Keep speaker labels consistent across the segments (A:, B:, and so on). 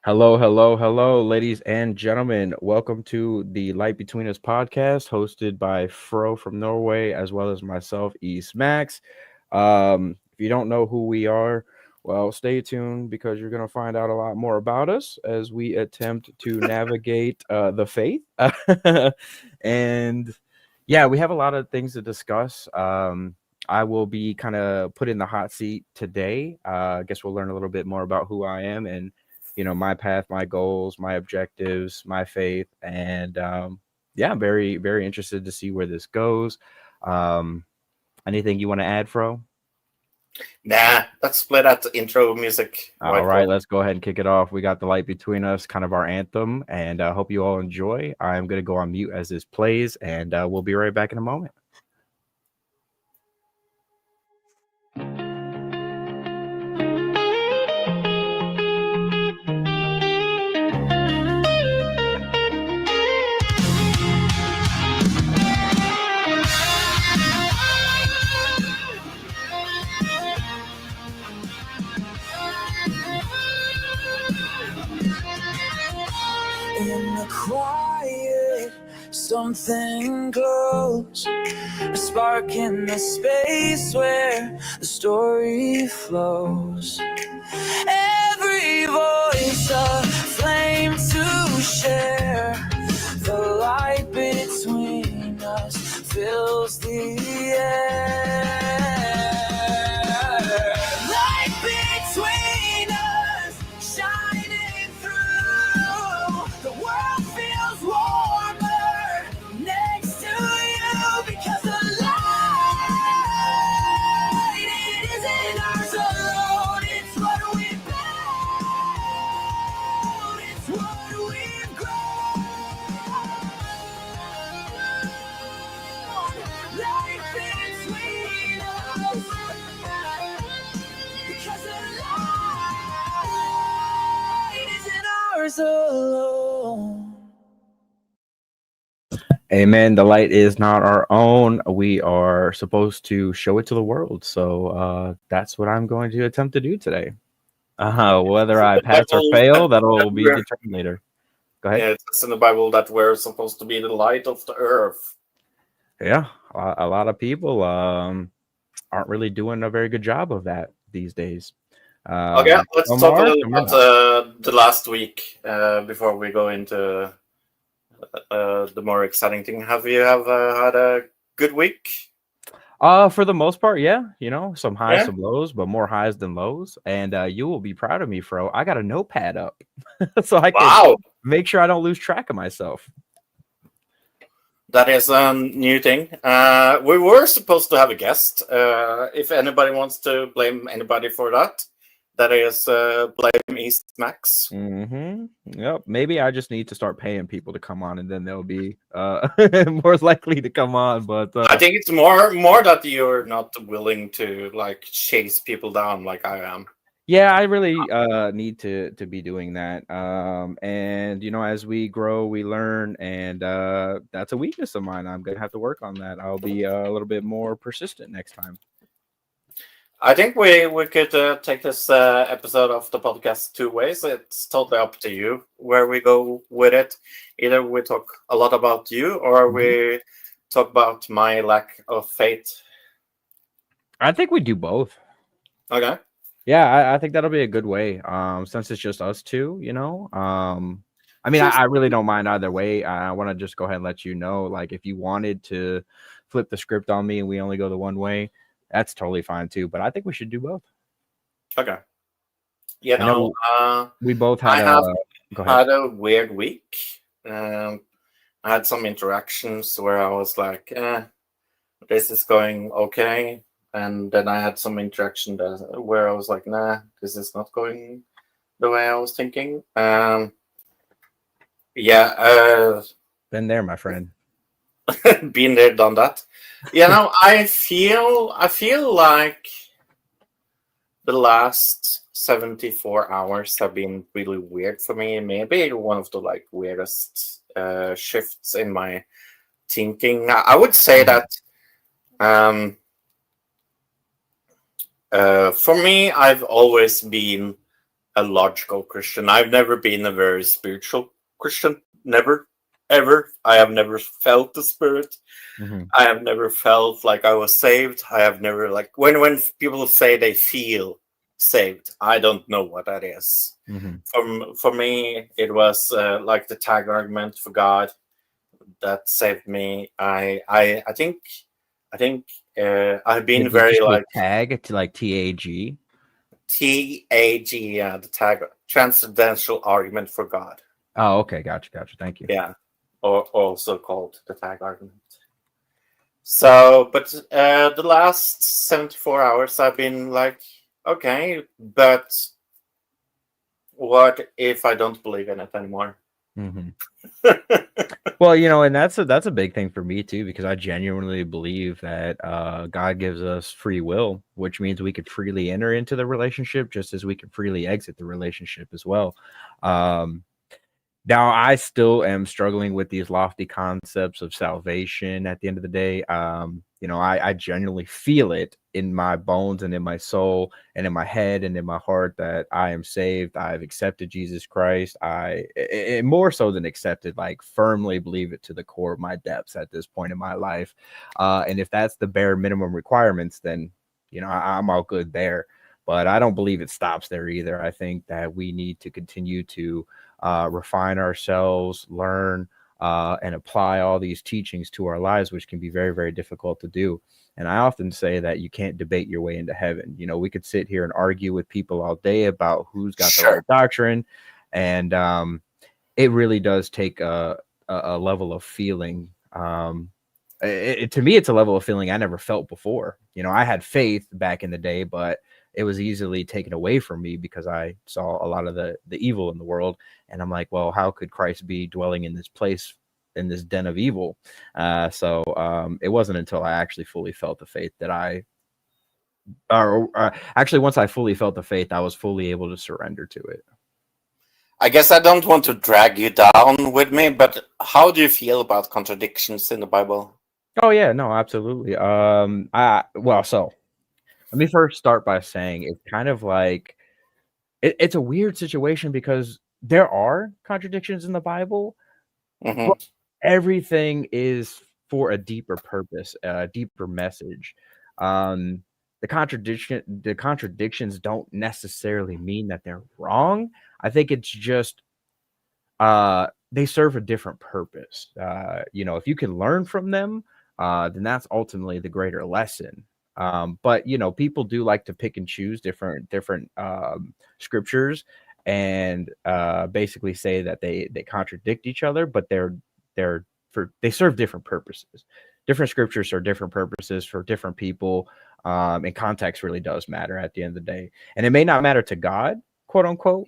A: Hello, hello, hello, ladies and gentlemen. Welcome to the Light Between Us podcast, hosted by Fro from Norway, as well as myself, EastMax. If you don't know who we are, well, stay tuned because you're going to find out a lot more about us as we attempt to navigate the faith. And yeah, we have a lot of things to discuss. I will be kind of put in the hot seat today. I guess we'll learn a little bit more about who I am and my path, my goals, my objectives, my faith, and yeah, I'm very, very interested to see where this goes. Um, Anything you want to add, Fro?
B: Nah, let's play that intro music
A: All
B: right
A: right,
B: away.
A: let's go ahead and kick it off. We got The Light Between Us, kind of our anthem, and I hope you all enjoy. I'm going to go on mute as this plays, and we'll be right back in a moment.
C: In the quiet, something glows, a spark in the space where the story flows. Every voice a flame to share. The light between us fills the air. Light between us, shining through. The world feels warmer next to you because the light, it isn't ours alone. It's what we build. It's what we've grown. Light between us because the light isn't ours alone.
A: Amen. The light is not our own. We are supposed to show it to the world. So that's what I'm going to attempt to do today. Whether I
B: The
A: pass or
B: Bible
A: fail,
B: that
A: that'll be
B: we're
A: determined later. Go ahead.
B: yeah, it says in the Bible that we're supposed to be the light of the earth.
A: Yeah, a lot of people aren't really doing a very good job of that these days.
B: Okay, let's
A: Some
B: talk a
A: are,
B: little
A: some are
B: about
A: not.
B: the last week before we go into the more exciting thing. Have you had a good week?
A: For the most part, yeah, some highs,
B: Yeah.
A: some lows, but more highs than lows. And you will be proud of me, Fro. I got a notepad up so I can
B: Wow,
A: make sure I don't lose track of myself.
B: that is a new thing. We were supposed to have a guest. If anybody wants to blame anybody for that, that is blame EastMax.
A: Yep. Maybe I just need to start paying people to come on, and then they'll be more likely to come on. But
B: I think it's more that you're not willing to like chase people down like I am.
A: yeah, I really need to be doing that. And as we grow, we learn, and that's a weakness of mine. I'm gonna have to work on that. I'll be a little bit more persistent next time.
B: I think we could take this episode of the podcast two ways. It's totally up to you where we go with it. Either we talk a lot about you, or
A: Mhm.
B: we talk about my lack of faith.
A: I think we do both.
B: Okay.
A: Yeah, I think that'll be a good way. Since it's just us two. I mean, I really don't mind either way. I want to just go ahead and let you know, like, if you wanted to flip the script on me and we only go the one way, that's totally fine too. But I think we should do both.
B: Okay. You
A: I
B: know,
A: know we both
B: I
A: had a.
B: have
A: Go ahead.
B: had a weird week. Um, I had some interactions where I was like, this is going okay. And then I had some interaction where I was like, nah, this is not going the way I was thinking. Yeah,
A: Been there, my friend.
B: been there, done that. I feel like the last 74 hours have been really weird for me. Maybe one of the like weirdest shifts in my thinking. I would say
A: Mhm.
B: that for me, I've always been a logical Christian. I've never been a very spiritual Christian. Never, ever. I have never felt the Spirit.
A: Hmm.
B: I have never felt like I was saved. I have never like when people say they feel saved, I don't know what that is.
A: Hmm.
B: For me, it was like the tag argument for God that saved me. I think I've been
A: Did you
B: very
A: say
B: like
A: tag to like TAG?
B: TAG, yeah, the tag transcendental argument for God,
A: Oh, okay, gotcha. Thank you.
B: yeah, or also called the tag argument. So, but the last 74 hours, I've been like, okay, but what if I don't believe in it anymore?
A: Hmm. Well, and that's a big thing for me too, because I genuinely believe that God gives us free will, which means we could freely enter into the relationship just as we can freely exit the relationship as well. Um, Now, I still am struggling with these lofty concepts of salvation at the end of the day. I genuinely feel it in my bones and in my soul and in my head and in my heart that I am saved. I've accepted Jesus Christ. More so than accepted, like firmly believe it to the core of my depths at this point in my life. And if that's the bare minimum requirements, then, I'm all good there. But I don't believe it stops there either. I think that we need to continue to refine ourselves, learn, and apply all these teachings to our lives, which can be very, very difficult to do. And I often say that you can't debate your way into heaven. We could sit here and argue with people all day about who's got the
B: Sure.
A: right doctrine. And it really does take a level of feeling. To me, it's a level of feeling I never felt before. I had faith back in the day, but it was easily taken away from me because I saw a lot of the evil in the world. And I'm like, well, how could Christ be dwelling in this place, in this den of evil? So it wasn't until I actually fully felt the faith that actually, once I fully felt the faith, I was fully able to surrender to it.
B: I guess I don't want to drag you down with me, but how do you feel about contradictions in the Bible?
A: Oh yeah, no, absolutely. So let me first start by saying it's kind of like it's a weird situation because there are contradictions in the Bible,
B: Hmm.
A: but everything is for a deeper purpose, a deeper message. Um, the contradictions don't necessarily mean that they're wrong. I think it's just they serve a different purpose. If you can learn from them, then that's ultimately the greater lesson. But people do like to pick and choose different scriptures and basically say that they contradict each other, but they serve different purposes. Different scriptures serve different purposes for different people, and context really does matter at the end of the day. And it may not matter to God, quote unquote,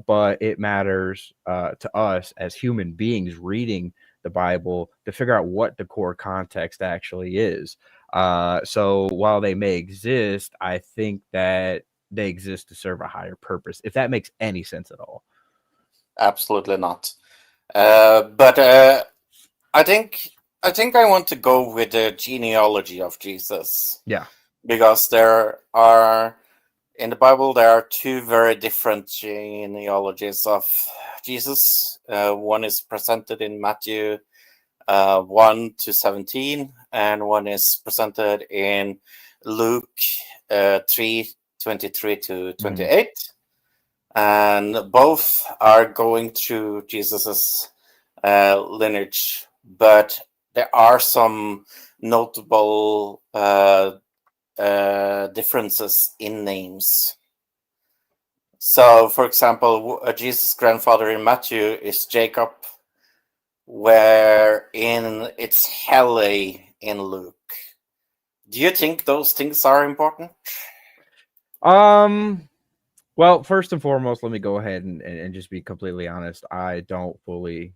A: but it matters to us as human beings reading the Bible to figure out what the core context actually is. So while they may exist, I think that they exist to serve a higher purpose, if that makes any sense at all.
B: Absolutely not. But I think I want to go with the genealogy of Jesus.
A: Yeah.
B: Because in the Bible there are two very different genealogies of Jesus. One is presented in Matthew 1 to 17, and one is presented in Luke 3 23 to 28. And both are going through Jesus's lineage, but there are some notable differences in names. So, for example, Jesus' grandfather in Matthew is Jacob, wherein it's Helle in Luke. Do you think those things are important?
A: Well, first and foremost, let me go ahead and just be completely honest. I don't fully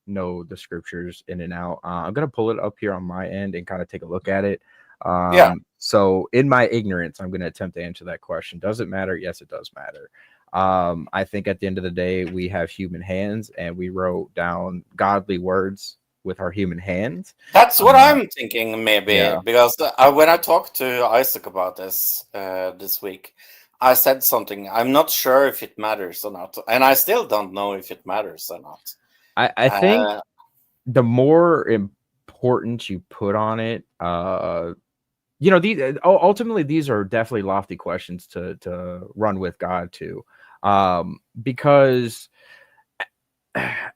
A: know the scriptures in and out. I'm gonna pull it up here on my end and kind of take a look at it.
B: Yeah.
A: So in my ignorance, I'm gonna attempt to answer that question. Does it matter? Yes, it does matter. I think at the end of the day, we have human hands and we wrote down godly words with our human hands.
B: That's what I'm thinking, maybe,
A: Yeah.
B: because when I talked to Isaac about this this week, I said something. I'm not sure if it matters or not, and I still don't know if it matters or not.
A: I think
B: Uh,
A: the more importance you put on it, these ultimately these are definitely lofty questions to run with God to, because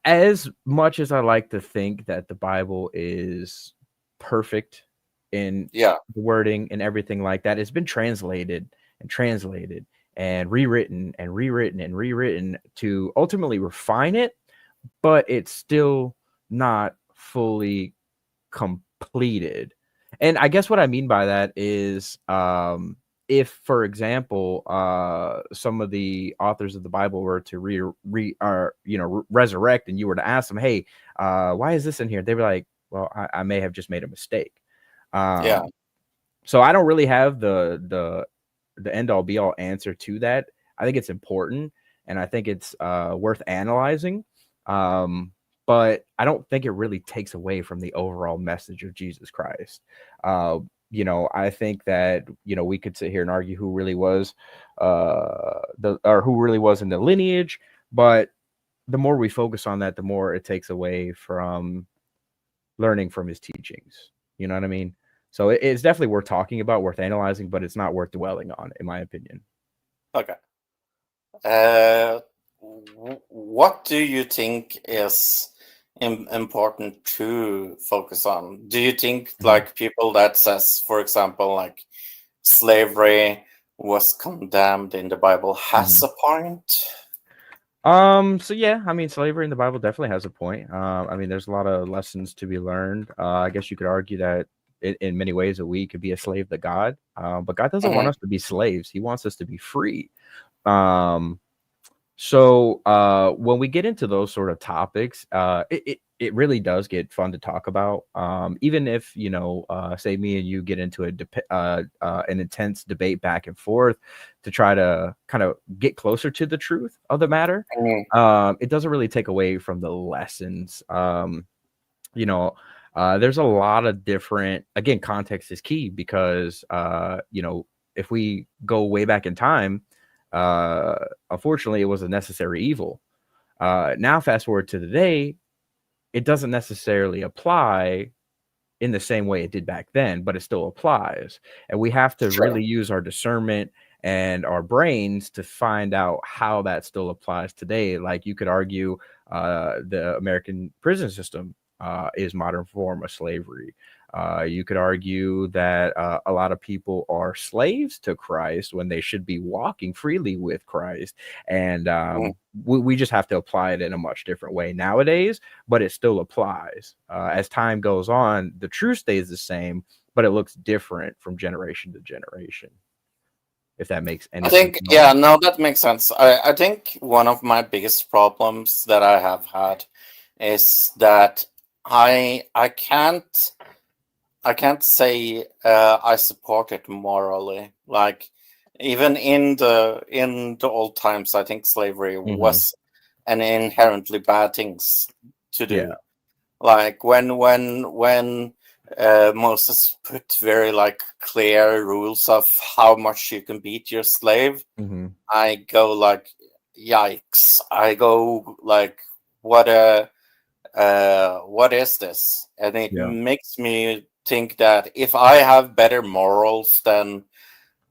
A: as much as I like to think that the Bible is perfect in
B: yeah,
A: the wording and everything like that, it's been translated and translated and rewritten and rewritten and rewritten to ultimately refine it, but it's still not fully completed. And I guess what I mean by that is, if, for example, some of the authors of the Bible were to resurrect, and you were to ask them, "Hey, why is this in here?" They'd be like, "Well, I may have just made a mistake."
B: yeah.
A: So I don't really have the end all be all answer to that. I think it's important, and I think it's worth analyzing. But I don't think it really takes away from the overall message of Jesus Christ. I think that we could sit here and argue who really was who really was in the lineage, but the more we focus on that, the more it takes away from learning from his teachings. You know what I mean? So it's definitely worth talking about, worth analyzing, but it's not worth dwelling on, in my opinion.
B: Okay. What do you think is important to focus on? Do you think like people that says, for example, like slavery was condemned in the Bible has a point?
A: So yeah, I mean, slavery in the Bible definitely has a point. I mean, there's a lot of lessons to be learned. I guess you could argue that in many ways that we could be a slave to God, but God doesn't want us to be slaves. He wants us to be free. So when we get into those sort of topics, it really does get fun to talk about. Even if say me and you get into an intense debate back and forth to try to kind of get closer to the truth of the matter, it doesn't really take away from the lessons. There's a lot of different. Again, context is key because if we go way back in time. Unfortunately, it was a necessary evil. Now, fast forward to today, it doesn't necessarily apply in the same way it did back then, but it still applies. And we have to really use our discernment and our brains to find out how that still applies today. Like you could argue the American prison system is modern form of slavery. You could argue that a lot of people are slaves to Christ when they should be walking freely with Christ. And we just have to apply it in a much different way nowadays, but it still applies. As time goes on, the truth stays the same, but it looks different from generation to generation. If that makes any sense.
B: No, that makes sense. I think one of my biggest problems that I have had is that I can't say I support it morally. Like even in the old times, I think slavery was an inherently bad things to do.
A: Yeah.
B: Like when Moses put very like clear rules of how much you can beat your slave, I go like, yikes! I go like, what is this? And it makes me think that if I have better morals than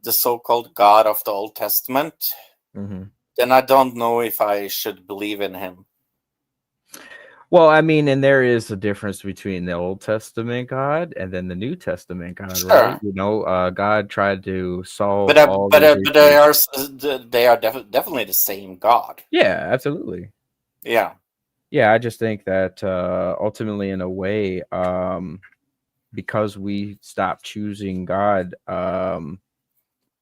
B: the so-called God of the Old Testament, then I don't know if I should believe in him.
A: Well, I mean, and there is a difference between the Old Testament God and then the New Testament God, right? God tried to solve all these issues.
B: They are definitely the same God.
A: Yeah, absolutely.
B: Yeah.
A: Yeah, I just think that ultimately, in a way, because we stopped choosing God,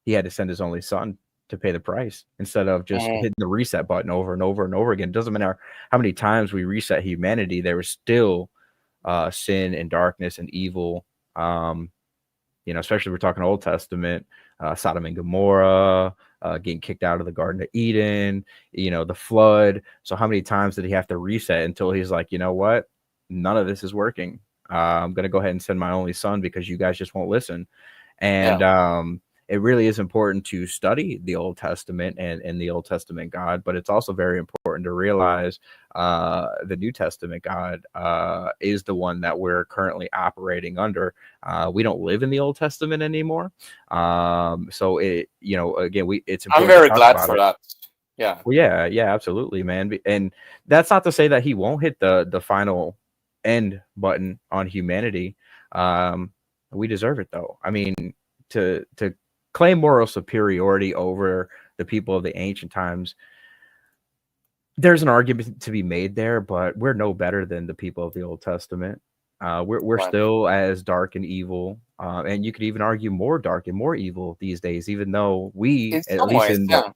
A: he had to send his only son to pay the price instead of just hitting the reset button over and over and over again. It doesn't matter how many times we reset humanity, there was still sin and darkness and evil. Especially if we're talking Old Testament, Sodom and Gomorrah, getting kicked out of the Garden of Eden, the flood. So how many times did he have to reset until he's like, you know what? None of this is working. I'm going to go ahead and send my only son because you guys just won't listen. And it really is important to study the Old Testament and the Old Testament God, but it's also very important to realize the New Testament God is the one that we're currently operating under. We don't live in the Old Testament anymore. So again, it's
B: I'm
A: important to
B: very
A: talk
B: glad
A: about
B: for
A: it.
B: that. Yeah.
A: Well, yeah, absolutely, man. And that's not to say that he won't hit the final end button on humanity. Um, we deserve it though. I mean, to claim moral superiority over the people of the ancient times, there's an argument to be made there, but we're no better than the people of the Old Testament. We're
B: Right.
A: still as dark and evil, and you could even argue more dark and more evil these days. Even though we,
B: In
A: at
B: some
A: least
B: ways,
A: in
B: yeah.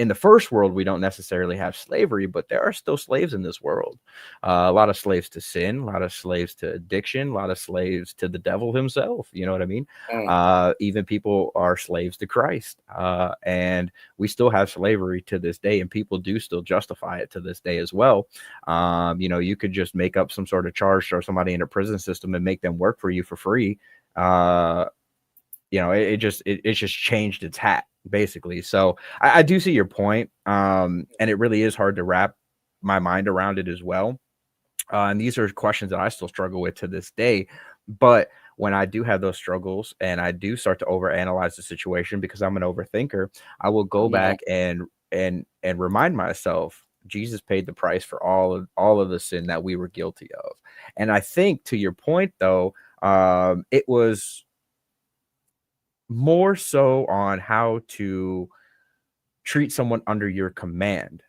A: the first world, we don't necessarily have slavery, but there are still slaves in this world. A lot of slaves to sin, a lot of slaves to addiction, a lot of slaves to the devil himself. You know what I mean?
B: Mm.
A: Even people are slaves to Christ, and we still have slavery to this day, and people do still justify it to this day as well. You could just make up some sort of charge, throw somebody in a prison system, and make them work for you for free. It just changed its hat basically. So I do see your point, and it really is hard to wrap my mind around it as well. And these are questions that I still struggle with to this day. But when I do have those struggles and I do start to overanalyze the situation because I'm an overthinker, I will go
B: Mhm.
A: back and remind myself Jesus paid the price for all of the sin that we were guilty of. And I think to your point though, it was more so on how to treat someone under your command.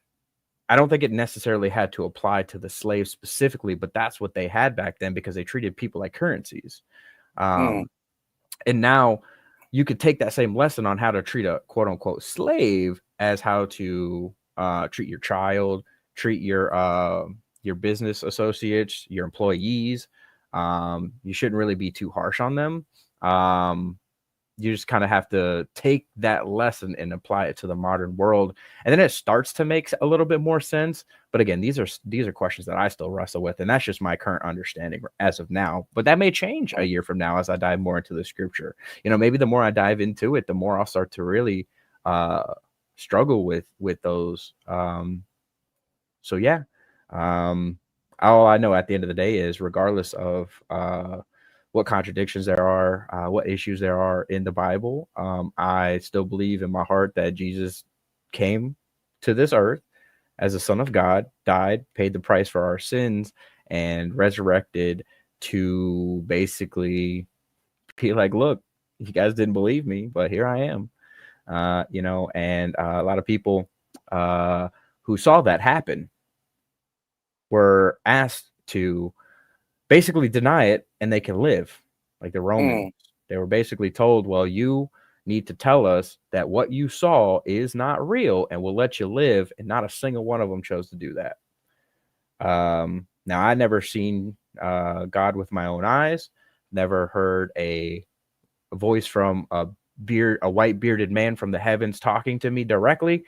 A: I don't think it necessarily had to apply to the slaves specifically, but that's what they had back then because they treated people like currencies.
B: Mm.
A: Um, and now you could take that same lesson on how to treat a quote unquote slave as how to treat your child, treat your business associates, your employees. You shouldn't really be too harsh on them. You just kind of have to take that lesson and apply it to the modern world, and then it starts to make a little bit more sense. But again, these are questions that I still wrestle with, and that's just my current understanding as of now. But that may change a year from now as I dive more into the scripture. Maybe the more I dive into it, the more I'll start to really struggle with those. So yeah, all I know at the end of the day is, regardless of what contradictions there are, what issues there are in the Bible, I still believe in my heart that Jesus came to this earth as a son of God, died, paid the price for our sins, and resurrected to basically be like, look, you guys didn't believe me, but here I am. And a lot of people who saw that happen were asked to basically deny it and they can live, like the Romans.
B: Mm.
A: They were basically told, well, you need to tell us that what you saw is not real and we'll let you live. And not a single one of them chose to do that. Now, I never seen God with my own eyes, never heard a voice from a white bearded man from the heavens talking to me directly,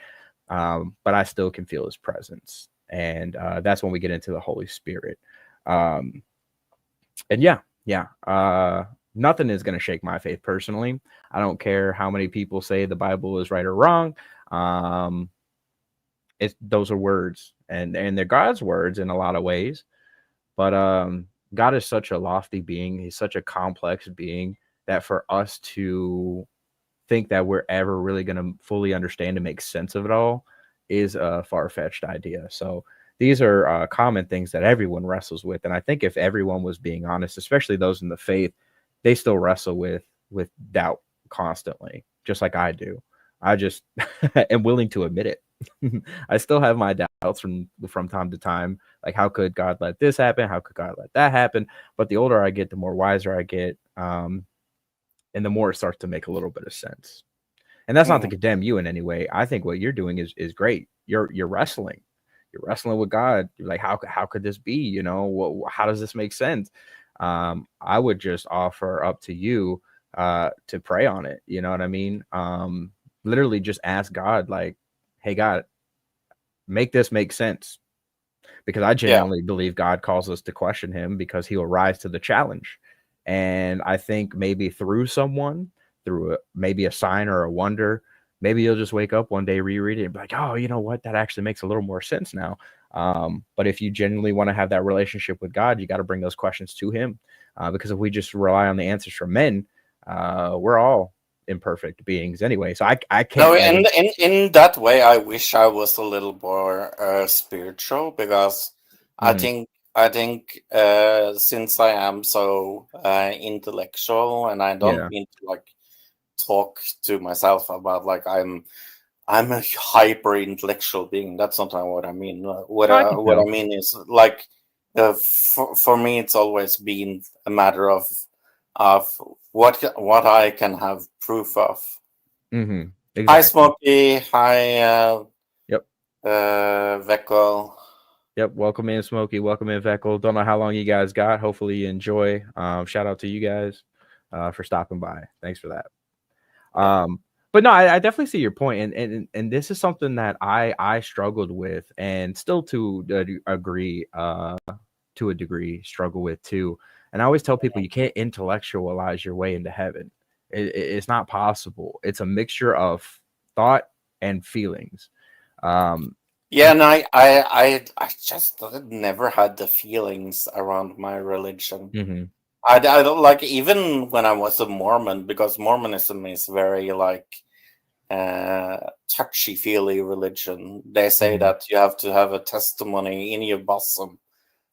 A: but I still can feel his presence. And that's when we get into the Holy Spirit. And yeah, nothing is going to shake my faith personally. I don't care how many people say the Bible is right or wrong. Those are words, and they're God's words in a lot of ways. But God is such a lofty being. He's such a complex being that for us to think that we're ever really going to fully understand and make sense of it all is a far-fetched idea. So these are common things that everyone wrestles with. And I think if everyone was being honest, especially those in the faith, they still wrestle with doubt constantly, just like I do. I just am willing to admit it. I still have my doubts from time to time. Like, how could God let this happen? How could God let that happen? But the older I get, the more wiser I get. And the more it starts to make a little bit of sense. And that's not to
B: Mm.
A: condemn you in any way. I think what you're doing is great. You're wrestling. You're wrestling with God. You're like, how could this be? How does this make sense? I would just offer up to you to pray on it. You know what I mean? Literally just ask God, like, hey, God, make this make sense. Because I
B: Yeah.
A: genuinely believe God calls us to question him because he will rise to the challenge. And I think maybe through someone, through maybe a sign or a wonder. Maybe you'll just wake up one day, reread it, and be like, oh, you know what? That actually makes a little more sense now. But if you genuinely want to have that relationship with God, you got to bring those questions to him. Because if we just rely on the answers from men, we're all imperfect beings anyway. So I can't
B: No,
A: ever.
B: in that way, I wish I was a little more spiritual, because I
A: Mhm.
B: think since I am so intellectual, and I don't
A: Yeah,
B: mean to like talk to myself about like I'm a hyper intellectual being. That's not what I mean.
A: no, I can
B: What I
A: tell.
B: mean is like for me, it's always been a matter of what I can have proof of. Hi,
A: Exactly.
B: Smokey. Hi,
A: Yep.
B: Veckel.
A: Yep. Welcome in, Smokey. Welcome in, Veckel. Don't know how long you guys got. Hopefully you enjoy. Shout out to you guys for stopping by. Thanks for that.
B: Yeah.
A: But no, I definitely see your point, and this is something that I struggled with, and still to agree to a degree struggle with too. And I always tell people you can't intellectualize your way into heaven. It's not possible. It's a mixture of thought and feelings. Um,
B: Yeah, and I just never had the feelings around my religion.
A: mhm.
B: I don't like, even when I was a Mormon, because Mormonism is very like touchy feely religion. They say
A: Mhm.
B: that you have to have a testimony in your bosom,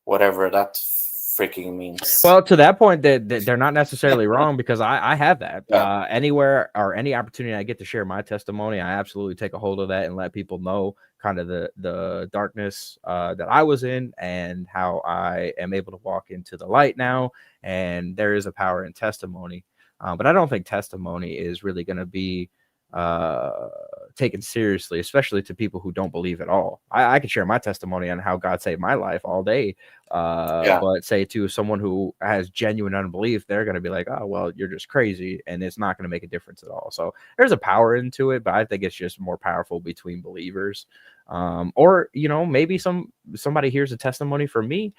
B: whatever that freaking means.
A: Well, to that point, that they're not necessarily wrong, because I have that
B: Yeah,
A: anywhere or any opportunity I get to share my testimony, I absolutely take a hold of that and let people know kind of the darkness that I was in and how I am able to walk into the light now. And there is a power in testimony, but I don't think testimony is really going to be uh taken seriously, especially to people who don't believe at all. I could share my testimony on how God saved my life all day,
B: yeah,
A: but say to someone who has genuine unbelief, they're going to be like, oh, well, you're just crazy, and it's not going to make a difference at all. So there's a power into it, but I think it's just more powerful between believers. Or maybe somebody hears a testimony from me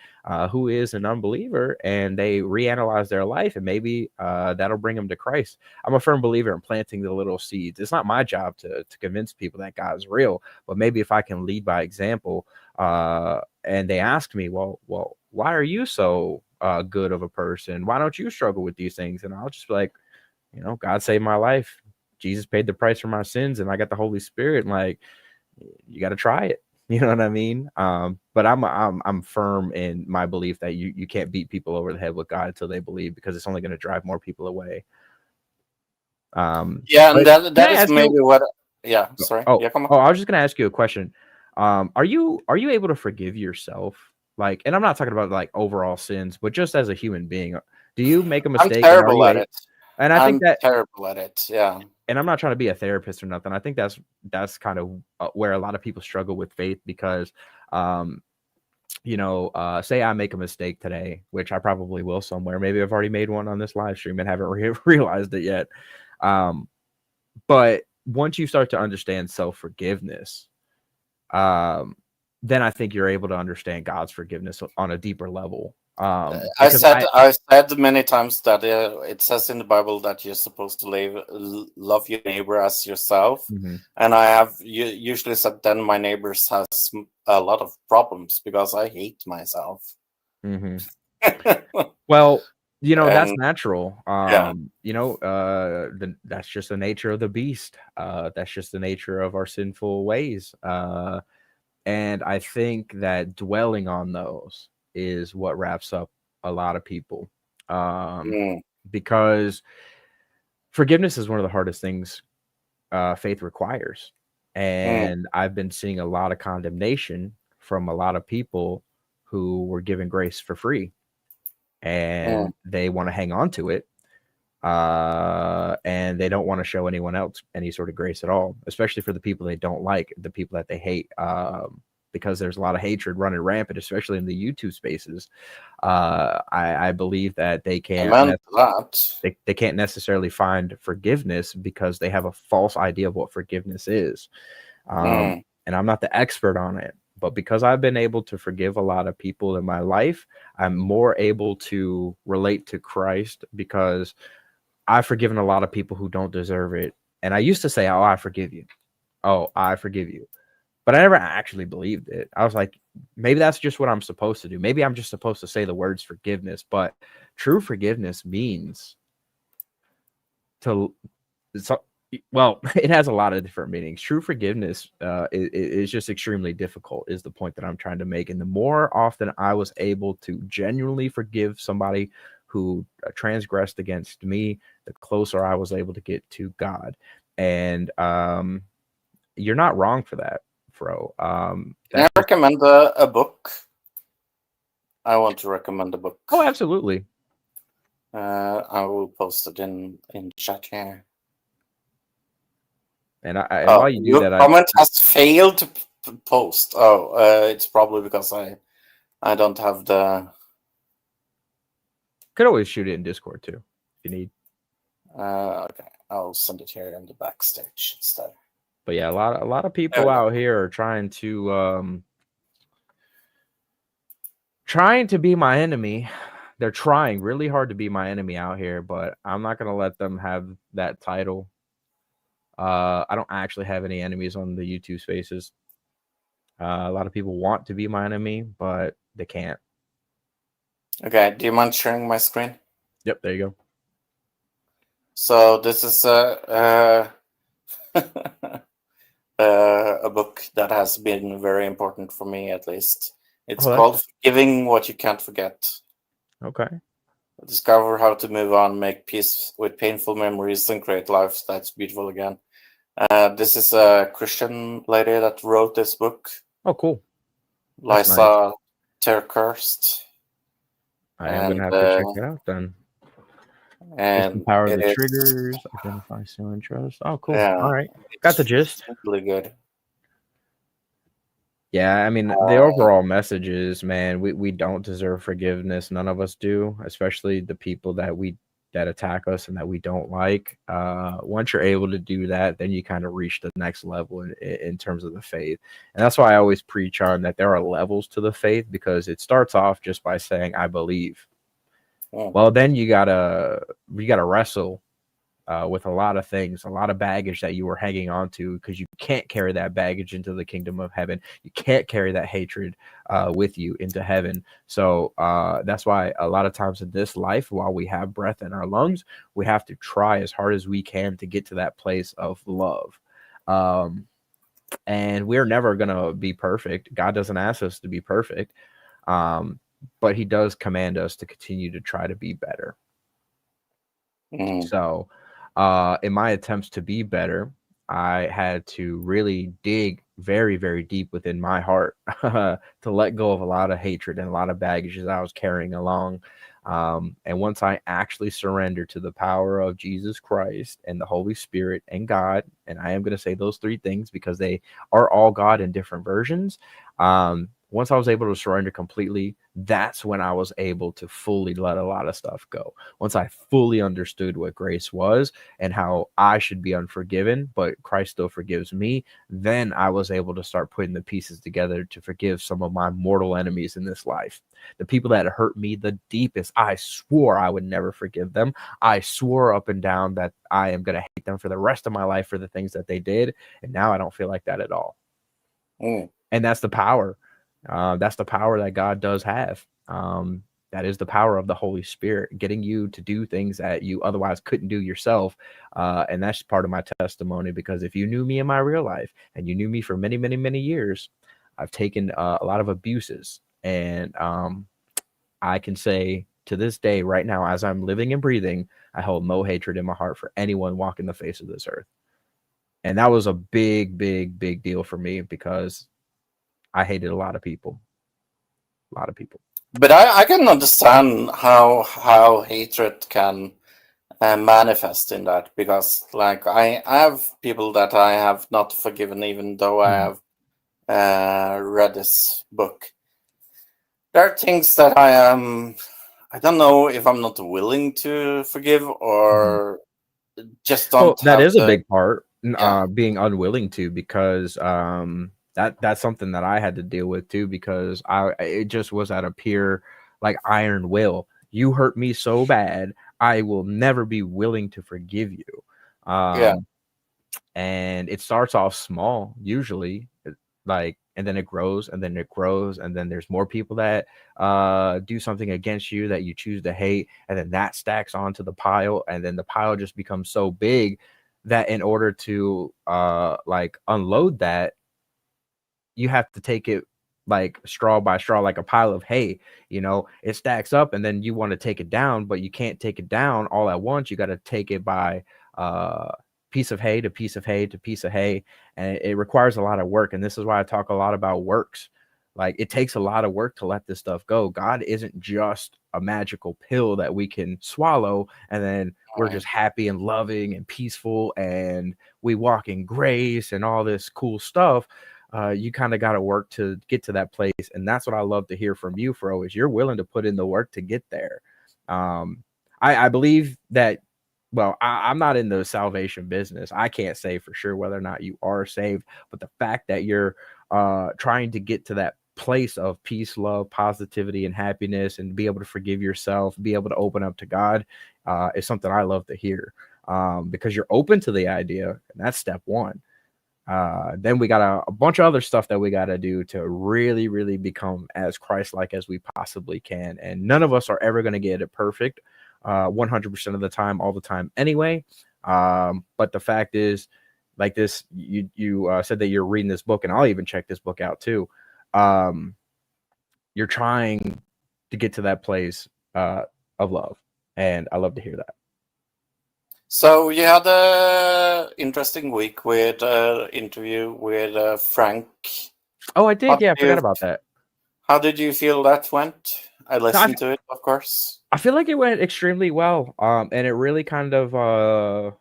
A: who is an unbeliever, and they reanalyze their life, and maybe that'll bring them to Christ. I'm a firm believer in planting the little seeds. It's not my job to convince people that God is real, but maybe if I can lead by example, and they ask me, well, why are you so good of a person? Why don't you struggle with these things? And I'll just be like, God saved my life. Jesus paid the price for my sins, and I got the Holy Spirit. And like, you got to try it. You know what I mean? But I'm firm in my belief that you can't beat people over the head with God until they believe, because it's only going to drive more people away.
B: yeah, and
A: But can
B: that
A: I
B: is
A: ask
B: maybe
A: you?
B: what. Yeah, sorry.
A: Oh,
B: Yeah, come on.
A: I was just gonna ask you a question. Are you able to forgive yourself? Like, and I'm not talking about like overall sins, but just as a human being, do you make a
B: I'm
A: mistake, and are
B: terrible
A: you
B: at
A: a?
B: it.
A: And I think
B: I'm
A: that,
B: terrible at it. Yeah.
A: and I'm not trying to be a therapist or nothing. I think that's kind of where a lot of people struggle with faith, because, um, say I make a mistake today, which I probably will somewhere. Maybe I've already made one on this live stream and haven't realized it yet. Um, but once you start to understand self forgiveness, um, then I think you're able to understand God's forgiveness on a deeper level.
B: I
A: Because
B: said I said many times that it says in the Bible that you're supposed to love your neighbor as yourself,
A: Mhm,
B: and I have usually said then my neighbors has a lot of problems because I hate myself.
A: mhm. Well, that's
B: And
A: natural.
B: yeah,
A: That's just the nature of the beast. That's just the nature of our sinful ways. And I think that dwelling on those is what wraps up a lot of people. Um,
B: mm,
A: because forgiveness is one of the hardest things faith requires.
B: mm,
A: And I've been seeing a lot of condemnation from a lot of people who were given grace for free,
B: mm,
A: and they want to hang on to it. And they don't want to show anyone else any sort of grace at all, especially for the people they don't like, the people that they hate. Because there's a lot of hatred running rampant, especially in the YouTube spaces. I believe that they can't
B: amen to that.
A: they can't necessarily find forgiveness because they have a false idea of what forgiveness is.
B: Mm,
A: And I'm not the expert on it, but because I've been able to forgive a lot of people in my life, I'm more able to relate to Christ, because I've forgiven a lot of people who don't deserve it. And I used to say, "Oh, I forgive you. Oh, I forgive you." But I never actually believed it. I was like, maybe that's just what I'm supposed to do. Maybe I'm just supposed to say the words forgiveness. But true forgiveness means to, so, well, it has a lot of different meanings. True forgiveness is just extremely difficult, is the point that I'm trying to make. And the more often I was able to genuinely forgive somebody who transgressed against me, the closer I was able to get to God. And you're not wrong for that, Fro.
B: Can I
A: That's just,
B: recommend a book? I want to recommend a book.
A: oh, absolutely.
B: I will post it in chat here.
A: And while you do
B: your
A: that,
B: comment has failed to post. Oh, it's probably because I don't have the.
A: could always shoot it in Discord too, if you need.
B: Okay, I'll send it here in the backstage instead.
A: But yeah, a lot of people out here are trying to be my enemy. They're trying really hard to be my enemy out here, but I'm not gonna let them have that title. I don't actually have any enemies on the YouTube spaces. A lot of people want to be my enemy, but they can't.
B: Okay, do you mind sharing my screen?
A: Yep, there you go.
B: So this is a book that has been very important for me, at least. It's called Forgiving What You Can't Forget.
A: Okay.
B: Discover how to move on, make peace with painful memories, and create lives that's beautiful again. This is a Christian lady that wrote this book.
A: Oh, cool.
B: Liza Terkhurst.
A: I am gonna have to check it out then.
B: And
A: power of the triggers, identify stealing trust. Oh, cool.
B: Yeah,
A: all right, got the gist.
B: Really good.
A: Yeah, I mean, the overall message is, man, we don't deserve forgiveness. None of us do, especially the people that attack us and that we don't like. Once you're able to do that, then you kind of reach the next level in terms of the faith. And that's why I always preach on that there are levels to the faith, because it starts off just by saying, I believe. Well, then you gotta wrestle with a lot of things, a lot of baggage that you were hanging on to, because you can't carry that baggage into the kingdom of heaven. You can't carry that hatred with you into heaven. So that's why a lot of times in this life, while we have breath in our lungs, we have to try as hard as we can to get to that place of love. And we're never going to be perfect. God doesn't ask us to be perfect. But he does command us to continue to try to be better. So in my attempts to be better, I had to really dig very, very deep within my heart to let go of a lot of hatred and a lot of baggage that I was carrying along. And once I actually surrendered to the power of Jesus Christ and the Holy Spirit and God, and I am going to say those three things because they are all God in different versions. Once I was able to surrender completely, that's when I was able to fully let a lot of stuff go. Once I fully understood what grace was and how I should be unforgiven, but Christ still forgives me, then I was able to start putting the pieces together to forgive some of my mortal enemies in this life. The people that hurt me the deepest, I swore I would never forgive them. I swore up and down that I am going to hate them for the rest of my life for the things that they did. And now I don't feel like that at all. And that's the power. That's the power that God does have. That is the power of the Holy Spirit, getting you to do things that you otherwise couldn't do yourself. And that's part of my testimony, because if you knew me in my real life and you knew me for many, many, many years, I've taken a lot of abuses. And I can say to this day, right now, as I'm living and breathing, I hold no hatred in my heart for anyone walking the face of this earth. And that was a big, big, big deal for me, because I hated a lot of people.
B: But I can understand how hatred can manifest in that, because like I have people that I have not forgiven, even though I have read this book. There are things that I don't know if I'm not willing to forgive or just don't.
A: That is a big part,
B: Yeah.
A: being unwilling to, because that's something that I had to deal with too, because it just was at a pure like iron will. You hurt me so bad, I will never be willing to forgive you.
B: Yeah.
A: And it starts off small usually, like, and then it grows, and then it grows, and then there's more people that do something against you that you choose to hate, and then that stacks onto the pile, and then the pile just becomes so big that in order to like unload that, you have to take it like straw by straw, like a pile of hay. It stacks up, and then you want to take it down, but you can't take it down all at once. You got to take it by piece of hay to piece of hay to piece of hay, and it requires a lot of work. And this is why I talk a lot about works. Like, it takes a lot of work to let this stuff go. God isn't just a magical pill that we can swallow and then we're just happy and loving and peaceful and we walk in grace and all this cool stuff. You kind of got to work to get to that place. And that's what I love to hear from you, Fro, is you're willing to put in the work to get there. I believe that, well, I'm not in the salvation business. I can't say for sure whether or not you are saved, but the fact that you're trying to get to that place of peace, love, positivity, and happiness, and be able to forgive yourself, be able to open up to God, is something I love to hear, because you're open to the idea, and that's step one. Then we got a bunch of other stuff that we got to do to really, really become as Christ-like as we possibly can. And none of us are ever going to get it perfect 100% of the time, all the time anyway. But the fact is, like this, you said that you're reading this book, and I'll even check this book out too. You're trying to get to that place of love, and I love to hear that.
B: So you had an interesting week with interview with Frank.
A: Oh, I did. Yeah, I forgot about that.
B: How did you feel that went? I listened to it, of course.
A: I feel like it went extremely well. And it really kind of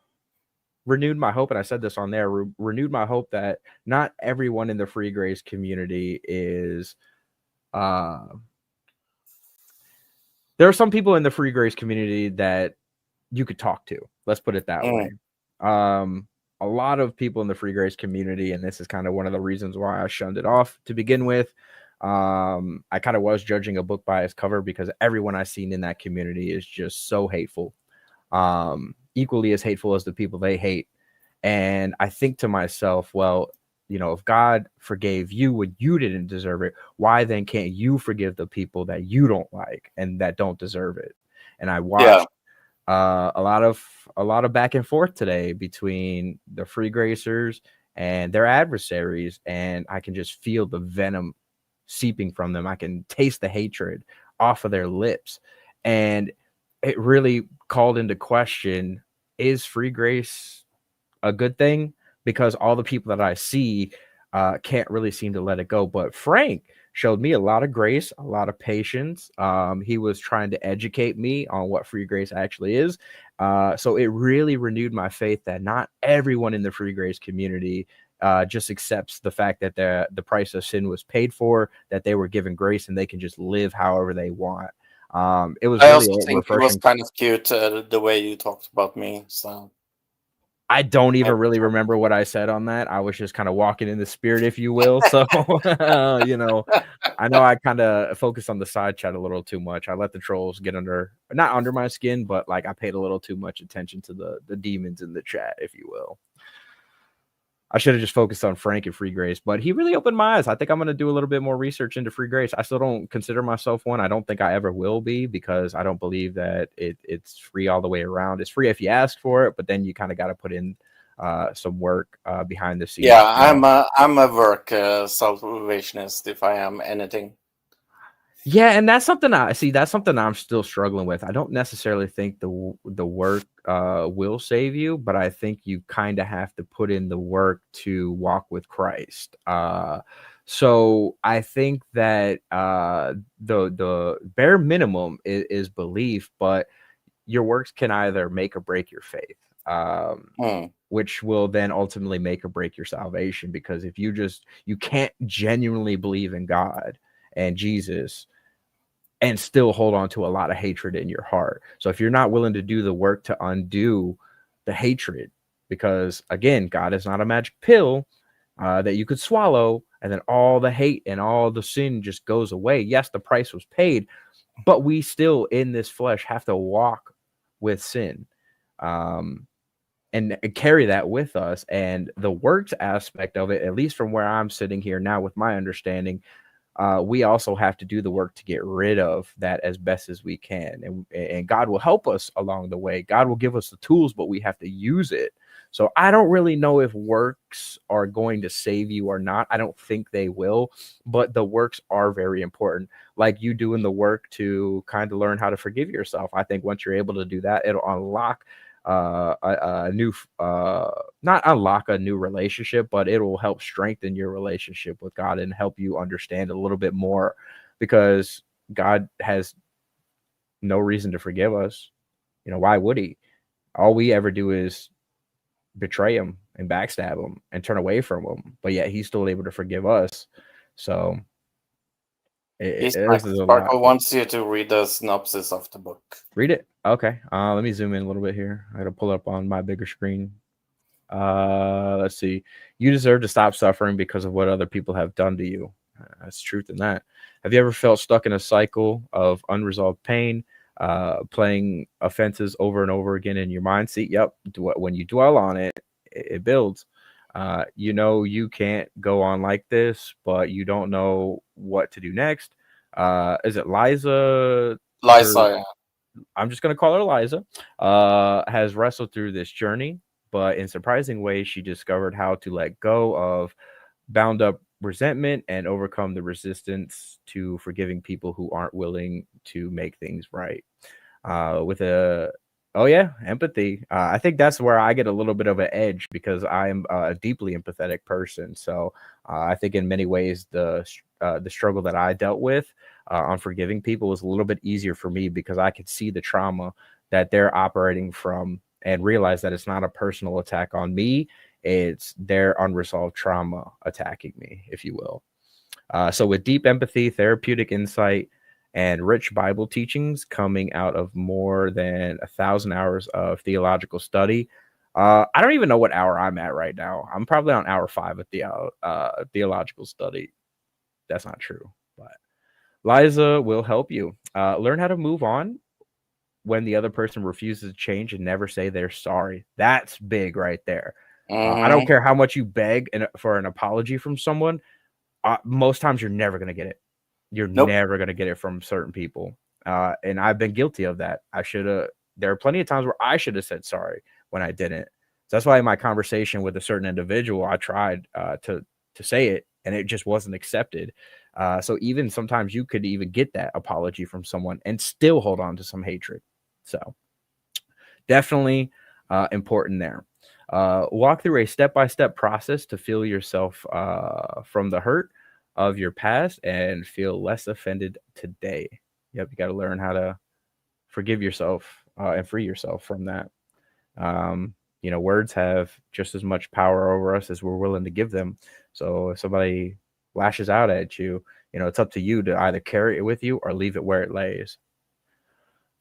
A: renewed my hope. And I said this on there, renewed my hope that not everyone in the free grace community is there are some people in the free grace community that you could talk to. Let's put it that way. A lot of people in the free grace community, and this is kind of one of the reasons why I shunned it off to begin with. I kind of was judging a book by its cover, because everyone I've seen in that community is just so hateful, equally as hateful as the people they hate. And I think to myself, well, if God forgave you when you didn't deserve it, why then can't you forgive the people that you don't like and that don't deserve it? And I watched a lot of back and forth today between the free gracers and their adversaries, and I can just feel the venom seeping from them. I can taste the hatred off of their lips, and it really called into question, is free grace a good thing? Because all the people that I see can't really seem to let it go. But Frank showed me a lot of grace, a lot of patience. He was trying to educate me on what free grace actually is. So it really renewed my faith that not everyone in the free grace community just accepts the fact that the price of sin was paid for, that they were given grace, and they can just live however they want. It was
B: I
A: really
B: also think it was kind of cute the way you talked about me. So
A: I don't even really remember what I said on that. I was just kind of walking in the spirit, if you will. So, I know I kind of focused on the side chat a little too much. I let the trolls get not under my skin, but like I paid a little too much attention to the demons in the chat, if you will. I should have just focused on Frank and free grace, but he really opened my eyes. I think I'm going to do a little bit more research into free grace. I still don't consider myself one. I don't think I ever will be, because I don't believe that it's free all the way around. It's free if you ask for it, but then you kind of got to put in some work behind the scenes.
B: Yeah, I'm a work salvationist, if I am anything.
A: Yeah, and that's something that's something I'm still struggling with. I don't necessarily think the work will save you, but I think you kind of have to put in the work to walk with Christ. So I think that the bare minimum is belief, but your works can either make or break your faith, which will then ultimately make or break your salvation. Because if you can't genuinely believe in God and Jesus and still hold on to a lot of hatred in your heart. So if you're not willing to do the work to undo the hatred, because again, God is not a magic pill that you could swallow and then all the hate and all the sin just goes away. Yes, the price was paid, but we still in this flesh have to walk with sin. And carry that with us. And the works aspect of it, at least from where I'm sitting here now with my understanding, we also have to do the work to get rid of that as best as we can. And God will help us along the way. God will give us the tools, but we have to use it. So I don't really know if works are going to save you or not. I don't think they will, but the works are very important. Like you doing the work to kind of learn how to forgive yourself. I think once you're able to do that, it'll unlock a new not unlock a new relationship, but it will help strengthen your relationship with God and help you understand a little bit more, because God has no reason to forgive us. Why would he? All we ever do is betray him and backstab him and turn away from him, but yet he's still able to forgive us. So this
B: EastMax
A: is a lot.
B: Sparkle wants you to read the synopsis of the book.
A: Read it. Okay. Let me zoom in a little bit here. I gotta pull it up on my bigger screen. Let's see. You deserve to stop suffering because of what other people have done to you. That's truth in that. Have you ever felt stuck in a cycle of unresolved pain, playing offenses over and over again in your mind? See, yep. When you dwell on it, it builds. You can't go on like this, but you don't know what to do next. Is it Liza?
B: Liza,
A: I'm just going to call her Liza, has wrestled through this journey, but in surprising ways, she discovered how to let go of bound up resentment and overcome the resistance to forgiving people who aren't willing to make things right. Empathy. I think that's where I get a little bit of an edge, because I'm a deeply empathetic person. So I think in many ways the struggle that I dealt with on forgiving people was a little bit easier for me, because I could see the trauma that they're operating from and realize that it's not a personal attack on me. It's their unresolved trauma attacking me, if you will. So with deep empathy, therapeutic insight, and rich Bible teachings coming out of more than 1,000 hours of theological study. I don't even know what hour I'm at right now. I'm probably on hour 5 of the theological study. That's not true, but Liza will help you learn how to move on when the other person refuses to change and never say they're sorry. That's big right there. I don't care how much you beg for an apology from someone. Most times you're never going to get it. You're never going to get it from certain people. And I've been guilty of that. There are plenty of times where I should have said sorry when I didn't. So that's why in my conversation with a certain individual, I tried to say it, and it just wasn't accepted. So even sometimes you could even get that apology from someone and still hold on to some hatred. So definitely important there. Walk through a step-by-step process to feel yourself from the hurt of your past and feel less offended today. Yep, you got to learn how to forgive yourself and free yourself from that. Words have just as much power over us as we're willing to give them. So if somebody lashes out at you, it's up to you to either carry it with you or leave it where it lays.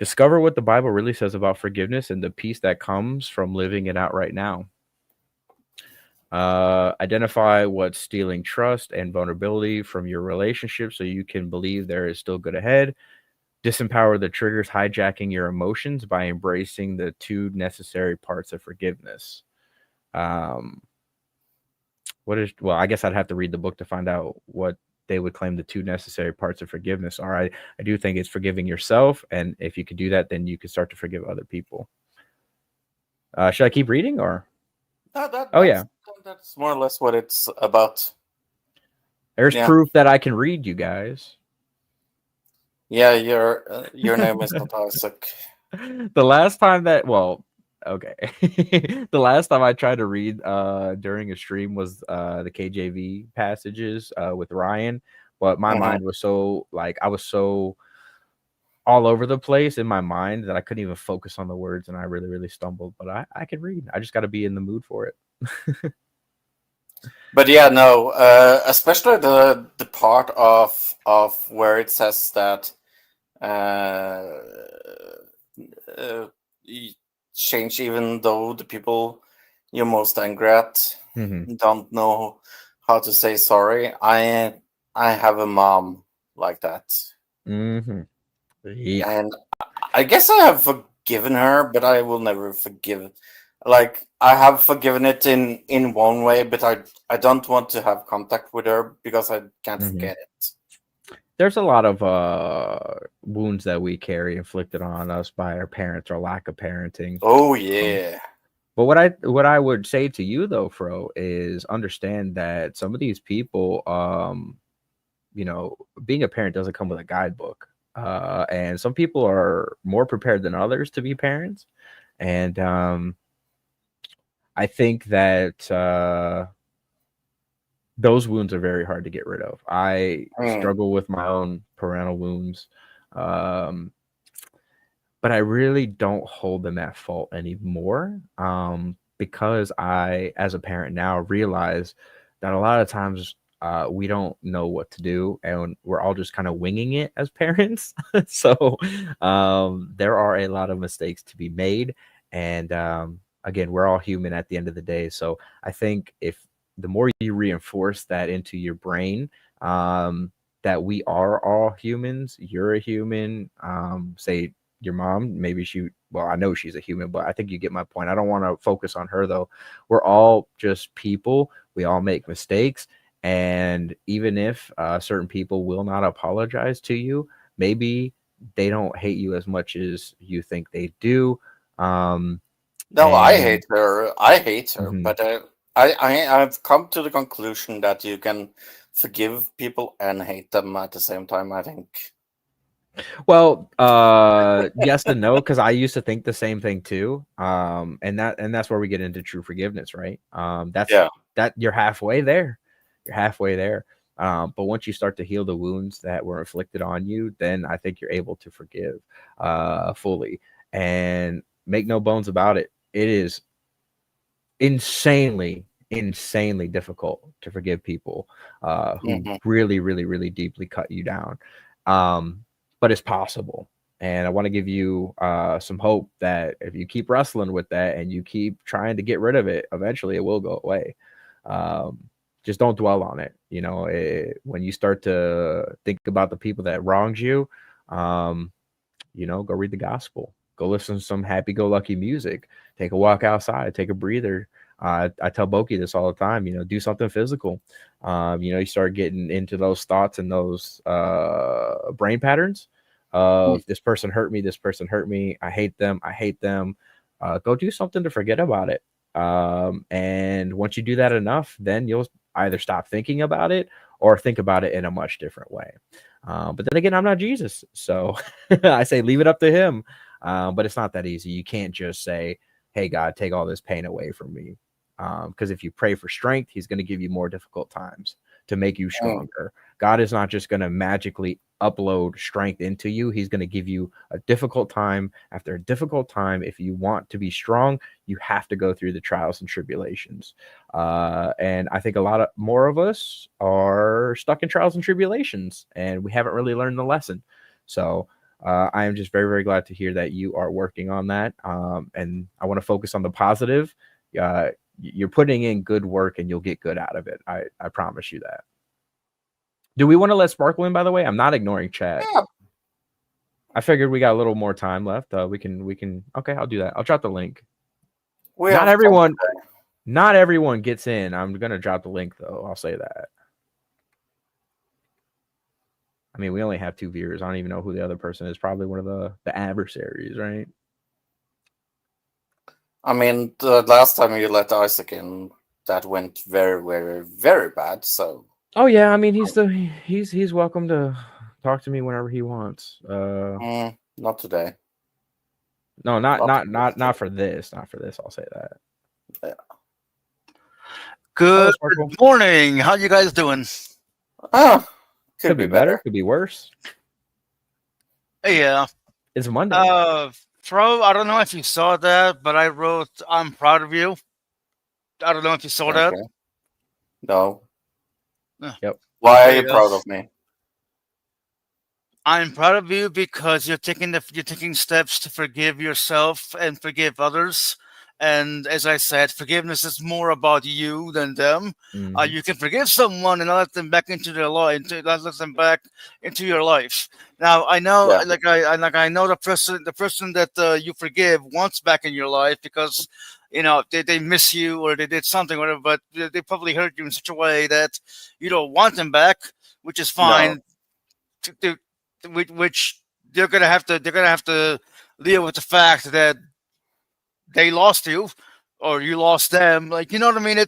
A: Discover what the Bible really says about forgiveness and the peace that comes from living it out right now. Identify what's stealing trust and vulnerability from your relationship so you can believe there is still good ahead. Disempower the triggers hijacking your emotions by embracing the 2 necessary parts of forgiveness. I guess I'd have to read the book to find out what they would claim the 2 necessary parts of forgiveness are. I do think it's forgiving yourself, and if you could do that, then you could start to forgive other people. Should I keep reading or?
B: That's more or less what it's about.
A: There's proof that I can read, you guys.
B: Yeah, your name is not Isaac.
A: The last time that, okay. The last time I tried to read during a stream was the KJV passages with Ryan, but my mind was so I was so all over the place in my mind that I couldn't even focus on the words, and I really, really stumbled. But I can read. I just got to be in the mood for it.
B: But yeah, no, especially the part of where it says that you change even though the people you're most angry at don't know how to say sorry. I have a mom like that.
A: Yeah.
B: And I guess I have forgiven her, but I will never forgive it. Like I have forgiven it in one way, but I don't want to have contact with her because I can't
A: Mhm.
B: forget it.
A: There's a lot of wounds that we carry inflicted on us by our parents or lack of parenting.
B: Oh yeah.
A: But what I would say to you though, Fro, is understand that some of these people, being a parent doesn't come with a guidebook. And some people are more prepared than others to be parents. And I think that those wounds are very hard to get rid of. I
B: Mm.
A: struggle with my own parental wounds. Um, but I really don't hold them at fault anymore, because I, as a parent now, realize that a lot of times we don't know what to do, and we're all just kind of winging it as parents. So there are a lot of mistakes to be made, and again, we're all human at the end of the day. So I think if the more you reinforce that into your brain, that we are all humans, you're a human, say your mom, maybe well, I know she's a human, but I think you get my point. I don't want to focus on her though. We're all just people. We all make mistakes. And even if certain people will not apologize to you, maybe they don't hate you as much as you think they do. Um,
B: No, I
A: and
B: hate her. I hate her,
A: mhm.
B: but I've come to the conclusion that you can forgive people and hate them at the same time. I think.
A: Well, yes and no, because I used to think the same thing too. And that's where we get into true forgiveness, right? That's
B: Yeah.
A: that you're halfway there. You're halfway there. But once you start to heal the wounds that were inflicted on you, then I think you're able to forgive fully. And make no bones about it, it is insanely difficult to forgive people who
B: Hmm.
A: really, really, really deeply cut you down. But it's possible. And I want to give you some hope that if you keep wrestling with that and you keep trying to get rid of it, eventually it will go away. Um, just don't dwell on it. When you start to think about the people that wronged you, um, go read the gospel, go listen to some happy-go-lucky music, take a walk outside, take a breather. I tell Boki this all the time. Do something physical. You start getting into those thoughts and those brain patterns of this person hurt me, this person hurt me, I hate them, I hate them. Go do something to forget about it. And once you do that enough, then you'll either stop thinking about it or think about it in a much different way. But then again, I'm not Jesus, so I say leave it up to him. But it's not that easy. You can't just say, "Hey, God, take all this pain away from me," because if you pray for strength, He's going to give you more difficult times to make you stronger. God is not just going to magically upload strength into you. He's going to give you a difficult time after a difficult time. If you want to be strong, you have to go through the trials and tribulations. And I think a lot of more of us are stuck in trials and tribulations, and we haven't really learned the lesson. So I am just very, very glad to hear that you are working on that. And I want to focus on the positive. You're putting in good work, and you'll get good out of it. I promise you that. Do we want to let Sparkle in? By the way, I'm not ignoring chat.
B: Yeah.
A: I figured we got a little more time left. We can. Okay, I'll do that. I'll drop the link.
B: We
A: Not
B: have fun
A: everyone.
B: today.
A: Not everyone gets in. I'm gonna drop the link though. I'll say that. I mean, we only have 2 viewers. I don't even know who the other person is. Probably one of the adversaries, right?
B: I mean, the last time you let Isaac in, that went very, very, very bad. So,
A: Oh yeah, I mean he's welcome to talk to me whenever he wants.
B: not today.
A: No, not
B: Not
A: not not
B: today.
A: not for this. Not for this. I'll say that.
B: Yeah.
A: Hello,
D: Good
A: Sparkle.
D: morning. How you guys doing?
B: Ah,
A: Could be better. Could be worse.
D: Yeah.
A: It's Monday.
D: Fro, I don't know if you saw that, but I wrote, "I'm proud of you." I don't know if you saw that.
B: Okay. No.
A: Yep.
B: Why are
D: There
B: you
D: you go.
B: proud of me?
D: I'm proud of you because you're taking steps to forgive yourself and forgive others, And as I said, forgiveness is more about you than them.
A: Mhm.
D: You can forgive someone and not let them back into their life, not let them back into your life. Now I know,
B: Yeah.
D: I know the person that you forgive wants back in your life because they miss you or they did something, whatever. But they probably hurt you in such a way that you don't want them back, which is
B: No.
D: fine. Which they're gonna have to deal with the fact that they lost you or you lost them. Like, you know what I mean?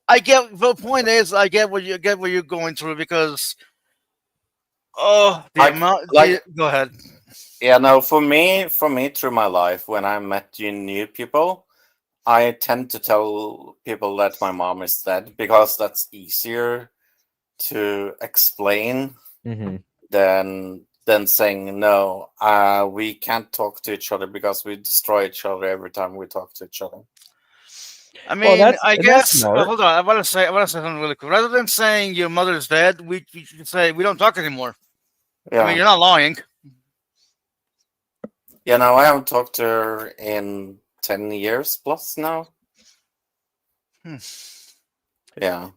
D: I get the point is I get what you're going through because the
B: Like
D: amount
B: like
D: go ahead.
B: yeah, no, for me through my life, when I met new people, I tend to tell people that my mom is dead because that's easier to explain
A: Mhm.
B: than saying no. We can't talk to each other because we destroy each other every time we talk to each other.
D: I
A: Well,
D: mean, I
A: that's
D: guess
A: smart.
D: hold on. I want to say something really quick. Rather than saying your mother's dead, we should say we don't talk anymore. I mean,
B: Yeah,
D: you're not lying.
B: yeah. No, I haven't talked to her in 10 years plus now.
D: Hmm.
B: Yeah,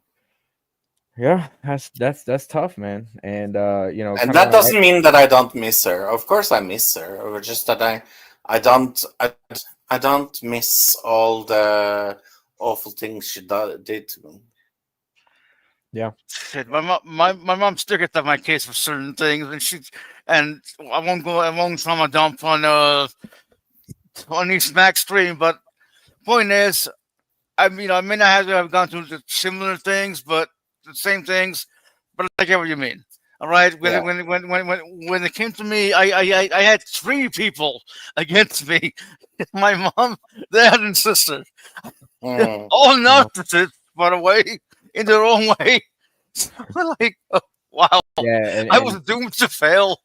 A: Yeah, that's tough, man. And
B: and
A: kind of
B: that
A: like
B: doesn't mean that I don't miss her. Of course, I miss her. Or just that I don't, I don't miss all the awful things she did to me.
A: yeah.
D: Shit, my mom still gets on my case for certain things, and I won't throw my dump on EastMax stream, but point is, I may not have gone through the similar things, but the same things. But I get what you mean. All right. When
B: Yeah.
D: it, when it- when it came to me, I had three people against me: my mom, dad, and sister.
B: Mm,
D: All
A: Yeah.
D: narcissists, by the way, in their own way. So, like, wow,
A: Yeah,
D: I was doomed to fail.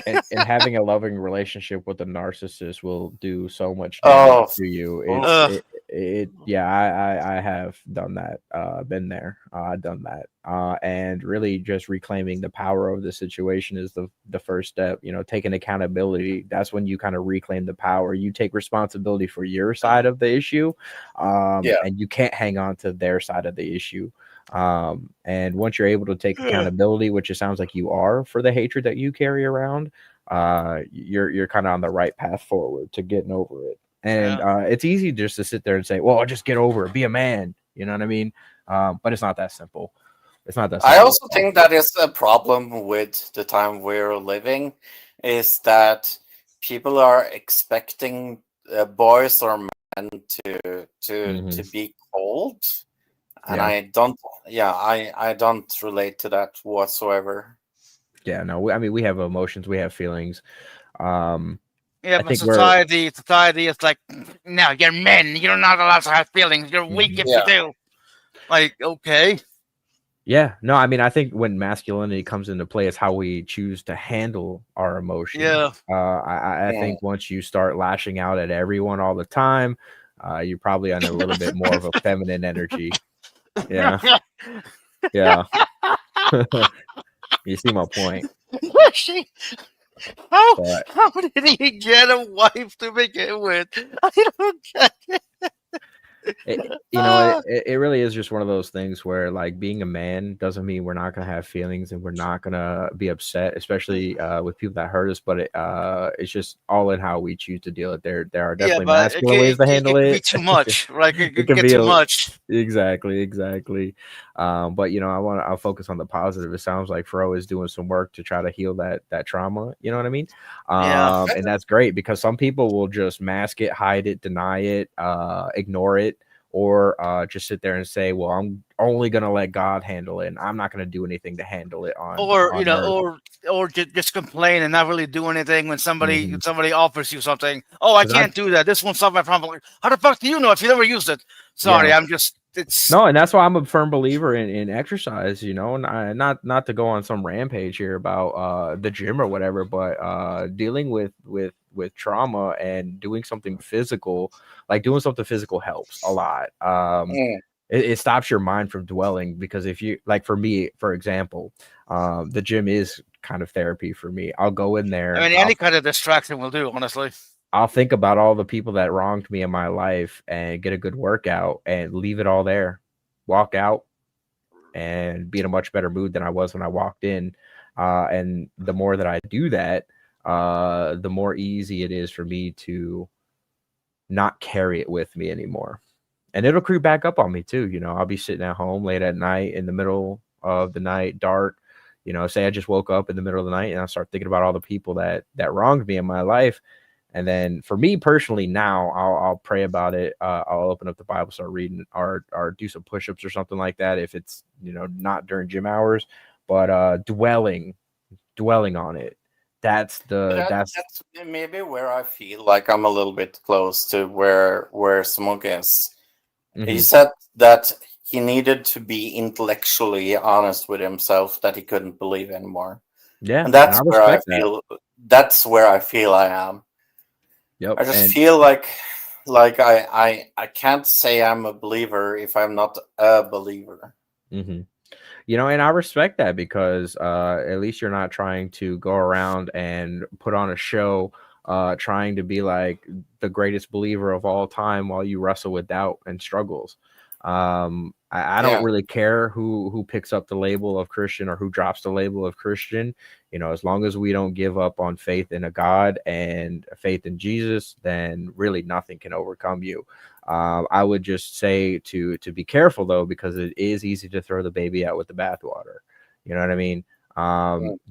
A: and having a loving relationship with a narcissist will do so much damage
B: oh,
A: to you. It's
B: oof.
D: Uh,
A: it yeah, I have done that. Been there. Done that. And really just reclaiming the power of the situation is the first step. Taking accountability. That's when you kind of reclaim the power. You take responsibility for your side of the issue.
B: Yeah.
A: And you can't hang on to their side of the issue. And once you're able to take
D: uh,
A: accountability, which it sounds like you are for the hatred that you carry around, you're kind of on the right path forward to getting over it. And
D: yeah.
A: it's easy just to sit there and say, well, I'll just get over it, be a man, you know what I mean? But it's not that simple. It's not that
B: I
A: simple at
B: also
A: all.
B: think that is a problem with the time we're living, is that people are expecting boys or men to
A: Hmm.
B: be cold, and
A: Yeah.
B: I don't. Yeah, I don't relate to that whatsoever.
A: Yeah, no, I mean, we have emotions, we have feelings. um
D: Yeah,
A: I
D: but
A: think we're
D: society is like, no, you're men. You're not allowed to have feelings. You're weak
A: Mhm.
D: if you
B: Yeah.
D: do. Like, okay.
A: Yeah, no, I mean, I think when masculinity comes into play, it's how we choose to handle our emotions.
D: Yeah.
A: I
B: Mm.
A: think once you start lashing out at everyone all the time, you're probably under a little bit more of a feminine energy. Yeah, yeah. You see my point,
D: She, how,
A: but
D: how did he get a wife to begin with? I don't get it.
A: it
D: Ah,
A: it really is just one of those things where, like, being a man doesn't mean we're not gonna have feelings and we're not gonna be upset, especially with people that hurt us. But it's just all in how we choose to deal it. There are
D: yeah,
A: definitely
D: but
A: masculine ways to
D: it
A: handle
D: could be
A: it.
D: too much. Like, it
A: It
D: could
A: can
D: get
A: be
D: too
A: a
D: much.
A: exactly. But I'll focus on the positive. It sounds like Fro is doing some work to try to heal that trauma. You know what I mean?
D: Yeah.
A: And that's great because some people will just mask it, hide it, deny it, ignore it, or just sit there and say, "Well, I'm only gonna let God handle it, and I'm not gonna do anything to handle it
D: Or,
A: on earth."
D: just complain and not really do anything when somebody
A: Mhm.
D: somebody offers you something. Oh, I
A: 'Cause I
D: can't do that. This won't solve my problem. Like, how the fuck do you know if you never used it? Sorry,
A: Yeah.
D: I'm just it's
A: No, and that's why I'm a firm believer in exercise, and not to go on some rampage here about the gym or whatever, but dealing with trauma and doing something physical, like doing something physical helps a lot.
B: Mm.
A: It stops your mind from dwelling because if you like for me, for example, the gym is kind of therapy for me. I'll go in
D: I
A: there.
D: mean, any kind of distraction will do, honestly.
A: I'll think about all the people that wronged me in my life and get a good workout and leave it all there. Walk out and be in a much better mood than I was when I walked in. And the more that I do that, the more easy it is for me to not carry it with me anymore. And it'll creep back up on me too. I'll be sitting at home late at night, in the middle of the night, dark. Say I just woke up in the middle of the night and I start thinking about all the people that wronged me in my life. And then for me personally, now I'll pray about it. I'll open up the Bible, start reading, or do some push-ups or something like that. If it's not during gym hours, but dwelling on it. That's
B: That's maybe where I feel like I'm a little bit close to where Smug is. He
A: Mhm.
B: said that he needed to be intellectually honest with himself, that he couldn't believe anymore.
A: Yeah,
B: And
A: and I respect that.
B: that's where I feel I am.
A: Yep,
B: I just
A: and
B: feel like I can't say I'm a believer if I'm not a believer.
A: mhm. And I respect that because at least you're not trying to go around and put on a show, trying to be like the greatest believer of all time while you wrestle with doubt and struggles. I don't
B: Yeah.
A: really care who picks up the label of Christian or who drops the label of Christian. As long as we don't give up on faith in a God and faith in Jesus, then really nothing can overcome you. I would just say to be careful though, because it is easy to throw the baby out with the bathwater. You know what I mean?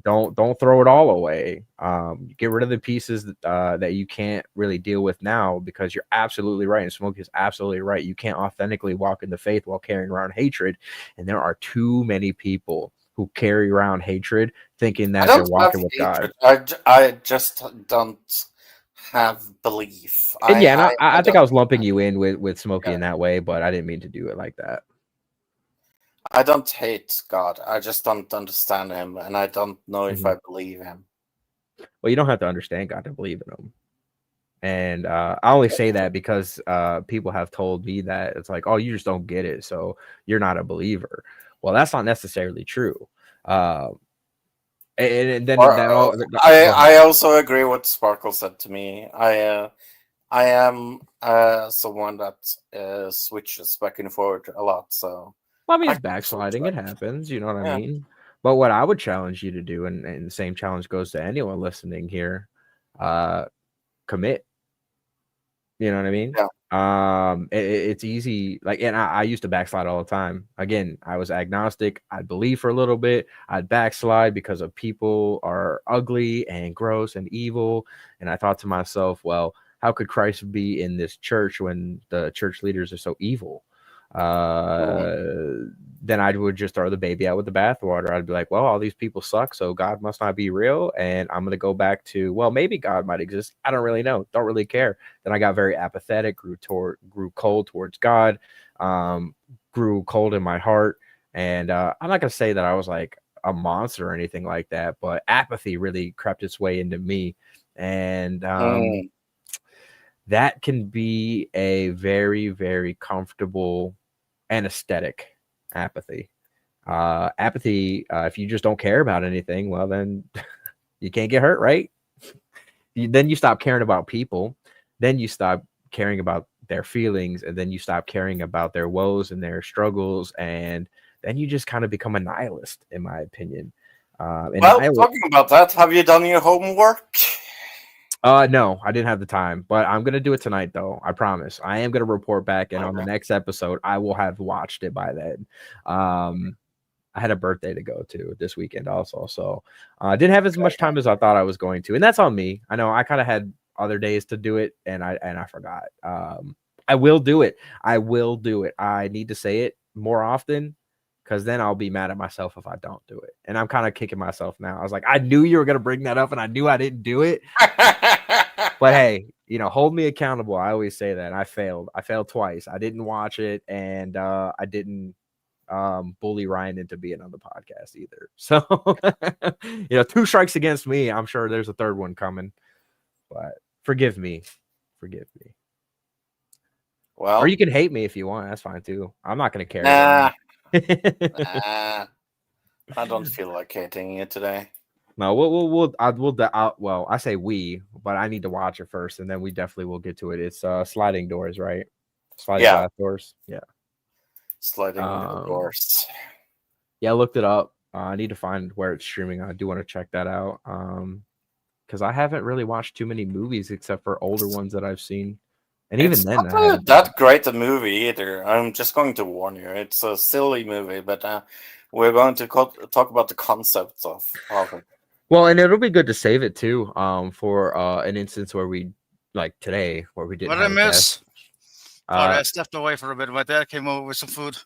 A: Don't throw it all away. Get rid of the pieces that you can't really deal with now, because you're absolutely right, and Smokey is absolutely right. You can't authentically walk in the faith while carrying around hatred, and there are too many people who carry around hatred thinking
B: I
A: that they're
B: don't have
A: walking with God.
B: hatred. I just don't have belief.
A: And yeah, and
B: I
A: I think I
B: don't
A: was lumping you in with Smokey
B: yeah.
A: in that way, but I didn't mean to do it like that.
B: I don't hate God. I just don't understand him, and I don't know if
A: Mhm.
B: I believe him.
A: Well, you don't have to understand God to believe in him. And I only say that because people have told me that it's like, oh, you just don't get it, so you're not a believer. Well, that's not necessarily true. Uh, and then
B: Or
A: that all
B: I
A: go ahead.
B: I also agree with Sparkle said to me. I am someone that switches back and forward a lot, so
A: Well, I mean,
B: I
A: it's
B: can
A: backsliding. It
B: fluctuate.
A: happens. You know what I
B: Yeah.
A: mean? But what I would challenge you to do, and the same challenge goes to anyone listening here, uh, commit. You know what I mean?
B: Yeah.
A: It's easy. Like, and I used to backslide all the time. Again, I was agnostic. I'd believe for a little bit. I'd backslide because of people are ugly and gross and evil. And I thought to myself, well, how could Christ be in this church when the church leaders are so evil?
B: Mm.
A: Then I would just throw the baby out with the bathwater. I'd be like, well, all these people suck, so God must not be real. And I'm going to go back to, well, maybe God might exist. I don't really know. Don't really care. Then I got very apathetic, grew cold towards God, grew cold in my heart. And I'm not going to say that I was like a monster or anything like that, but apathy really crept its way into me. And
B: Mm.
A: that can be a very, very comfortable anesthetic apathy. Apathy, if you just don't care about anything, well, then you can't get hurt, right? Then you stop caring about people. Then you stop caring about their feelings, and then you stop caring about their woes and their struggles, and then you just kind of become a nihilist, in my opinion. And
B: Well, talking about that, have you done your homework?
A: no, I didn't have the time, but I'm gonna do it tonight, though. I promise. I am gonna report back, and on the
B: Okay.
A: next episode, I will have watched it by then. I had a birthday to go to this weekend also, so I didn't have as much time as I thought I was going to, and that's on me. I know I kind of had other days to do it, and I forgot. I will do it. I will do it. I need to say it more often, because then I'll be mad at myself if I don't do it. And I'm kind of kicking myself now. I was like, I knew you were gonna bring that up, and I knew I didn't do it. But hey, hold me accountable. I always say that. I failed. I failed twice. I didn't watch it, and I didn't bully Ryan into being on the podcast either. So, 2 strikes against me. I'm sure there's a third one coming, but forgive me. Forgive me. Or
B: Well,
A: you can hate me if you want. That's fine too. I'm not going to carry
B: nah,
A: that.
B: nah, I don't feel like hating you today.
A: No, well, I say we, but I need to watch it first, and then we definitely will get to it. It's sliding doors, right? Sliding
B: Yeah.
A: glass doors. Yeah.
B: Sliding
A: Um,
B: doors.
A: Yeah, I looked it up. I need to find where it's streaming. I do want to check that out. Because I haven't really watched too many movies except for older ones that I've seen, and even
B: It's
A: then,
B: not
A: I haven't.
B: that great a movie either. I'm just going to warn you. It's a silly movie, but we're going to talk about the concepts of it.
A: Well, and it'll be good to save it too. For an instance where we like today, where we didn't
D: What I
A: have a guest.
D: miss? Thought I stepped away for a bit. My dad came over with some food.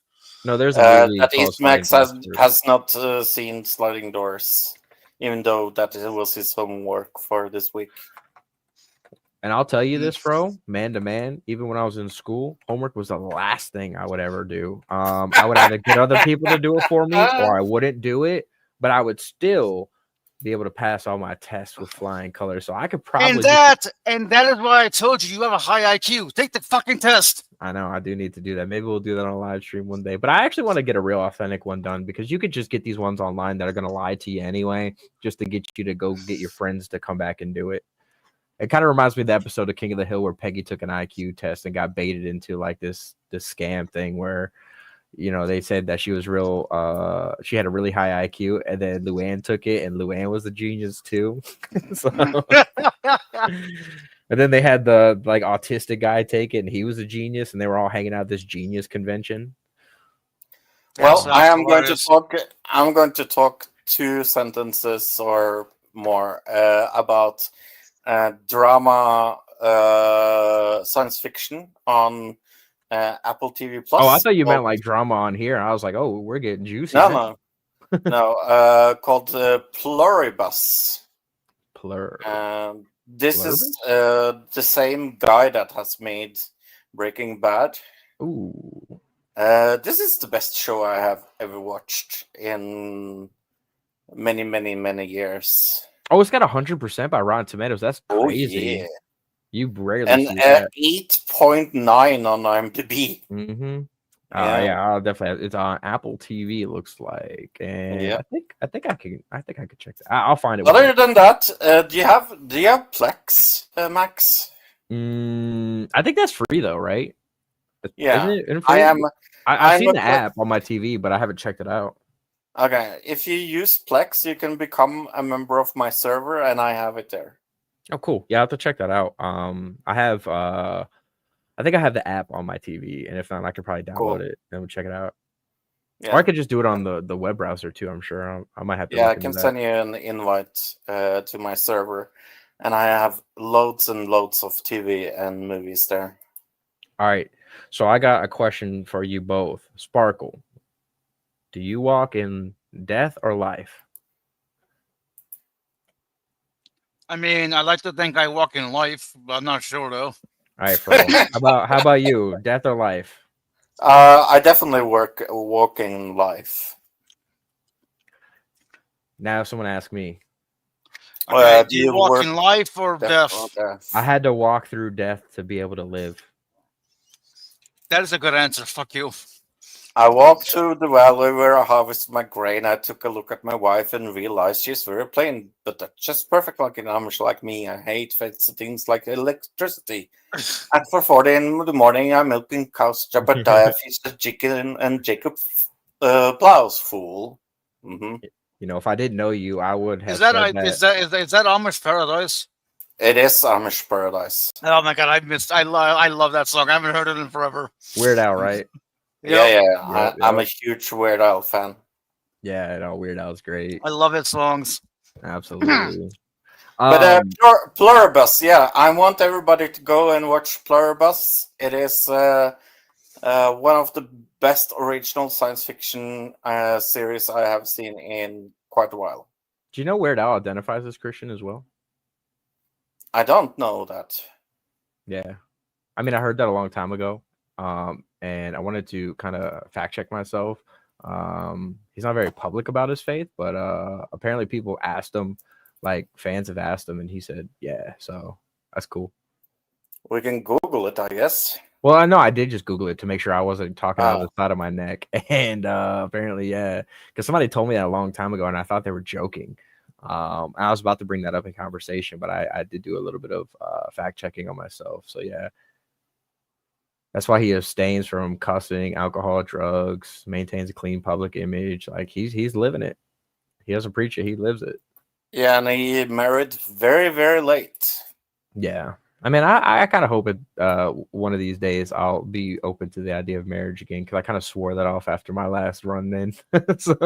A: No, there's a movie
B: That
A: called Sliding
B: EastMax
A: Glass Doors.
B: has not seen Sliding Doors, even though that was his homework for this week.
A: And I'll tell you this, bro, man to man, even when I was in school, homework was the last thing I would ever do. I would either get other people to do it for me or I wouldn't do it, but I would still be able to pass all my tests with flying colors. So I could probably
D: And that is why I told you have a high IQ. Take the fucking test.
A: I know I do need to do that. Maybe we'll do that on a live stream one day. But I actually want to get a real authentic one done because you could just get these ones online that are going to lie to you anyway, just to get you to go get your friends to come back and do it. It kind of reminds me of the episode of King of the Hill where Peggy took an IQ test and got baited into like this scam thing where, you know, they said that she was she had a really high IQ, and then Luann took it, and Luann was a genius too. And then they had the like autistic guy take it, and he was a genius, and they were all hanging out at this genius convention.
B: Well, I'm going to talk 2 sentences or more about drama science fiction on Apple TV Plus.
A: Oh, I thought you meant like drama on here. I was like, oh, we're getting juicy.
B: No, called Pluribus. This is the same guy that has made Breaking Bad.
A: Ooh.
B: This is the best show I have ever watched in many, many, many years.
A: Oh, it's got 100% by Rotten Tomatoes. That's crazy.
B: Oh, yeah.
A: You rarely
B: and
A: see that.
B: 8.9 on IMDb.
A: Mm-hmm.
B: Yeah.
A: Yeah, I'll definitely. It's on Apple TV. It looks like, and
B: Yeah.
A: I think I could check that. I'll find it.
B: Other than that, do you have Plex, Max?
A: I think that's free though, right?
B: Yeah,
A: Isn't it
B: I
A: free?
B: am.
A: I've seen
B: I'm
A: the
B: a-
A: app on my TV, but I haven't checked it out.
B: Okay, if you use Plex, you can become a member of my server, and I have it there.
A: Oh, cool. Yeah, I have to check that out. I have I think I have the app on my TV, and if not, I could probably download it and we'll check it out.
B: Yeah.
A: Or I could just do it on the web browser too. I'm sure I might have to.
B: Yeah, I
A: look
B: can
A: into that.
B: send you an invite to my server, and I have loads and loads of TV and movies there.
A: All right. So I got a question for you both. Sparkle, do you walk in death or life?
D: I mean, I like to think I walk in life, but I'm not sure though.
A: All right, Fro. how about you? Death or life?
B: I definitely walk in life.
A: Now, if someone asks me,
D: Okay,
B: do
D: you
B: you
D: walk
B: work
D: in life or death?
A: I had to walk through death to be able to live.
D: That is a good answer. Fuck you.
B: I walked through the valley where I harvest my grain. I took a look at my wife and realized she's very plain, but that's just perfect like an Amish like me. I hate fancy things like electricity. And for 40 in the morning, I'm milking cows. Jebediah feeds the chicken and Jacob plows. Fool. Mm-hmm.
A: You know, if I didn't know you, I would have.
D: Is that Amish Paradise?
B: It is Amish Paradise.
D: Oh my god, I love that song. I haven't heard it in forever.
A: Weird Al, right?
B: Yeah. I'm a huge Weird Al fan.
A: Yeah, no, Weird Al's great.
D: I love his songs.
A: Absolutely.
B: But Pluribus, yeah, I want everybody to go and watch Pluribus. It is one of the best original science fiction series I have seen in quite a while.
A: Do you know Weird Al identifies as Christian as well?
B: I don't know that.
A: Yeah. I mean, I heard that a long time ago. And I wanted to kind of fact check myself. He's not very public about his faith, but apparently people asked him, like fans have asked him, and he said, yeah, so that's cool.
B: We can Google it, I guess.
A: Well, I know I did just Google it to make sure I wasn't talking out of the side of my neck. And apparently, yeah, because somebody told me that a long time ago, and I thought they were joking. I was about to bring that up in conversation, but I did do a little bit of fact checking on myself. So yeah, that's why he abstains from cussing, alcohol, drugs, maintains a clean public image. Like he's living it. He doesn't preach it; he lives it.
B: Yeah, and he married very, very late.
A: Yeah. I mean, I kind of hope it one of these days I'll be open to the idea of marriage again because I kind of swore that off after my last run. Then, so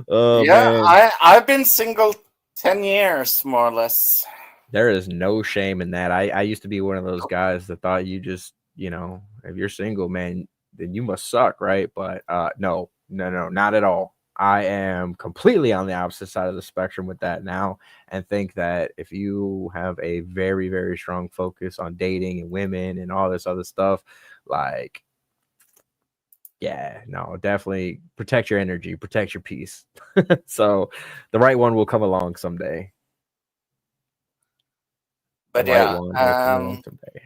A: oh
B: Yeah,
A: man,
B: I've been single 10 years, more or less.
A: there is no shame in that. I used to be one of those guys that thought you just if you're single, man, then you must suck, right? But no, not at all. I am completely on the opposite side of the spectrum with that now, and think that if you have a very, very strong focus on dating and women and all this other stuff, like, yeah, no, definitely protect your energy, protect your peace. So the right one will come along someday. The
B: But
A: right
B: yeah,
A: one will come along someday.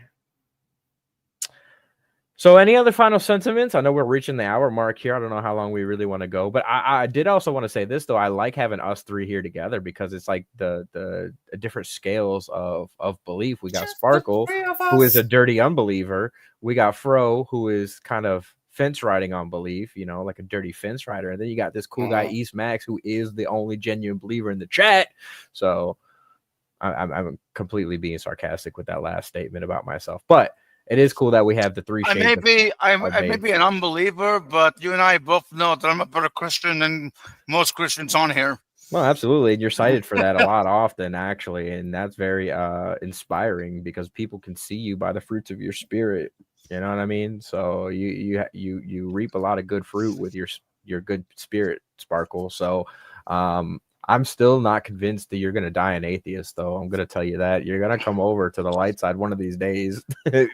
A: So any other final sentiments? I know we're reaching the hour mark here. I don't know how long we really want to go, but I did also want to say this though. I like having us three here together because it's like the different scales of belief. We got
B: just the
A: Sparkle,
B: three of
A: who is
B: us.
A: a dirty unbeliever. We got Fro, who is kind of fence riding on belief, like a dirty fence rider. And then you got this cool guy, EastMax, who is the only genuine believer in the chat. So I'm completely being sarcastic with that last statement about myself, but it is cool that we have the three
D: I
A: shades.
D: I may be an unbeliever, but you and I both know that I'm a better Christian than most Christians on here.
A: Well, absolutely. And you're cited for that a lot often, actually. And that's very inspiring because people can see you by the fruits of your spirit. You know what I mean? So you reap a lot of good fruit with your good spirit, Sparkle. So I'm still not convinced that you're going to die an atheist, though. I'm going to tell you that. You're going to come over to the light side one of these days.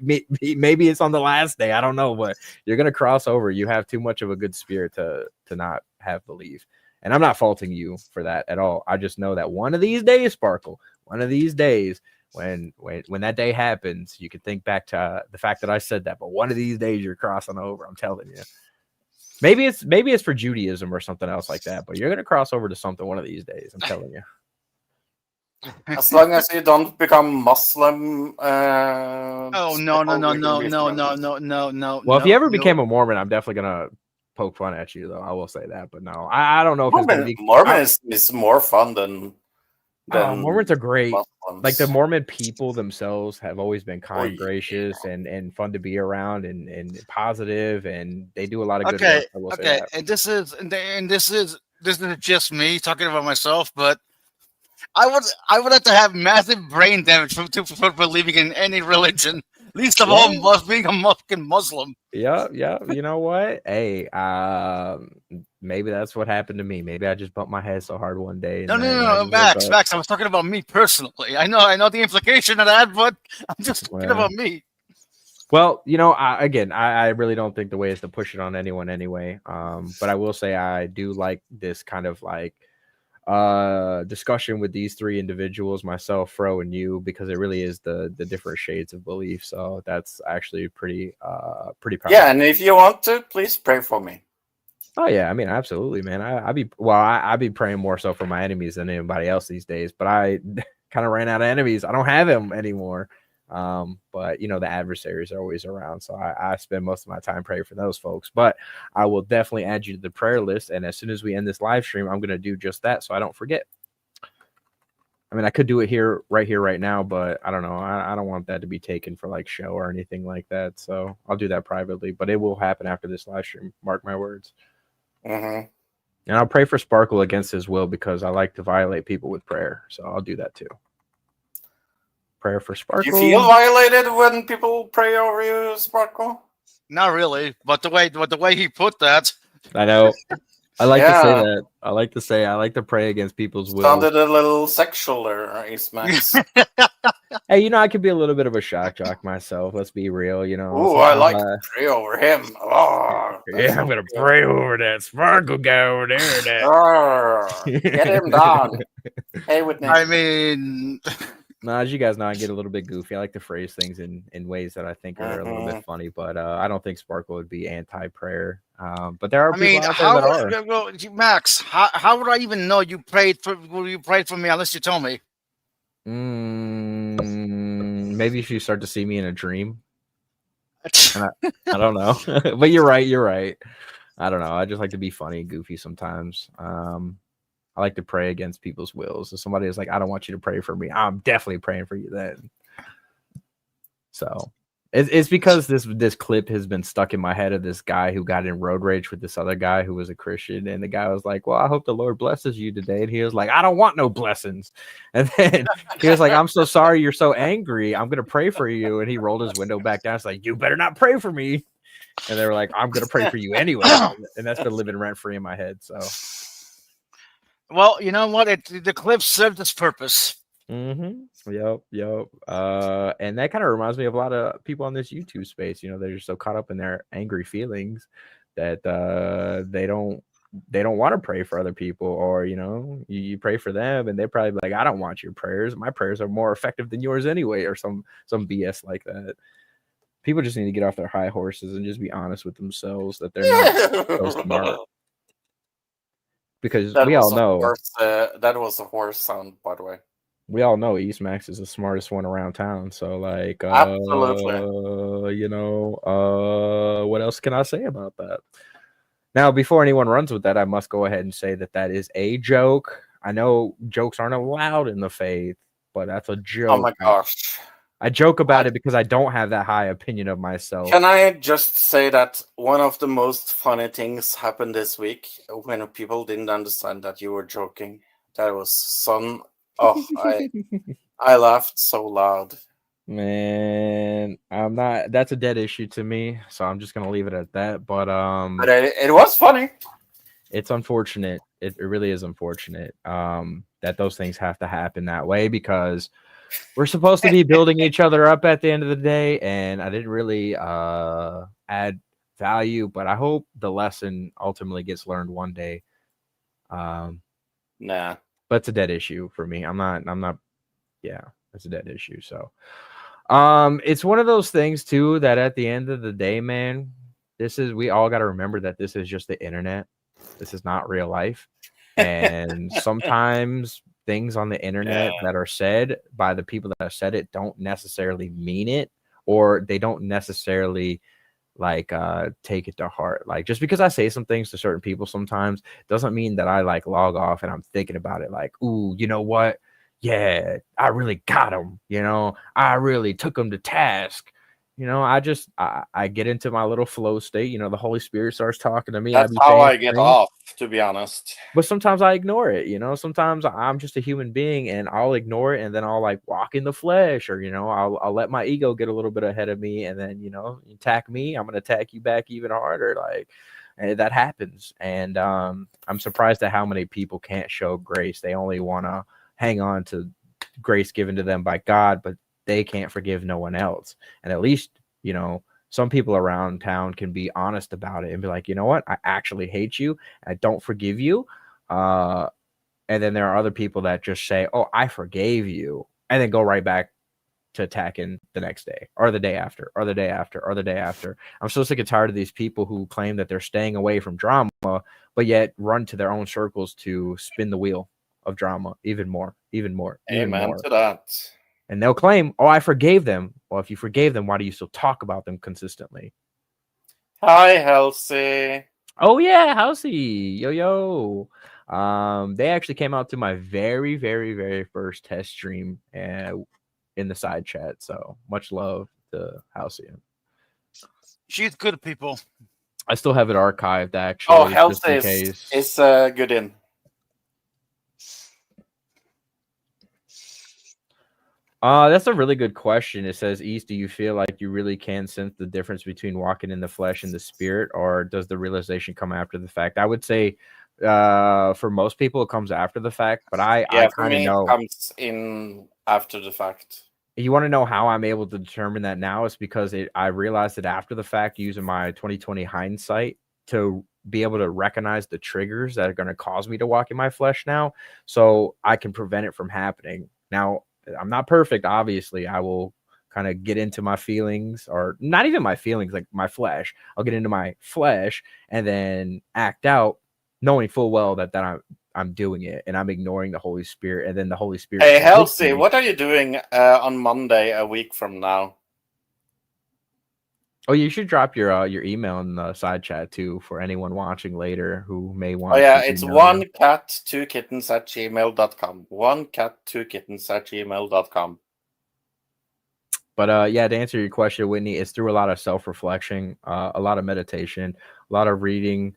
A: Maybe it's on the last day. I don't know, but you're going to cross over. You have too much of a good spirit to not have belief. And I'm not faulting you for that at all. I just know that one of these days, Sparkle, one of these days, when that day happens, you can think back to the fact that I said that. But one of these days, you're crossing over. I'm telling you. Maybe it's for Judaism or something else like that, but you're gonna cross over to something one of these days. I'm telling you.
B: As long as you don't become Muslim.
D: Oh no.
A: Well, if you ever became a Mormon, I'm definitely gonna poke fun at you, though. I will say that, but no, I don't know if it's gonna be.
B: Mormon is more fun than
A: Mormons are great.
B: Muslims.
A: Like the Mormon people themselves have always been kind, gracious, and fun to be around, and positive, and they do a lot of good work. I will say that.
D: And this is just me talking about myself, but I would have to have massive brain damage for believing in any religion. Least of all, being a fucking Muslim.
A: Yeah. You know what? Hey, maybe that's what happened to me. Maybe I just bumped my head so hard one day.
D: No, Max. I was talking about me personally. I know the implication of that, but I'm just talking about me.
A: Well, I really don't think the way is to push it on anyone anyway. But I will say I do like this kind of like discussion with these three individuals, myself, Fro, and you, because it really is the different shades of belief. So that's actually pretty powerful.
B: Yeah, and if you want to, please pray for me.
A: Oh yeah, I mean, absolutely, man. I'd be praying more so for my enemies than anybody else these days. But I kind of ran out of enemies. I don't have them anymore. But the adversaries are always around, so I spend most of my time praying for those folks. But I will definitely add you to the prayer list, and as soon as we end this live stream, I'm going to do just that, so I don't forget. I mean, I could do it right now, but I don't know. I don't want that to be taken for like show or anything like that, so I'll do that privately. But it will happen after this live stream. Mark my words.
B: Mm-hmm.
A: And I'll pray for Sparkle against his will because I like to violate people with prayer, so I'll do that too. Prayer for Sparkle.
B: You feel violated when people pray over you, Sparkle?
D: Not really, but the way he put that,
A: I know. I like to say that. I like to pray against people's will.
B: Sounded a little sexual there, EastMax.
A: Hey, I could be a little bit of a shock jock myself. Let's be real,
B: Oh, I like to pray over him. Oh,
A: yeah, I'm gonna pray over that Sparkle guy over there.
B: Get him down. Hey, Whitney.
D: I mean,
A: No, as you guys know, I get a little bit goofy. I like to phrase things in ways that I think are a little bit funny, but I don't think Sparkle would be anti-prayer. But there are
D: I
A: people
D: mean,
A: out there that are.
D: well, Max? How would I even know you prayed for me unless you told me?
A: Maybe if you start to see me in a dream. And I don't know, but you're right. You're right. I don't know. I just like to be funny and goofy sometimes. I like to pray against people's wills. If somebody is like, I don't want you to pray for me, I'm definitely praying for you then. So it's because this clip has been stuck in my head of this guy who got in road rage with this other guy who was a Christian. And the guy was like, well, I hope the Lord blesses you today. And he was like, I don't want no blessings. And then he was like, I'm so sorry you're so angry. I'm going to pray for you. And he rolled his window back down. It's like, you better not pray for me. And they were like, I'm going to pray for you anyway. And that's been living rent free in my head. So.
D: Well, you know what? The clip served its purpose.
A: Yep. And that kind of reminds me of a lot of people on this YouTube space. You know, they're just so caught up in their angry feelings that they don't want to pray for other people, or you know, you pray for them, and they're probably like, I don't want your prayers. My prayers are more effective than yours anyway, or some BS like that. People just need to get off their high horses and just be honest with themselves that they're not so smart. Because we all know
B: that was a horse sound, by the way.
A: We all know EastMax is the smartest one around town. So, like,
B: absolutely,
A: you know, what else can I say about that? Now, before anyone runs with that, I must go ahead and say that is a joke. I know jokes aren't allowed in the faith, but that's a joke.
B: Oh my gosh.
A: I joke about it because I don't have that high opinion of myself.
B: Can I just say that one of the most funny things happened this week when people didn't understand that you were joking? That was some. Oh, I laughed so loud.
A: Man, I'm not. That's a dead issue to me, so I'm just gonna leave it at that. But
B: it was funny.
A: It's unfortunate. It really is unfortunate that those things have to happen that way, because we're supposed to be building each other up at the end of the day, and I didn't really add value, but I hope the lesson ultimately gets learned one day.
B: Nah.
A: But it's a dead issue for me. I'm not. Yeah, it's a dead issue. So, it's one of those things too that at the end of the day, man, we all got to remember that this is just the internet. This is not real life, and sometimes things on the internet that are said by the people that have said it don't necessarily mean it, or they don't necessarily like take it to heart. Like, just because I say some things to certain people sometimes doesn't mean that I like log off and I'm thinking about it like, ooh, you know what, yeah, I really got him, you know, I really took him to task. You know, I get into my little flow state. You know, the Holy Spirit starts talking to me.
B: That's how I get off, to be honest.
A: But sometimes I ignore it. You know, sometimes I'm just a human being and I'll ignore it, and then I'll like walk in the flesh, or you know, I'll let my ego get a little bit ahead of me, and then you know, you attack me, I'm gonna attack you back even harder. Like, and that happens, and I'm surprised at how many people can't show grace. They only want to hang on to grace given to them by God, but they can't forgive no one else. And at least, you know, some people around town can be honest about it and be like, you know what, I actually hate you, I don't forgive you. And then there are other people that just say, oh, I forgave you, and then go right back to attacking the next day or the day after or the day after or the day after. I'm so sick and tired of these people who claim that they're staying away from drama, but yet run to their own circles to spin the wheel of drama even more.
B: Amen to that.
A: And they'll claim, oh, I forgave them. Well, if you forgave them, why do you still talk about them consistently?
B: Hi, Halsey.
A: Oh, yeah, Halsey. Yo. They actually came out to my very, very, very first test stream in the side chat. So much love to Halsey.
D: She's good people.
A: I still have it archived, actually.
B: Oh, Halsey is good in.
A: That's a really good question. It says, East, do you feel like you really can sense the difference between walking in the flesh and the spirit, or does the realization come after the fact? I would say for most people it comes after the fact, but I kind of know
B: it comes in after the fact.
A: You want to know how I'm able to determine that now? It's because I realized that after the fact, using my 2020 hindsight to be able to recognize the triggers that are going to cause me to walk in my flesh now, so I can prevent it from happening. Now, I'm not perfect, obviously. I will kind of get into my feelings, or not even my feelings, like my flesh. I'll get into my flesh and then act out, knowing full well that I'm doing it and I'm ignoring the Holy Spirit, and then the Holy Spirit
B: Hey,
A: convicts
B: Halsey,
A: me.
B: what are you doing on Monday, a week from now?
A: Oh, you should drop your email in the side chat too for anyone watching later who may want
B: Oh yeah,
A: to
B: it's
A: email you.
B: 1cat2kittens@gmail.com. 1cat2kittens@gmail.com.
A: But yeah, to answer your question, Whitney, it's through a lot of self-reflection, a lot of meditation, a lot of reading,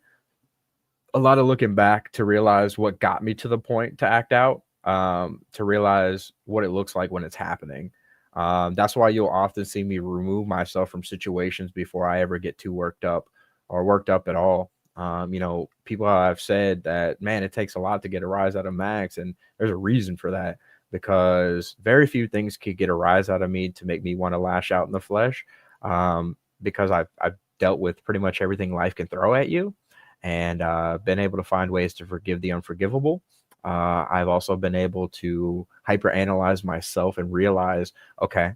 A: a lot of looking back to realize what got me to the point to act out, to realize what it looks like when it's happening. That's why you'll often see me remove myself from situations before I ever get too worked up or worked up at all. People have said that, man, it takes a lot to get a rise out of Max, and there's a reason for that, because very few things could get a rise out of me to make me want to lash out in the flesh, because I've dealt with pretty much everything life can throw at you, and been able to find ways to forgive the unforgivable. I've also been able to hyperanalyze myself and realize, okay,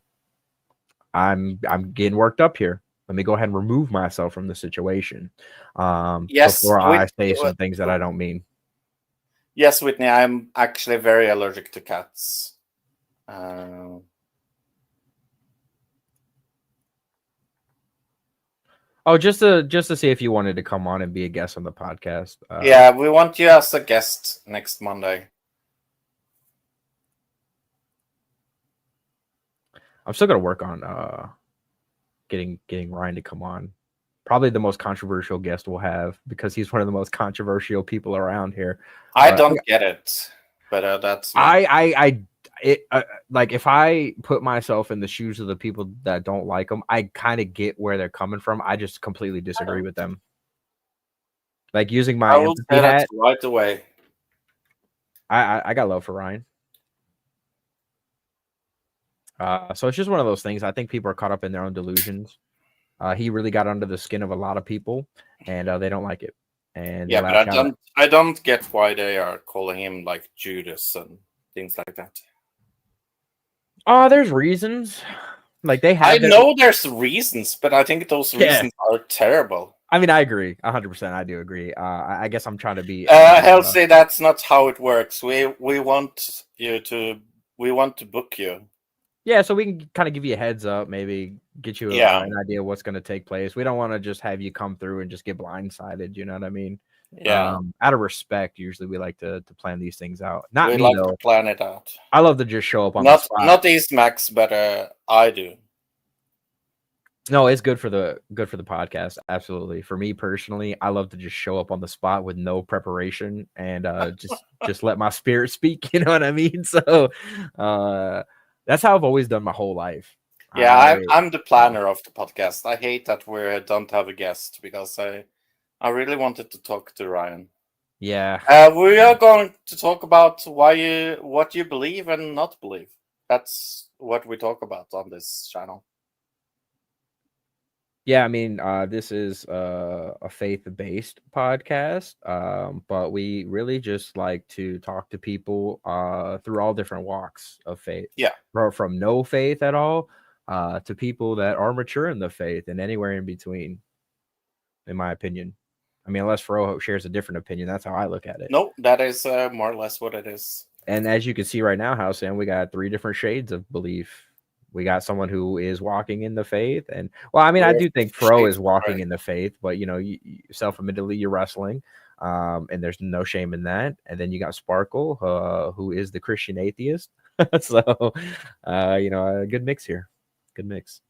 A: I'm getting worked up here. Let me go ahead and remove myself from the situation,
B: Yes,
A: before I say some things that I don't mean.
B: Yes, Whitney, I'm actually very allergic to cats.
A: Oh, just to see if you wanted to come on and be a guest on the podcast.
B: Yeah, we want you as a guest next Monday.
A: I'm still gonna work on getting Ryan to come on. Probably the most controversial guest we'll have, because he's one of the most controversial people around here.
B: I don't get it, but that's me.
A: Like, if I put myself in the shoes of the people that don't like him, I kind of get where they're coming from. I just completely disagree with them. Like, using my
B: I will
A: empathy
B: say that
A: hat,
B: right away.
A: I got love for Ryan. So it's just one of those things. I think people are caught up in their own delusions. He really got under the skin of a lot of people, and they don't like it. And
B: Yeah,
A: they
B: but
A: lash out.
B: I don't get why they are calling him like Judas and things like that.
A: Oh, there's reasons. Like, they have.
B: I know there's reasons, but I think those reasons are terrible.
A: I mean, I agree 100%. I do agree. I guess I'm trying to be.
B: Halsey, that's not how it works. We want to book you.
A: Yeah, so we can kind of give you a heads up, maybe get you an idea of what's going to take place. We don't want to just have you come through and just get blindsided. You know what I mean?
B: Yeah.
A: Out of respect, usually we like to plan these things out.
B: We like to plan it out.
A: I love to just show up on the spot.
B: Not EastMax, but I do.
A: No, it's good for the podcast. Absolutely. For me personally, I love to just show up on the spot with no preparation and just let my spirit speak. You know what I mean? So that's how I've always done my whole life.
B: Yeah, I'm the planner of the podcast. I hate that we don't have a guest, because I really wanted to talk to Ryan.
A: Yeah.
B: We are going to talk about what you believe and not believe. That's what we talk about on this channel.
A: Yeah, I mean, this is a faith-based podcast, but we really just like to talk to people through all different walks of faith.
B: Yeah.
A: From no faith at all to people that are mature in the faith, and anywhere in between, in my opinion. I mean, unless Fro shares a different opinion, that's how I look at it.
B: No, that is more or less what it is.
A: And as you can see right now, House, we got 3 different shades of belief. We got someone who is walking in the faith, and I do think Fro is walking in the faith, but you self-admittedly you're wrestling, and there's no shame in that. And then you got Sparkle, who is the Christian atheist. So, a good mix here, good mix.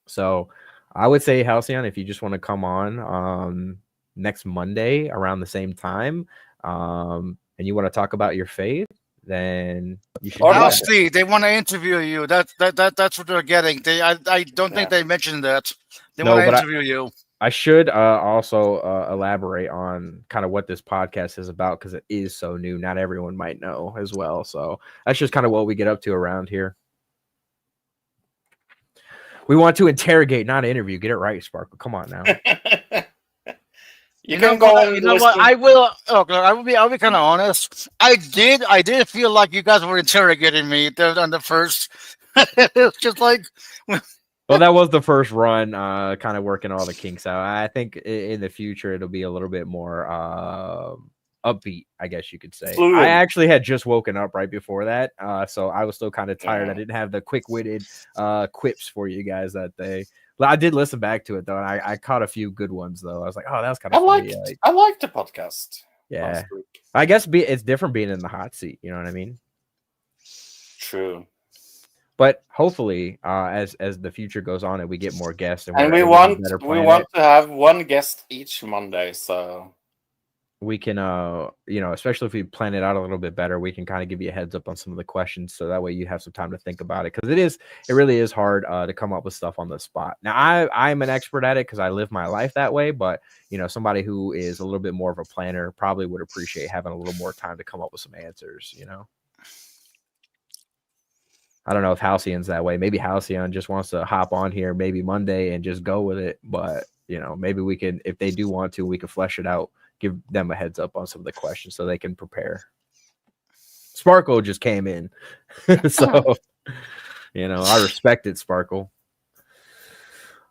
A: So, I would say, Halcyon, if you just want to come on next Monday around the same time, and you want to talk about your faith, then you should.
D: Steve, they want to interview you. That's what they're getting. I don't think they mentioned that. They want to interview you.
A: I should also elaborate on kind of what this podcast is about, because it is so new. Not everyone might know as well. So that's just kind of what we get up to around here. We want to interrogate, not interview. Get it right, Sparkle. Come on now.
B: You can go
D: what?
B: and
D: You know what?
B: listen.
D: I will. Okay, I'll be kind of honest. I did feel like you guys were interrogating me on the first. It's just like,
A: Well, that was the first run, kind of working all the kinks out. I think in the future it'll be a little bit more upbeat, I guess you could say.
B: Fluid.
A: I actually had just woken up right before that, so I was still kind of tired. I
B: Yeah.
A: didn't have the quick-witted quips for you guys that day. But I did listen back to it though, and I caught a few good ones though. I was like, oh, that was kind
B: I
A: of funny.
B: liked the podcast.
A: Yeah,
B: last week.
A: I guess it's different being in the hot seat. You know what I mean?
B: True.
A: But hopefully, as the future goes on and we get more guests, and
B: And we
A: we're able to
B: want
A: better
B: we
A: plan
B: want
A: it,
B: to have one guest each Monday. So
A: we can, especially if we plan it out a little bit better, we can kind of give you a heads up on some of the questions, so that way you have some time to think about it, because it really is hard to come up with stuff on the spot. Now, I'm an expert at it because I live my life that way, but somebody who is a little bit more of a planner probably would appreciate having a little more time to come up with some answers. I don't know if Halcyon's that way. Maybe Halcyon just wants to hop on here maybe Monday and just go with it. But, maybe we can, if they do want to, we can flesh it out, give them a heads up on some of the questions so they can prepare. Sparkle just came in. So, I respect it, Sparkle.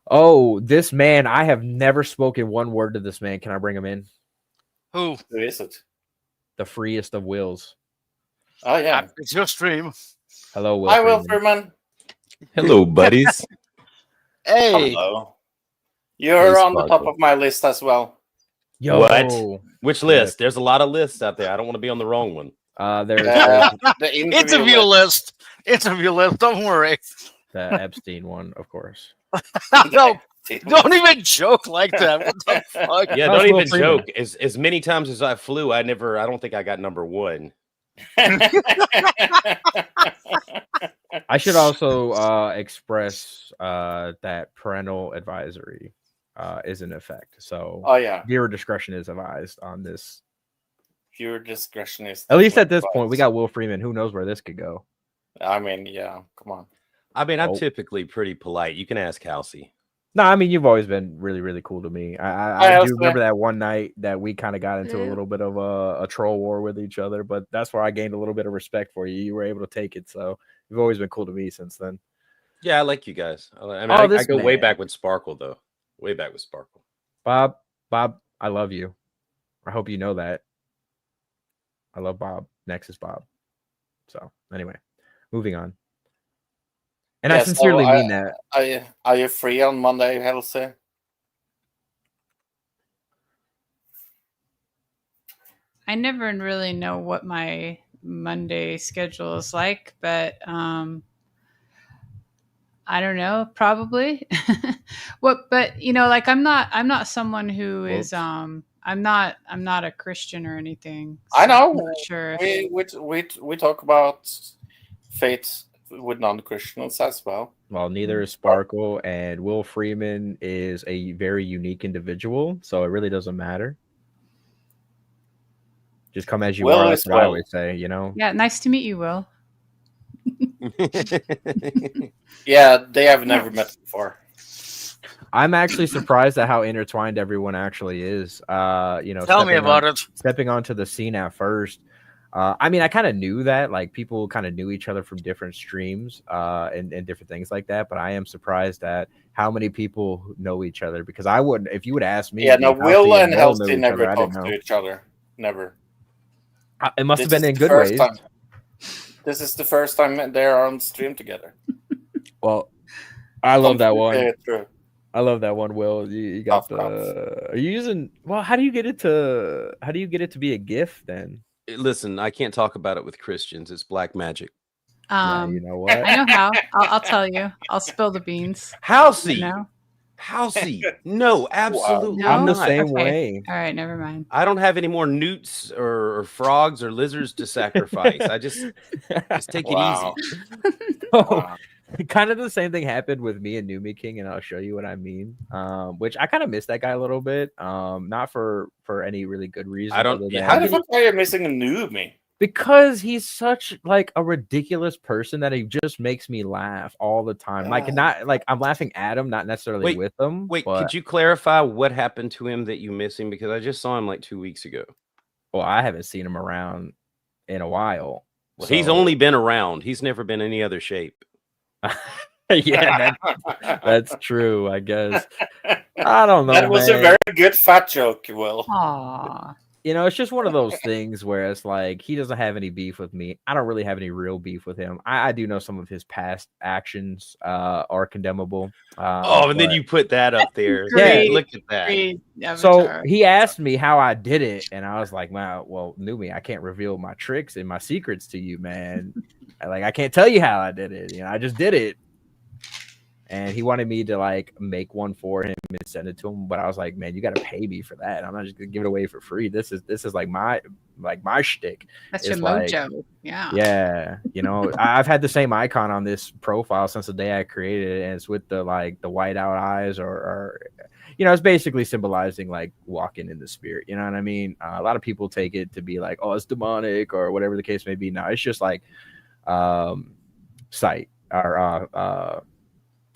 A: Oh, this man, I have never spoken one word to this man. Can I bring him in?
D: who?
B: who is it?
A: The freest of wills.
B: Oh yeah.
D: It's your stream.
A: Hello, Will.
B: Hi, Will
A: Freeman.
B: Freeman.
E: Hello, buddies.
D: Hey,
B: Hello. You're
E: Hey,
B: on the top
E: Sparkle.
B: of my list as well.
A: Yo.
E: What? Which list? There's a lot of lists out there. I don't want to be on the wrong one.
A: There's
B: The
D: interview list. Interview list. Don't worry.
A: the Epstein one, of course.
D: No, don't even joke like that. What the fuck?
E: Yeah,
A: How's
E: don't
A: Will
E: even
A: Freeman?
E: joke. As many times as I flew, I don't think I got number one.
A: I should also express that parental advisory is in effect. So
B: Oh yeah.
A: viewer discretion is advised on this.
B: Pure discretion is
A: At least at this
B: advised.
A: point, we got Will Freeman. Who knows where this could go?
B: I mean, yeah, come on.
E: I mean, I'm
A: Oh.
E: typically pretty polite. You can ask Halsey.
A: No, I mean, you've always been really, really cool to me. I do
B: also-
A: remember that one night that we kind of got into a
F: Yeah.
A: little bit of a troll war with each other, but that's where I gained a little bit of respect for you. You were able to take it. So you've always been cool to me since then.
E: Yeah, I like you guys. I mean,
A: Oh,
E: I
A: this
E: go way
A: man.
E: back with Sparkle, though. Way back with Sparkle.
A: Bob, I love you. I hope you know that. I love Bob. Next is Bob. So anyway, moving on. And I
B: Yeah, so
A: sincerely mean that.
B: Are you free on Monday, Halsey?
F: I never really know what my Monday schedule is like, but I don't know, probably. But like I'm not someone who is
A: Whoops.
F: I'm not a Christian or anything.
B: I know.
F: I'm not sure.
B: We talk about faith with non-Christians as well.
A: Well, neither is Sparkle, and Will Freeman is a very unique individual, so it really doesn't matter. Just come as you
B: Will
A: are.
B: is
A: That's what I
B: Will.
A: always say,
F: Yeah, nice to meet you, Will.
B: Yeah, they have never met before.
A: I'm actually surprised at how intertwined everyone actually is.
D: Tell me
A: stepping
D: about
A: on-
D: it.
A: Stepping onto the scene at first. I mean, I kind of knew that, like, people kind of knew each other from different streams and different things like that. But I am surprised at how many people know each other, because I wouldn't, if you would ask me.
B: Yeah, no,
A: if
B: Will and
A: Will knew
B: Halsey
A: each
B: never
A: other, I didn't
B: talked
A: know.
B: to each other. Never.
A: It must have been
B: This
A: in
B: is the
A: good
B: first
A: ways.
B: time. This is the first time they're on stream together.
A: Well, I love that one.
B: Yeah, true.
A: I love that one, Will. You got
B: Of course.
A: Are you using? Well, how do you get it to be a GIF then?
E: Listen, I can't talk about it with Christians. It's black magic.
A: Yeah, you know what?
F: I know how. I'll tell you. I'll spill the beans.
E: Halsey!
F: No?
E: Halsey! No, absolutely
F: No?
A: I'm the
E: not.
A: same
F: Okay.
A: way.
F: All right, never mind.
E: I don't have any more newts or frogs or lizards to sacrifice. I just take
B: Wow.
E: it easy.
B: Wow.
A: Kind of the same thing happened with me and Numi King, and I'll show you what I mean. Which I kind of miss that guy a little bit. Not for any really good reason.
E: I don't-
A: other
E: yeah,
A: than-
B: How the fuck are you missing a new me?
A: Because he's such like a ridiculous person that he just makes me laugh all the time. Like not like I'm laughing at him, not necessarily with him.
E: Wait,
A: but,
E: could you clarify what happened to him that you miss him? Because I just saw him like 2 weeks ago.
A: well, I haven't seen him around in a while.
E: Well, he's only been around. He's never been any other shape.
A: Yeah, that's true, I guess. I don't know.
B: That was a very good fat joke, Will.
F: Aw.
A: You know, it's just one of those things where it's like he doesn't have any beef with me. I don't really have any real beef with him. I do know some of his past actions are condemnable.
E: And then you put that up there.
A: Yeah,
E: look at that.
A: So he asked me how I did it, and I was like, "Wow, well, Numi, I can't reveal my tricks and my secrets to you, man. I can't tell you how I did it. You know, I just did it." And he wanted me to like make one for him and send it to him, but I was like, "Man, you got to pay me for that. I'm not just gonna give it away for free. This is like my shtick.
F: That's
A: It's
F: your
A: like,
F: mojo. Yeah.
A: Yeah, you know, I've had the same icon on this profile since the day I created it, and it's with the whiteout eyes, or you know, it's basically symbolizing like walking in the spirit. You know what I mean? A lot of people take it to be like, oh, it's demonic or whatever the case may be. No, it's just like sight or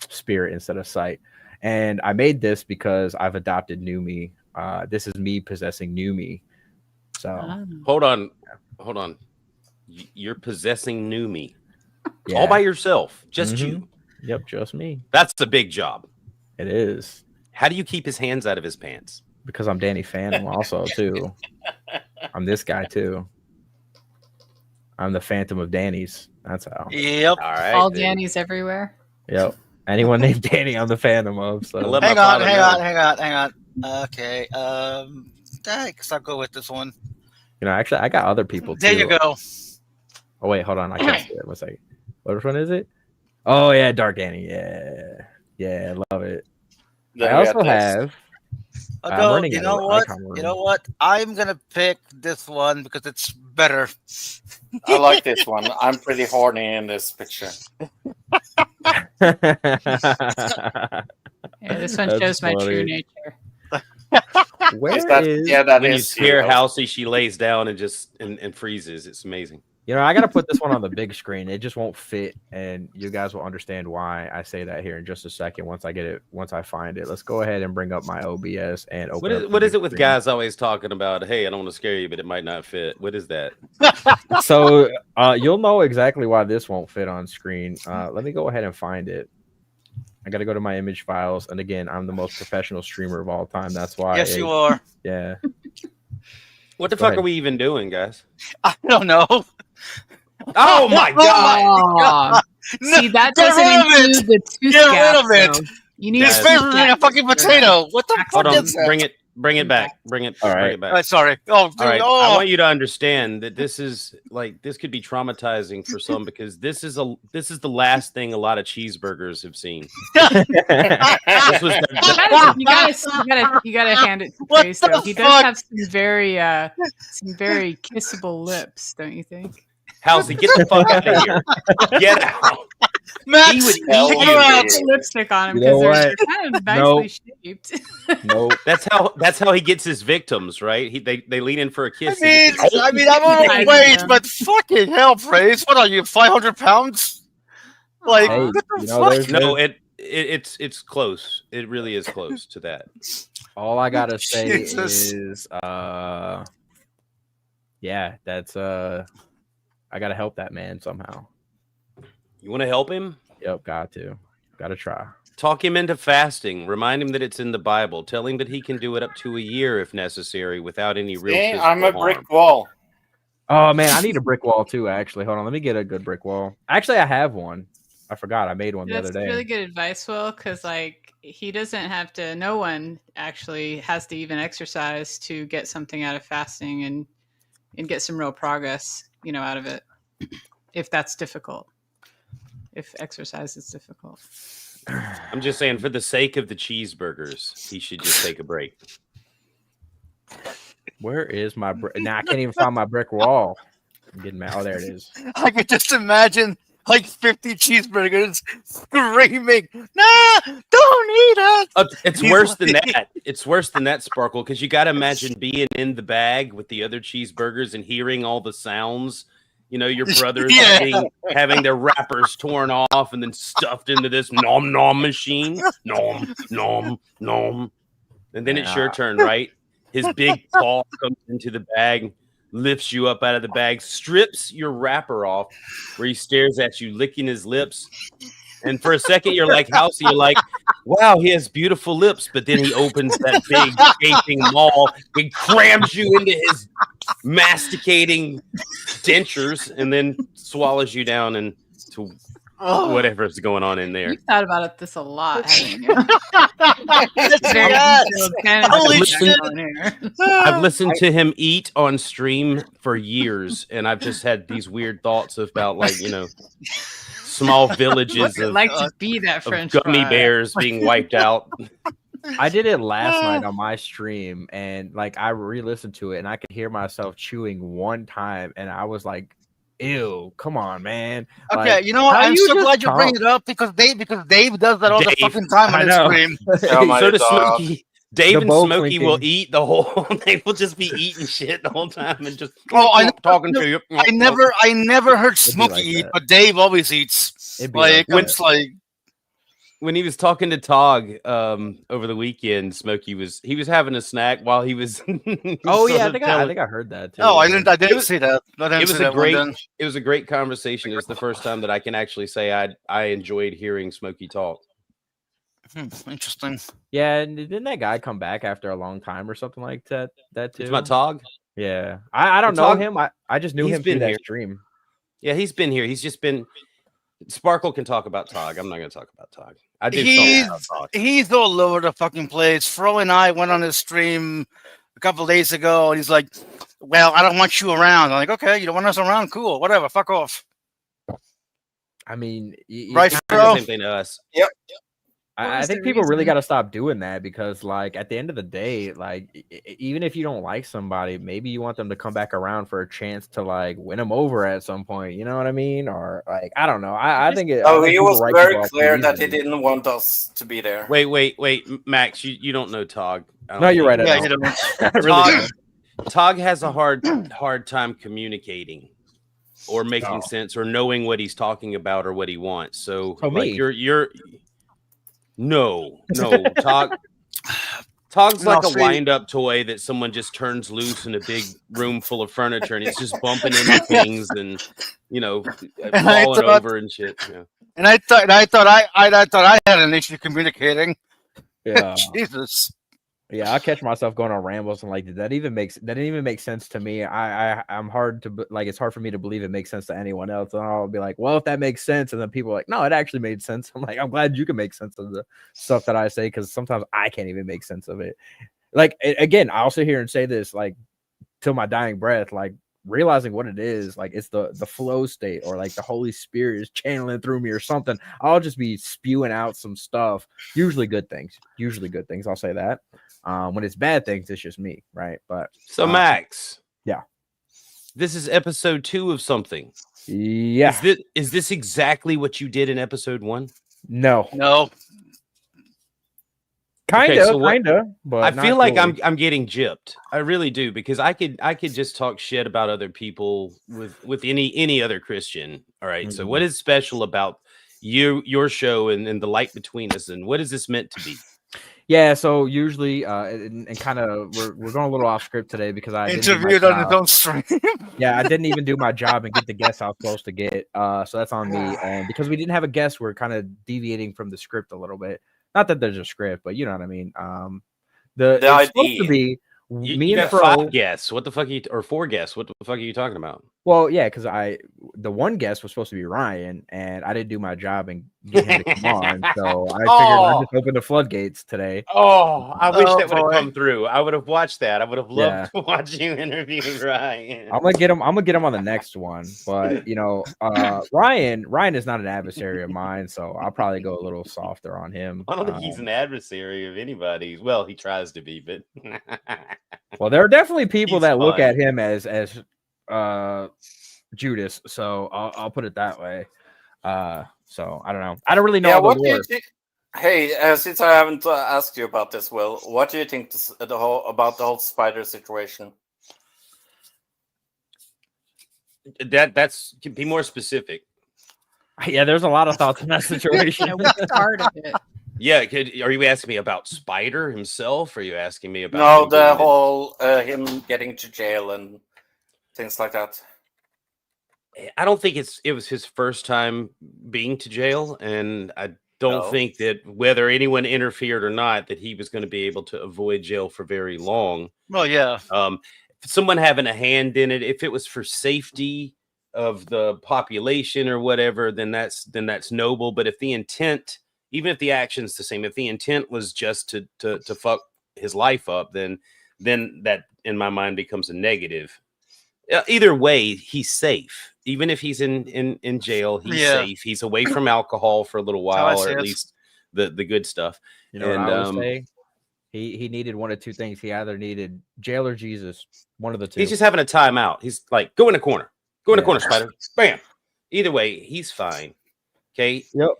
A: spirit instead of sight. And I made this because I've adopted Numi. This is me possessing Numi. So
E: hold on. You're possessing Numi
A: yeah.
E: all by yourself, just you.
A: Yep, just me.
E: That's a big job.
A: It is.
E: How do you keep his hands out of his pants?
A: Because I'm Danny Phantom also too. I'm this guy too. I'm the Phantom of Danny's. That's how.
D: Yep.
E: All right.
F: All Danny's everywhere.
A: Yep. Anyone named Danny, I'm the Phantom of. So
D: Hang on. Okay. I guess I'll go with this one.
A: You know, actually, I got other people too.
D: There you go.
A: Oh wait, hold on. I can't see it. 1 second. Which one is it? Oh yeah, Dark Danny. Yeah, I love it. I also have.
D: No, you know what? I'm gonna pick this one because it's better.
B: I like this one. I'm pretty horny in this picture.
F: Yeah, this one shows my true nature.
A: Where is
B: that
E: when
B: is
E: you scare Halsey, she lays down and just and freezes. It's amazing.
A: You know, I gotta put this one on the big screen. It just won't fit, and you guys will understand why I say that here in just a second. Once I find it, let's go ahead and bring up my OBS and open.
E: What is it with guys always talking about? Hey, I don't want to scare you, but it might not fit. What is that?
A: So you'll know exactly why this won't fit on screen. Let me go ahead and find it. I got to go to my image files, and again, I'm the most professional streamer of all time. That's why.
D: Yes, you are.
A: Yeah.
E: What the fuck are we even doing, guys?
D: I don't know.
E: Oh my god!
F: See, that doesn't include the tooth
D: Get
F: gap,
D: rid of it.
F: so you need
D: It's like a fucking potato. What the fuck is that?
E: Bring it back. Bring it back.
D: All right, sorry. Oh, dude,
E: all right.
D: oh.
E: I want you to understand that this could be traumatizing for some because this is the last thing a lot of cheeseburgers have seen. This was
F: you gotta hand it to Trace though. He does have some very kissable lips, don't you think?
E: Halsey, get the fuck out of here. Get out.
F: Max,
E: He would
F: eat you. Lipstick on him because they're kind of nicely shaped.
E: No, that's how he gets his victims, right? They lean in for a kiss.
D: I mean, I'm overweight, but fucking hell, Praise. What are you, 500 pounds? Like,
A: Hey,
D: what the
A: you know,
D: fuck?
E: No, it's close. It really is close to that.
A: All I gotta say
D: Jesus.
A: is, yeah, that's I gotta help that man somehow.
E: You want to help him?
A: Yep, gotta try.
E: Talk him into fasting. Remind him that it's in the Bible. Tell him that he can do it up to a year if necessary without any real physical
B: I'm a
E: harm.
B: brick wall.
A: Oh man, I need a brick wall too. Actually, hold on, let me get a good brick wall. Actually, I have one. I forgot I made one the other day.
F: That's really good advice, Will, because like he doesn't have to. No one actually has to even exercise to get something out of fasting and get some real progress, out of it. If that's difficult, if exercise is difficult.
E: I'm just saying, for the sake of the cheeseburgers, he should just take a break.
A: Where is my brick? Now I can't even find my brick wall. I'm getting mad. Oh, there it is.
D: I could just imagine like 50 cheeseburgers, screaming, "Nah, don't eat us!"
E: It's
D: He's
E: worse than
D: like-
E: that. It's worse than that, Sparkle, because you got to imagine being in the bag with the other cheeseburgers and hearing all the sounds. You know, your brothers
D: Yeah.
E: having their wrappers torn off and then stuffed into this nom nom machine. Nom, nom, nom. And then it's your turn, right? His big paw comes into the bag, lifts you up out of the bag, strips your wrapper off, where he stares at you, licking his lips. And for a second, you're like, Housey, you're like, wow, he has beautiful lips. But then he opens that big gaping maw and crams you into his masticating dentures and then swallows you down into whatever's going on in there.
F: You've thought about this a lot, haven't you?
D: That's
F: Very
D: yes.
F: detailed fantasy
D: Holy
F: going here.
E: I've listened to him eat on stream for years, and I've just had these weird thoughts about, like, you know, small villages
F: What's it
E: of,
F: like to be that
E: of
F: French
E: gummy
F: fry?
E: bears being wiped out.
A: I did it last night on my stream, and like I re-listened to it, and I could hear myself chewing one time, and I was like, "Ew, come on, man!"
D: Okay,
A: Like,
D: you know what?
A: how
D: I'm
A: you
D: so
A: just
D: glad you bring
A: talk?
D: it up because Dave does that all the
E: Dave,
D: fucking time
A: I
D: on his
A: know.
D: stream.
B: Oh my
E: So does
B: God.
E: Smokey. Dave
A: The
E: and
A: bow
E: Smokey will
A: clinking.
E: eat the whole. They will just be eating shit the whole time and just
D: Oh, I
E: talking to you.
D: I never heard
A: It'd be
D: Smokey
A: like
D: eat,
A: that.
D: but Dave always eats.
A: It'd be
D: Like,
A: like
D: it's like
E: When he was talking to Tog over the weekend, Smokey was having a snack while he was.
A: Oh yeah,
E: sort of
A: I
E: telling-
A: think I heard that too.
D: oh, I
A: yeah.
D: didn't see that. I didn't
E: It was
D: see
E: a
D: that one
E: great.
D: then.
E: It was a great conversation. It was the first time that I can actually say I enjoyed hearing Smokey talk.
D: Interesting.
A: Yeah, and didn't that guy come back after a long time or something like that? That too.
E: It's my Tog.
A: Yeah, I don't know
E: Tog-
A: him. I just knew
E: he's
A: him through
E: been
A: that
E: here.
A: stream.
E: Yeah, he's been here. He's just been. Sparkle can talk about Tog. I'm not going to talk about Tog. I do
D: He's
E: something about Tog.
D: he's all over the fucking place. Fro and I went on his stream a couple of days ago, and he's like, "Well, I don't want you around." I'm like, "Okay, you don't want us around? Cool, whatever. Fuck off."
A: I mean,
D: Right,
E: It's
D: Fro?
E: the same thing to us.
F: What
A: I
F: was
A: think
F: the
A: people really
F: reason?
A: got to stop doing that because, like, at the end of the day, like, even if you don't like somebody, maybe you want them to come back around for a chance to like win them over at some point. You know what I mean? Or like, I don't know. I think it. I
B: Oh,
A: think
B: he
A: people
B: was
A: write
B: very
A: people off too
B: clear that he
A: easily.
B: didn't want us to be there.
E: Wait, Max, you don't know Tog. I don't
A: No, you're
E: think.
A: right.
D: Yeah,
A: I
D: you
A: don't.
D: don't.
A: I really
D: Tog-
A: don't.
E: Tog has a hard time communicating or making
A: Oh.
E: sense or knowing what he's talking about or what he wants. So
A: So
E: like
A: me.
E: you're no Tog's
D: No,
E: like a
D: see-
E: wind-up toy that someone just turns loose in a big room full of furniture and it's just bumping into things and
D: I
E: falling
D: thought-
E: over and shit. Yeah.
D: And I thought I had an issue communicating.
A: Yeah.
D: Jesus.
A: Yeah, I catch myself going on rambles and like, that didn't even make sense to me. I'm hard to like, it's hard for me to believe it makes sense to anyone else. And I'll be like, well, if that makes sense, and then people are like, no, it actually made sense. I'm like, I'm glad you can make sense of the stuff that I say because sometimes I can't even make sense of it. Like again, I'll sit here and say this like till my dying breath, like realizing what it is, like it's the flow state or like the Holy Spirit is channeling through me or something. I'll just be spewing out some stuff, usually good things. I'll say that. When it's bad things, it's just me, right? But
E: So Max.
A: yeah.
E: This is episode 2 of something.
A: yeah,
E: Is this exactly what you did in episode 1?
A: no,
D: No.
A: kind
E: so what-
A: of, but
E: I
A: not
E: feel like
A: fully.
E: I'm getting gypped. I really do because I could just talk shit about other people with any other Christian. All right. So what is special about your show and the light between us, and what is this meant to be?
A: Yeah, so usually, and kind of, we're going a little off script today because I didn't do my
D: Interviewed on his
A: job.
D: own stream.
A: Yeah, I didn't even do my job and get the guests I was supposed to get. So that's on me. And because we didn't have a guest, we're kind of deviating from the script a little bit. Not that there's a script, but you know what I mean. It's supposed to
B: idea.
A: be
E: You
A: me and
E: got
A: Fro.
E: 5 guests. What the fuck or 4 guests? What the fuck are you talking about?
A: Well, yeah, because the one guest was supposed to be Ryan, and I didn't do my job and get him to come on. So I figured I'd just open the floodgates today.
E: Oh, I wish
D: Oh,
E: that would have
D: boy.
E: come through. I would have watched that. I would have loved
A: Yeah.
E: to watch you interview Ryan.
A: I'm gonna get him on the next one. But Ryan is not an adversary of mine, so I'll probably go a little softer on him.
E: I don't think he's an adversary of anybody's. Well, he tries to be, but
A: Well, there are definitely people
E: He's
A: that look
E: fine.
A: at him as Judas, so I'll put it that way. So I don't know. I don't really know
B: Yeah,
A: all the
B: what do you
A: lore.
B: think? Hey, since I haven't asked you about this, Will, what do you think about the whole spider situation?
E: That's be more specific.
A: Yeah, there's a lot of thoughts in that situation.
F: Yeah, we started it.
E: Yeah, are you asking me about Spider himself? Or are you asking me about
B: No,
E: him
B: the
E: being in-
B: whole him getting to jail and things like that.
E: I don't think it was his first time being to jail, and I don't
B: No.
E: think that whether anyone interfered or not, that he was going to be able to avoid jail for very long.
D: Well, yeah.
E: Someone having a hand in it, if it was for safety of the population or whatever, then that's noble. But if the intent, even if the action's the same, if the intent was just to fuck his life up, then that in my mind becomes a negative. Either way, he's safe. Even if he's in jail, he's safe. He's away from alcohol for a little while, or at least the good stuff.
A: You know what I would say? He needed one of two things. He either needed jail or Jesus. One of the two.
E: He's just having a timeout. He's like, go in the corner. Go in the corner, Spider. Bam. Either way, he's fine. Okay.
A: Yep.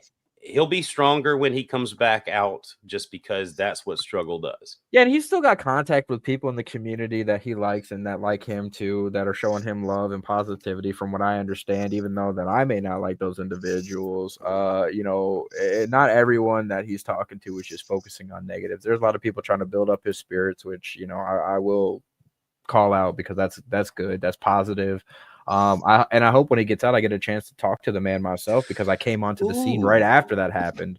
E: He'll be stronger when he comes back out, just because that's what struggle does.
A: Yeah, and he's still got contact with people in the community that he likes and that like him too, that are showing him love and positivity, from what I understand, even though that I may not like those individuals. You know, not everyone that he's talking to is just focusing on negatives. There's a lot of people trying to build up his spirits, which, you know, I will call out, because that's good. That's positive. I hope when he gets out, I get a chance to talk to the man myself, because I came onto the scene right after that happened.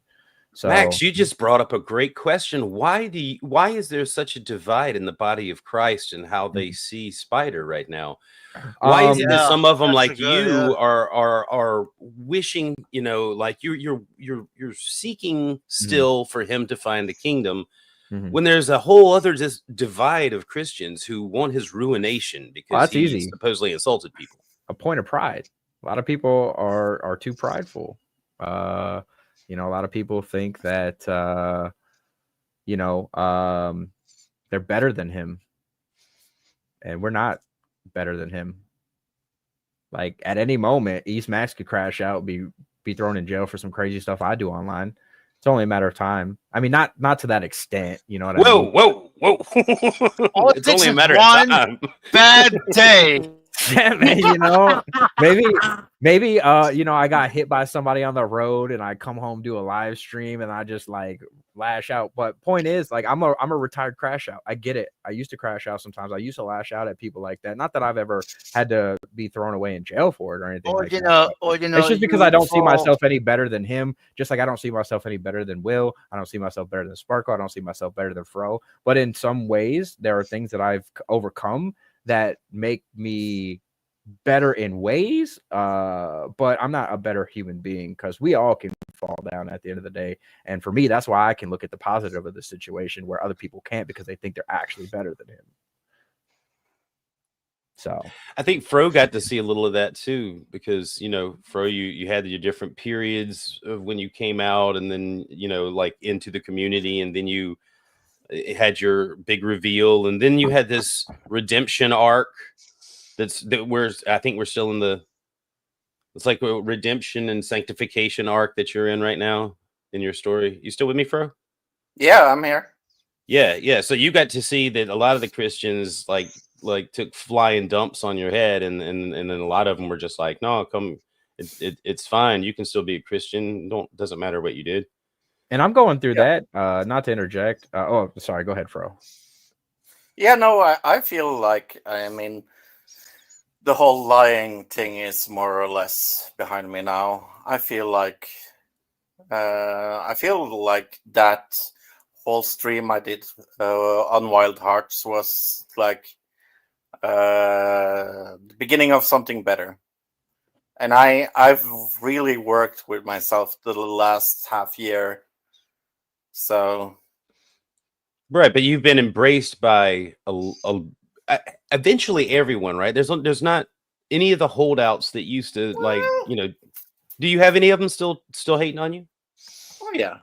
A: So
E: Max, you just brought up a great question. Why is there such a divide in the body of Christ and how they see Spider right now? Why is it that some of them, like you, are wishing, you know, like you're seeking still for him to find the kingdom, when there's a whole other divide of Christians who want his ruination because he supposedly insulted people?
A: A point of pride. A lot of people are too prideful. You know, a lot of people think that you know, they're better than him, and we're not better than him. Like, at any moment, EastMax could crash out, be thrown in jail for some crazy stuff I do online. It's only a matter of time. I mean, not to that extent, you know what I mean?
E: Whoa. It's only a matter of time.
D: Bad day.
A: Yeah, man, you know, maybe you know, I got hit by somebody on the road and I come home, do a live stream, and I just like lash out. But point is, like, I'm a retired crash out. I get it. I used to crash out sometimes. I used to lash out at people like that. Not that I've ever had to be thrown away in jail for it or anything like that. It's just because I don't see myself any better than him. Just like I don't see myself any better than Will. I don't see myself better than Sparkle. I don't see myself better than Fro. But in some ways, there are things that I've overcome that make me better in ways, but I'm not a better human being, because we all can fall down at the end of the day. And for me, that's why I can look at the positive of the situation where other people can't, because they think they're actually better than him. So
E: I think Fro got to see a little of that too, because, you know, Fro, you had your different periods of when you came out, and then, you know, like into the community, and then you had your big reveal, and then you had this redemption arc. I think we're still in it's like a redemption and sanctification arc that you're in right now in your story. You still with me, Fro?
B: Yeah, I'm here.
E: Yeah. So you got to see that a lot of the Christians like took flying dumps on your head, and then a lot of them were just like, no, come, it's fine. You can still be a Christian. Doesn't matter what you did.
A: And I'm going through that. Not to interject. Oh, sorry. Go ahead, Fro.
B: Yeah, no, I feel like, I mean, the whole lying thing is more or less behind me now. I feel like that whole stream I did on Wild Hearts was like the beginning of something better. And I've really worked with myself the last half year. So,
E: right, but you've been embraced by eventually everyone, right? There's not any of the holdouts that used to, like, you know. Do you have any of them still hating on you?
B: Oh yeah.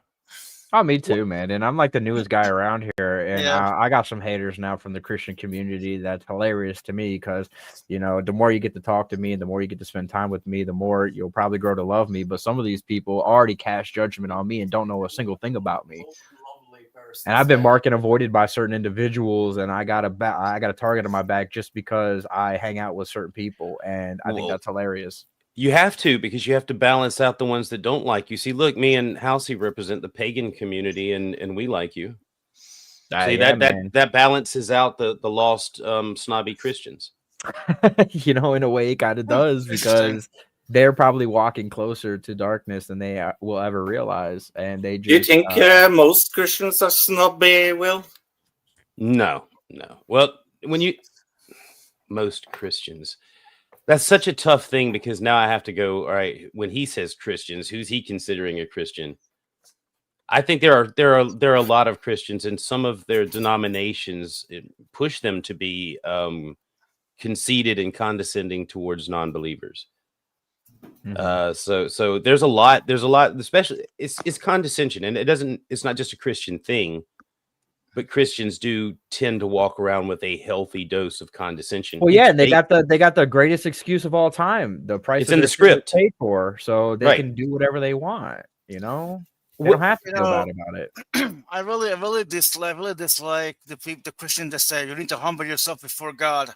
A: Oh, me too, man. And I'm like the newest guy around here, and
D: Yeah.
A: I got some haters now from the Christian community. That's hilarious to me because, you know, the more you get to talk to me and the more you get to spend time with me, the more you'll probably grow to love me. But some of these people already cast judgment on me and don't know a single thing about me. And I've been marked and avoided by certain individuals, and I got a target on my back just because I hang out with certain people, and I think
E: Well,
A: that's hilarious.
E: you have to, because you have to balance out the ones that don't like you. See, look, me and Halsey represent the pagan community, and we like you. See,
A: Yeah,
E: that
A: man.
E: that balances out the lost snobby Christians.
A: You know, in a way, it kind of does
D: Interesting.
A: because they're probably walking closer to darkness than they will ever realize, and they
B: Do you
A: just
B: think most Christians are snobby, Will?
E: No. Well, most Christians, that's such a tough thing because now I have to go. All right, when he says Christians, who's he considering a Christian? I think there are a lot of Christians, and some of their denominations push them to be conceited and condescending towards non-believers. So there's a lot, especially it's condescension, and it's not just a Christian thing, but Christians do tend to walk around with a healthy dose of condescension.
A: well, yeah, and they got the greatest excuse of all time. The price
E: It's
A: of
E: in
A: their
E: the
A: sin is
E: script.
A: paid for, so they
E: Right.
A: can do whatever they want. You know, they
E: What-
A: don't have to
D: You
A: feel
D: know,
A: bad about it.
D: I really dislike the Christian that say you need to humble yourself before God.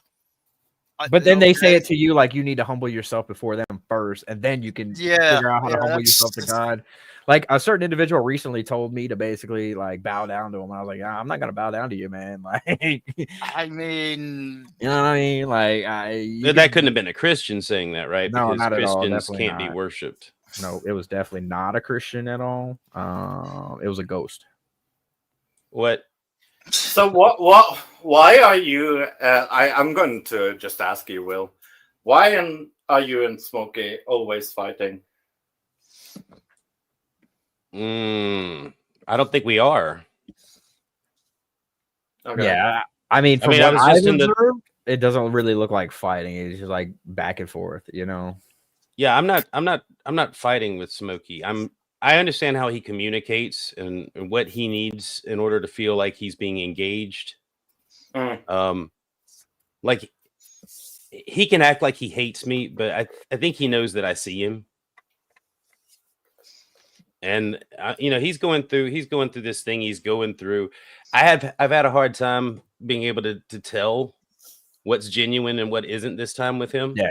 A: But then they say it to you like you need to humble yourself before them first, and then you can figure out how to humble yourself to God. Like a certain individual recently told me to basically like bow down to him. I was like, I'm not gonna bow down to you, man. Like,
D: I mean,
A: you know what I mean? Like,
E: that couldn't have been a Christian saying that, right?
A: No,
E: Because
A: not at all.
E: Christians
A: Definitely
E: can't be
A: not.
E: worshipped.
A: No, it was definitely not a Christian at all. It was a ghost.
E: What?
B: So why are you? I'm going to just ask you, Will. Why are you and Smokey always fighting?
E: I don't think we are.
B: Okay.
A: Yeah, I mean, from
E: I
A: what
E: was
A: I've
E: just in the.
A: observed, it doesn't really look like fighting. It's just like back and forth, you know.
E: Yeah, I'm not fighting with Smokey. I understand how he communicates and what he needs in order to feel like he's being engaged. Like he can act like he hates me, but I think he knows that I see him. And you know, he's going through this thing he's going through. I've had a hard time being able to tell what's genuine and what isn't this time with him.
A: Yeah.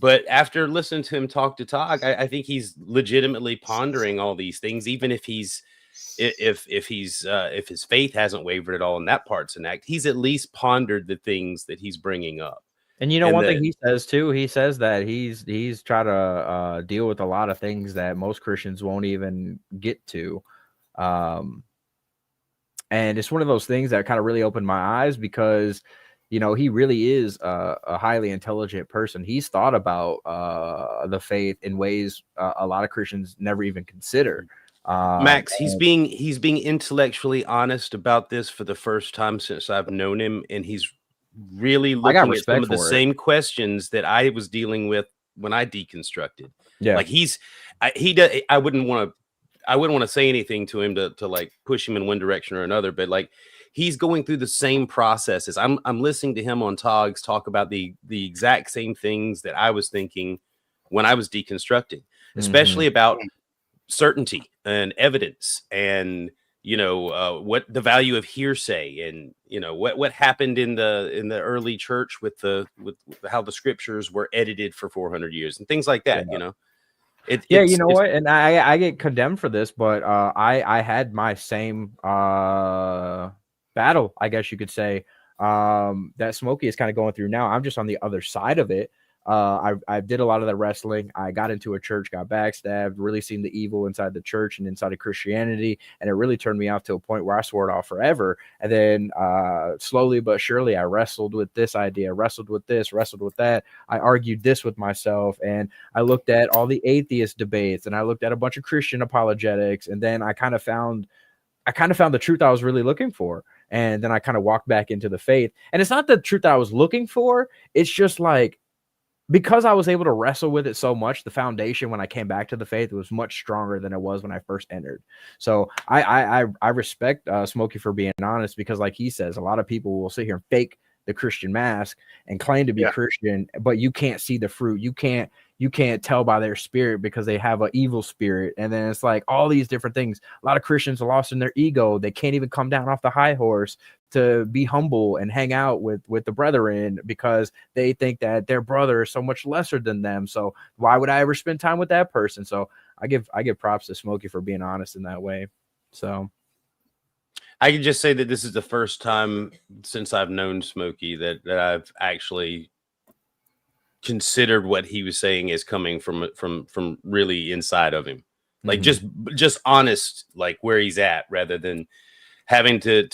E: But after listening to him talk to Tog, I think he's legitimately pondering all these things, even if if his faith hasn't wavered at all, and that part's an act. He's at least pondered the things that he's bringing up.
A: And you know, one thing he says too, he says that he's tried to deal with a lot of things that most Christians won't even get to. And it's one of those things that kind of really opened my eyes because, you know, he really is a highly intelligent person. He's thought about the faith in ways a lot of Christians never even consider.
E: Max, he's being intellectually honest about this for the first time since I've known him, and he's really looking at some of the same questions that I was dealing with when I deconstructed.
A: Yeah,
E: like I wouldn't want to say anything to him to like push him in one direction or another, but like he's going through the same processes. I'm listening to him on Togs talk about the exact same things that I was thinking when I was deconstructing, especially about certainty and evidence, and you know what the value of hearsay, and you know what happened in the early church with how the scriptures were edited for 400 years and things like that. You know,
A: you know what, and I get condemned for this, but I had my same battle, I guess you could say, that Smokey is kind of going through now. I'm just on the other side of it. I did a lot of the wrestling. I got into a church, got backstabbed, really seen the evil inside the church and inside of Christianity, and it really turned me off to a point where I swore it off forever. And then slowly but surely, I wrestled with this idea, wrestled with this, wrestled with that. I argued this with myself, and I looked at all the atheist debates, and I looked at a bunch of Christian apologetics, and then I kind of found the truth I was really looking for. And then I kind of walked back into the faith. And it's not the truth I was looking for. It's just like, because I was able to wrestle with it so much, the foundation when I came back to the faith was much stronger than it was when I first entered. So I respect Smokey for being honest, because like he says, a lot of people will sit here and fake the Christian mask and claim to be Christian, but you can't see the fruit. You can't tell by their spirit because they have an evil spirit. And then it's like all these different things. A lot of Christians are lost in their ego. They can't even come down off the high horse to be humble and hang out with the brethren because they think that their brother is so much lesser than them. So why would I ever spend time with that person? So I give props to Smokey for being honest in that way. So
E: I can just say that this is the first time since I've known Smokey that I've actually considered what he was saying is coming from really inside of him, like just honest, like where he's at, rather than having to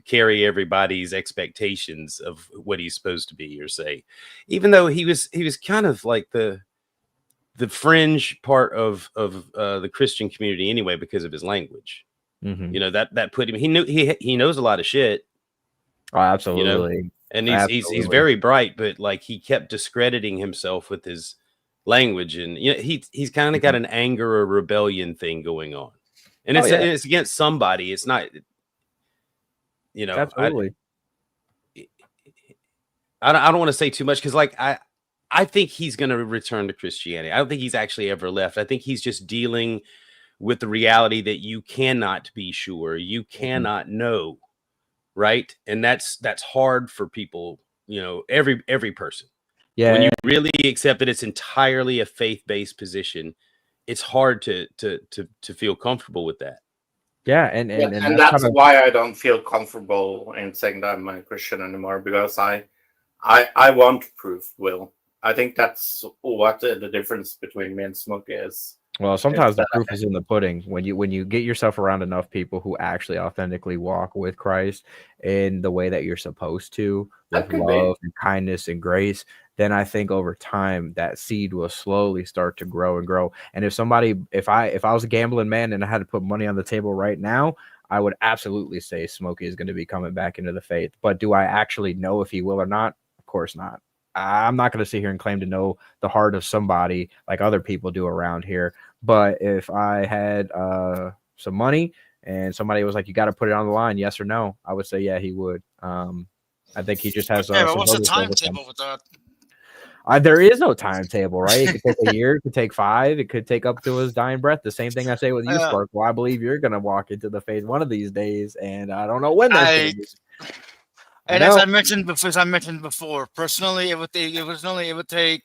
E: carry everybody's expectations of what he's supposed to be or say, even though he was kind of like the fringe part of the Christian community anyway, because of his language. You know, that put him, he knows a lot of shit.
A: Oh, absolutely.
E: You know? And he's very bright, but like he kept discrediting himself with his language, and you know, he's kind of got an anger or rebellion thing going on, and it's against somebody. It's not, you know,
A: absolutely.
E: I don't want to say too much, because like I think he's going to return to Christianity. I don't think he's actually ever left. I think he's just dealing with the reality that you cannot be sure, you cannot know. Right. And that's hard for people, you know, every person. Yeah. When you really accept that it's entirely a faith-based position, it's hard to feel comfortable with that.
A: Yeah. And
B: that's why I don't feel comfortable in saying that I'm a Christian anymore, because I want proof, Will. I think that's what the difference between me and Smokey is.
A: Well, sometimes the proof is in the pudding. When you get yourself around enough people who actually authentically walk with Christ in the way that you're supposed to, with love and kindness and grace, then I think over time that seed will slowly start to grow and grow. And if I was a gambling man and I had to put money on the table right now, I would absolutely say Smokey is going to be coming back into the faith. But do I actually know if he will or not? Of course not. I'm not going to sit here and claim to know the heart of somebody like other people do around here. But if I had some money and somebody was like, you got to put it on the line, yes or no, I would say, yeah, he would. I think he just has.
D: What's the timetable with that?
A: There is no timetable, right? It could take a year, it could take 5, it could take up to his dying breath. The same thing I say with you, Sparkle. I believe you're going to walk into the faith one of these days, and I don't know when that is.
D: And as I mentioned before, personally, it would take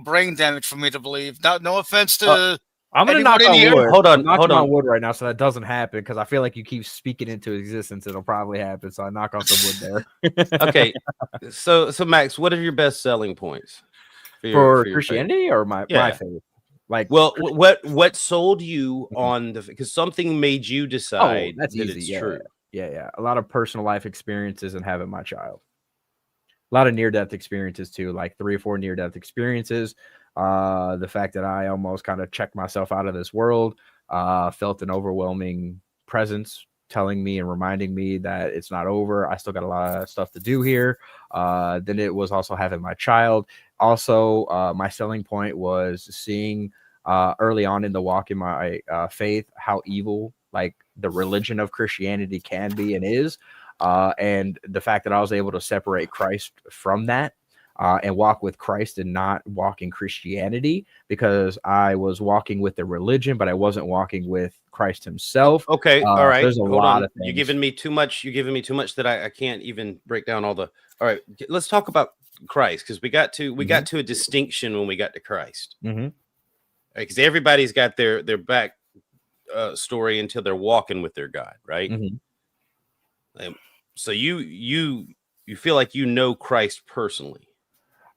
D: brain damage for me to believe. No offense to.
A: I'm gonna knock on wood. Hold on wood right now, so that doesn't happen, because I feel like you keep speaking into existence. It'll probably happen, so I knock on some wood there.
E: Okay, so Max, what are your best selling points
A: for Christianity or my faith? Like,
E: well, what sold you on the? Because something made you decide
A: that's
E: that
A: easy.
E: It's true.
A: Yeah. A lot of personal life experiences and having my child. A lot of near-death experiences too, like 3 or 4 near-death experiences. The fact that I almost kind of checked myself out of this world, felt an overwhelming presence telling me and reminding me that it's not over. I still got a lot of stuff to do here. Then it was also having my child. Also, my selling point was seeing early on in the walk in my faith how evil, like, the religion of Christianity can be and is, and the fact that I was able to separate Christ from that and walk with Christ and not walk in Christianity, because I was walking with the religion, but I wasn't walking with Christ himself.
E: Okay, all right.
A: There's a lot of things.
E: You're giving me too much. You're giving me too much that I can't even break down all the. All right, let's talk about Christ, because we got to a distinction when we got to Christ. Because everybody's got their back story until they're walking with their God, right? So you feel like you know Christ personally.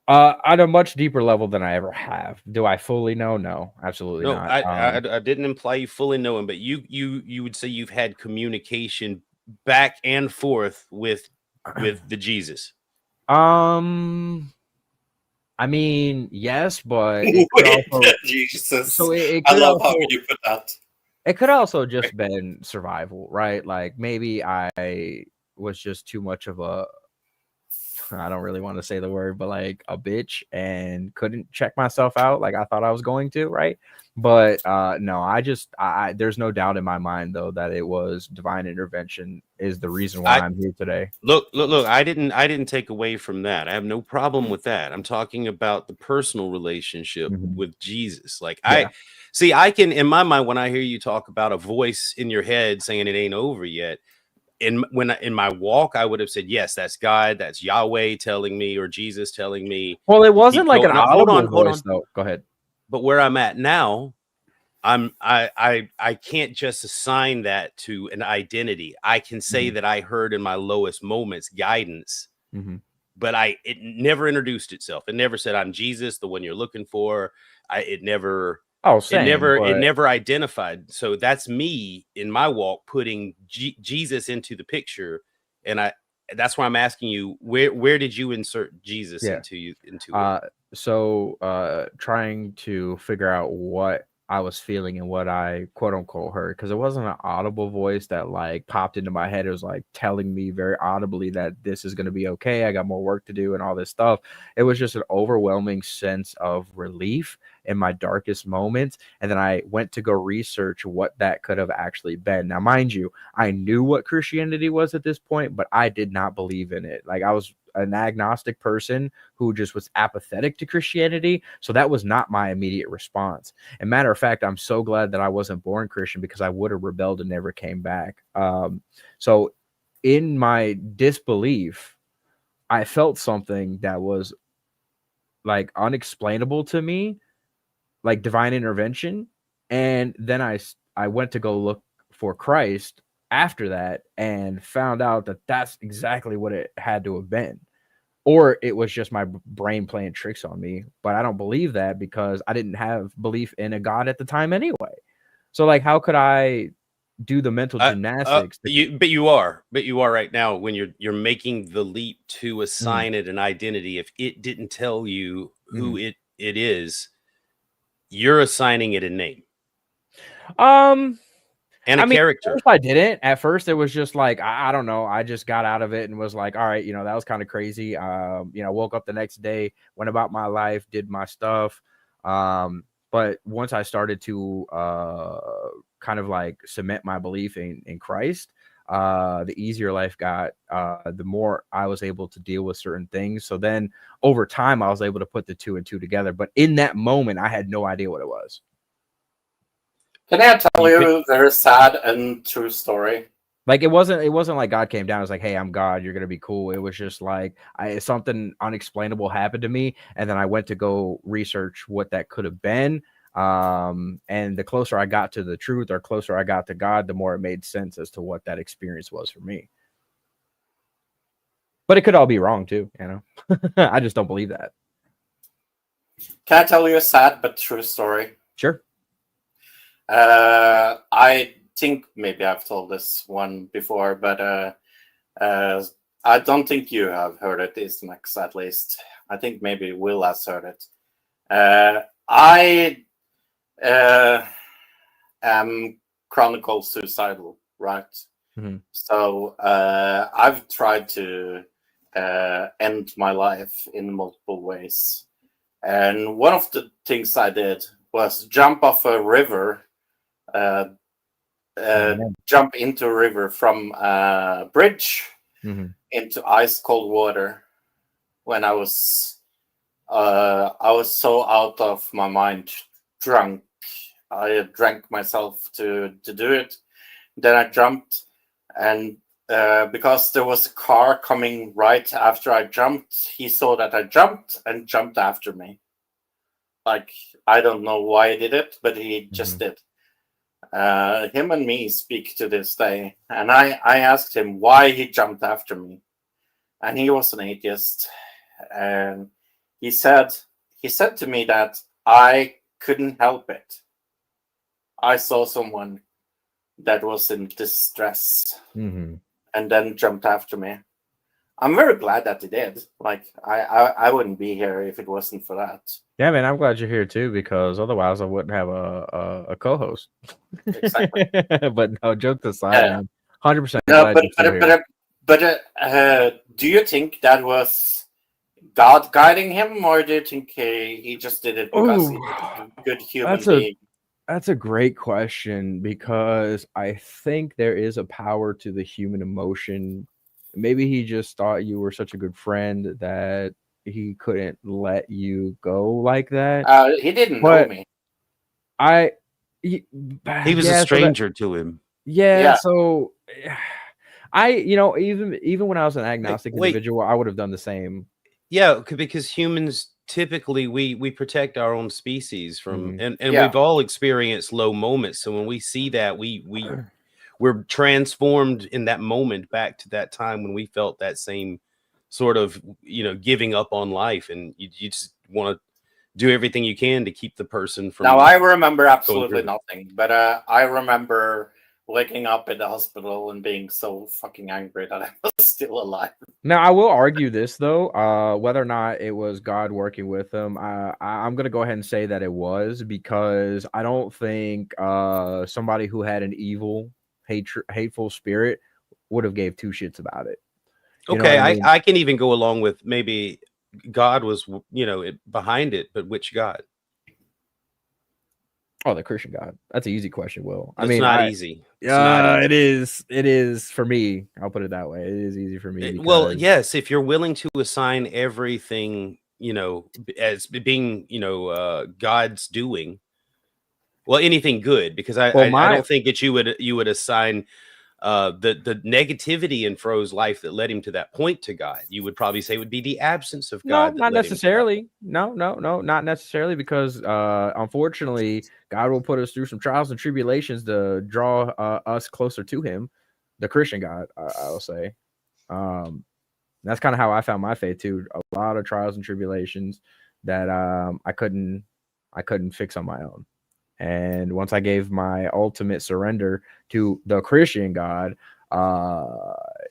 A: At a much deeper level than I ever have. Do I fully know? No, absolutely not.
E: I didn't imply you fully know him, but you would say you've had communication back and forth with the Jesus.
A: I mean, yes, but
B: Jesus.
A: So
B: I love how you put that.
A: It could also just been survival, right? Like maybe I was just too much of a I don't really want to say the word, but like a bitch, and couldn't check myself out like I thought I was going to, right? But no, I there's no doubt in my mind though that it was divine intervention is the reason why I'm here today.
E: Look. I didn't take away from that. I have no problem with that. I'm talking about the personal relationship
A: Mhm.
E: with Jesus. Like
A: Yeah.
E: I can, in my mind, when I hear you talk about a voice in your head saying it ain't over yet, in my walk, I would have said, yes, that's God, that's Yahweh telling me, or Jesus telling me.
A: Well, it wasn't
E: Keep
A: like an
E: going. Now, hold
A: audible
E: on.
A: voice though. Go ahead.
E: But where I'm at now, I can't just assign that to an identity. I can say
A: Mhm.
E: that I heard in my lowest moments guidance,
A: Mhm.
E: but it never introduced itself. It never said I'm Jesus, the one you're looking for. It never
A: Oh, same,
E: it
A: but
E: never identified. So that's me in my walk putting Jesus into the picture, and that's why I'm asking you, where did you insert Jesus
A: yeah.
E: into it?
A: Trying to figure out what I was feeling and what I quote unquote heard, because it wasn't an audible voice that like popped into my head. It was like telling me very audibly that this is going to be okay. I got more work to do and all this stuff. It was just an overwhelming sense of relief in my darkest moments. And then I went to go research what that could have actually been. Now, mind you, I knew what Christianity was at this point, but I did not believe in it. Like I was an agnostic person who just was apathetic to Christianity. So that was not my immediate response. And matter of fact, I'm so glad that I wasn't born Christian, because I would have rebelled and never came back. So in my disbelief, I felt something that was like unexplainable to me, like divine intervention. And then I went to go look for Christ after that and found out that that's exactly what it had to have been. Or it was just my brain playing tricks on me. But I don't believe that because I didn't have belief in a God at the time anyway. So like, how could I do the mental gymnastics?
E: But you are right now when you're making the leap to assign it an identity. If it didn't tell you who it is, you're assigning it a name and a
A: I mean, at
E: character.
A: first I didn't. At first, it was just like I don't know. I just got out of it and was like, all right, that was kind of crazy. Woke up the next day, went about my life, did my stuff. But once I started to kind of like cement my belief in Christ, the easier life got. The more I was able to deal with certain things. So then over time, I was able to put the two and two together. But in that moment, I had no idea what it was.
B: Can I tell you a very sad and true story?
A: Like it wasn't like God came down. It was like, hey, I'm God. You're gonna be cool. It was just like something unexplainable happened to me, and then I went to go research what that could have been. And the closer I got to the truth, or closer I got to God, the more it made sense as to what that experience was for me. But it could all be wrong too, I just don't believe that.
B: Can I tell you a sad but true story?
A: Sure.
B: I think maybe I've told this one before, but I don't think you have heard it, EastMax, at least. I think maybe Will has heard it. I am chronicle suicidal, right?
A: Mm-hmm.
B: So I've tried to end my life in multiple ways. And one of the things I did was jump off a river, jump into a river from a bridge into ice cold water. When I was so out of my mind, drunk. I drank myself to do it. Then I jumped, and because there was a car coming right after I jumped, he saw that I jumped and jumped after me. Like, I don't know why he did it, but he just did. Him and me speak to this day, and I asked him why he jumped after me, and he was an atheist, and he said to me that I couldn't help it. I saw someone that was in distress, and then jumped after me. I'm very glad that he did. Like, I wouldn't be here if it wasn't for that.
A: Yeah, man, I'm glad you're here too, because otherwise I wouldn't have a co-host.
B: Exactly.
A: But no, jokes aside, man, 100%.
B: No, but do you think that was God guiding him, or do you think he just did it because he's
A: Ooh,
B: a good human
A: that's a
B: being?
A: that's a great question because I think there is a power to the human emotion. Maybe he just thought you were such a good friend that he couldn't let you go like that.
B: He didn't know
A: But
B: me.
A: I,
E: He was a
A: yeah, so that,
E: stranger to him.
A: yeah,
B: Yeah.
A: so even when I was an agnostic
E: Wait,
A: individual, I would have done the same.
E: yeah, because humans typically we protect our own species from,
A: Mhm.
E: and
B: Yeah.
E: we've all experienced low moments. So when we see that, we're transformed in that moment back to that time when we felt that same sort of giving up on life, and you just want to do everything you can to keep the person
B: Now
E: from
B: I remember
E: going
B: absolutely
E: through it.
B: nothing, but I remember waking up in the hospital and being so fucking angry that I was still alive.
A: Now, I will argue this though, whether or not it was God working with him. I'm gonna go ahead and say that it was because I don't think somebody who had an evil, hateful spirit would have gave two shits about it. You know what
E: Okay,
A: I
E: I
A: mean?
E: I can even go along with maybe God was behind it, but which God?
A: Oh, the Christian God. That's an easy question, Will. I
E: It's
A: mean,
E: not easy. It's not easy.
A: it is. It is for me. I'll put it that way. It is easy for me
E: Well,
A: because
E: yes, if you're willing to assign everything, as being, God's doing, well, anything good, because
A: well,
E: I
A: my
E: don't think that you would assign the negativity in Fro's life that led him to that point to God. You would probably say would be the absence of
A: No,
E: God that
A: not
E: led him to that point.
A: necessarily. No, no, no, not necessarily because unfortunately God will put us through some trials and tribulations to draw us closer to him, the Christian God, I'll say. That's kind of how I found my faith too. A lot of trials and tribulations that I couldn't fix on my own. And once I gave my ultimate surrender to the Christian God,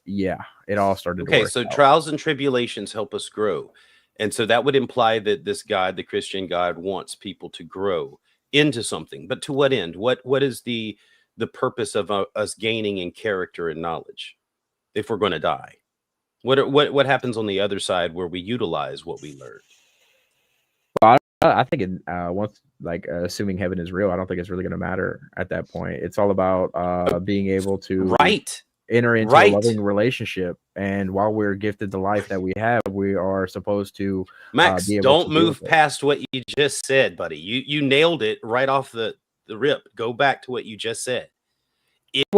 A: yeah, it all started to
E: Okay,
A: work
E: so
A: out.
E: trials and tribulations help us grow. And so that would imply that this God, the Christian God, wants people to grow into something. But to what end? What is the purpose of us gaining in character and knowledge if we're going to die? What happens on the other side where we utilize what we learned?
A: I think once assuming heaven is real, I don't think it's really going to matter at that point. It's all about being able to
E: Right.
A: enter into a
E: Right.
A: loving relationship, and while we're gifted the life that we have, we are supposed to
E: Max,
A: be able
E: don't
A: to deal
E: move
A: with it.
E: past what you just said, buddy. You nailed it right off the rip. Go back to what you just said.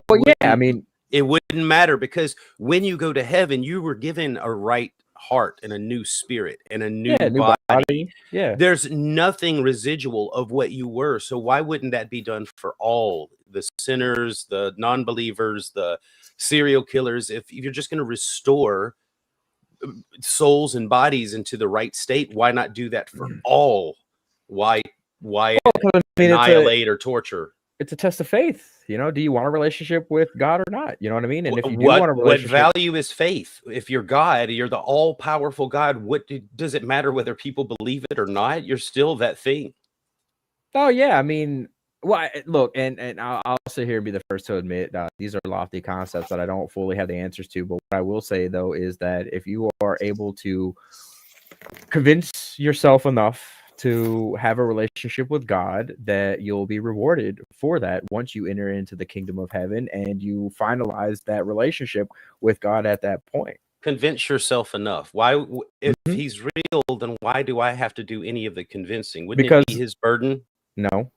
A: Well, yeah, I
E: Wouldn't
A: mean,
E: it wouldn't matter, because when you go to heaven, you were given a right heart and a new spirit and a new
A: yeah, new
E: body.
A: body, yeah.
E: There's nothing residual of what you were. So why wouldn't that be done for all the sinners, the non-believers, the serial killers? If you're just going to restore souls and bodies into the right state, why not do that for all? Why
A: I mean,
E: annihilate or torture?
A: it's a test of faith. You know, do you want a relationship with God or not? You know what I mean? And if you do
E: What
A: want a
E: what
A: relationship,
E: value is faith? If you're God, you're the all-powerful God. Does it matter whether people believe it or not? You're still that thing.
A: oh yeah, I mean, well, look, and I'll sit here and be the first to admit these are lofty concepts that I don't fully have the answers to. But what I will say though is that if you are able to convince yourself enough to have a relationship with God, that you'll be rewarded for that once you enter into the kingdom of heaven and you finalize that relationship with God at that point.
E: Convince yourself enough. Why, if
A: Mhm.
E: he's real, then why do I have to do any of the convincing? Wouldn't
A: Because
E: it be his burden?
A: no,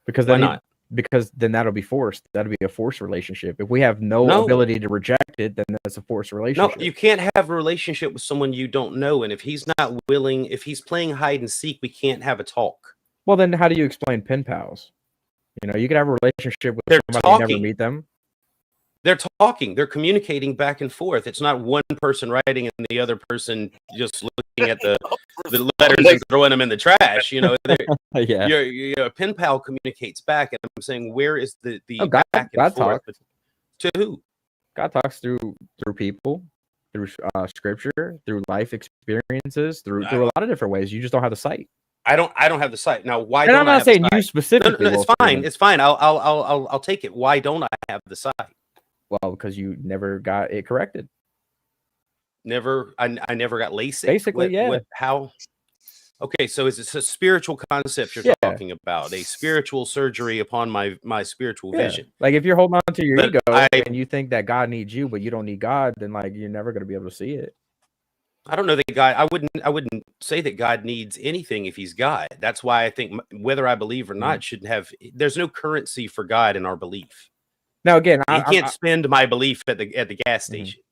A: because
E: Why
A: then
E: not?
A: because then that'll be forced. That'll be a forced relationship. If we have no
E: No,
A: ability to reject it, then that's a forced
E: no,
A: relationship.
E: you can't have a relationship with someone you don't know. And if he's not willing, if he's playing hide and seek, we can't have a talk.
A: Well, then how do you explain pen pals? You know, you could have a relationship with
E: They're
A: somebody you never
E: talking.
A: meet them.
E: They're talking. They're communicating back and forth. It's not one person writing and the other person just looking at the letters and throwing them in the trash.
A: Yeah.
E: Your pen pal communicates back, and I'm saying, where is the
A: Oh, God,
E: back and
A: God
E: forth?
A: talks.
E: To who?
A: God talks through people, through scripture, through life experiences, through a lot of different ways. You just don't have the sight.
E: I don't have the sight. Now, why
A: And I'm
E: don't I
A: not
E: have the
A: saying you
E: sight?
A: specifically.
E: No, it's
A: Will
E: fine.
A: Freeman.
E: It's fine. I'll take it. Why don't I have the sight?
A: Well, because you never got it corrected.
E: Never. I never got LASIK.
A: Basically, yeah.
E: How? Okay, so it's a spiritual concept you're talking about, a spiritual surgery upon my spiritual vision.
A: Like if you're holding on to your
E: But
A: ego and you think that God needs you, but you don't need God, then like you're never going to be able to see it.
E: I don't know that God. I wouldn't say that God needs anything if He's God. That's why I think whether I believe or not should have. There's no currency for God in our belief.
A: Now again,
E: you can't spend my belief at the gas station.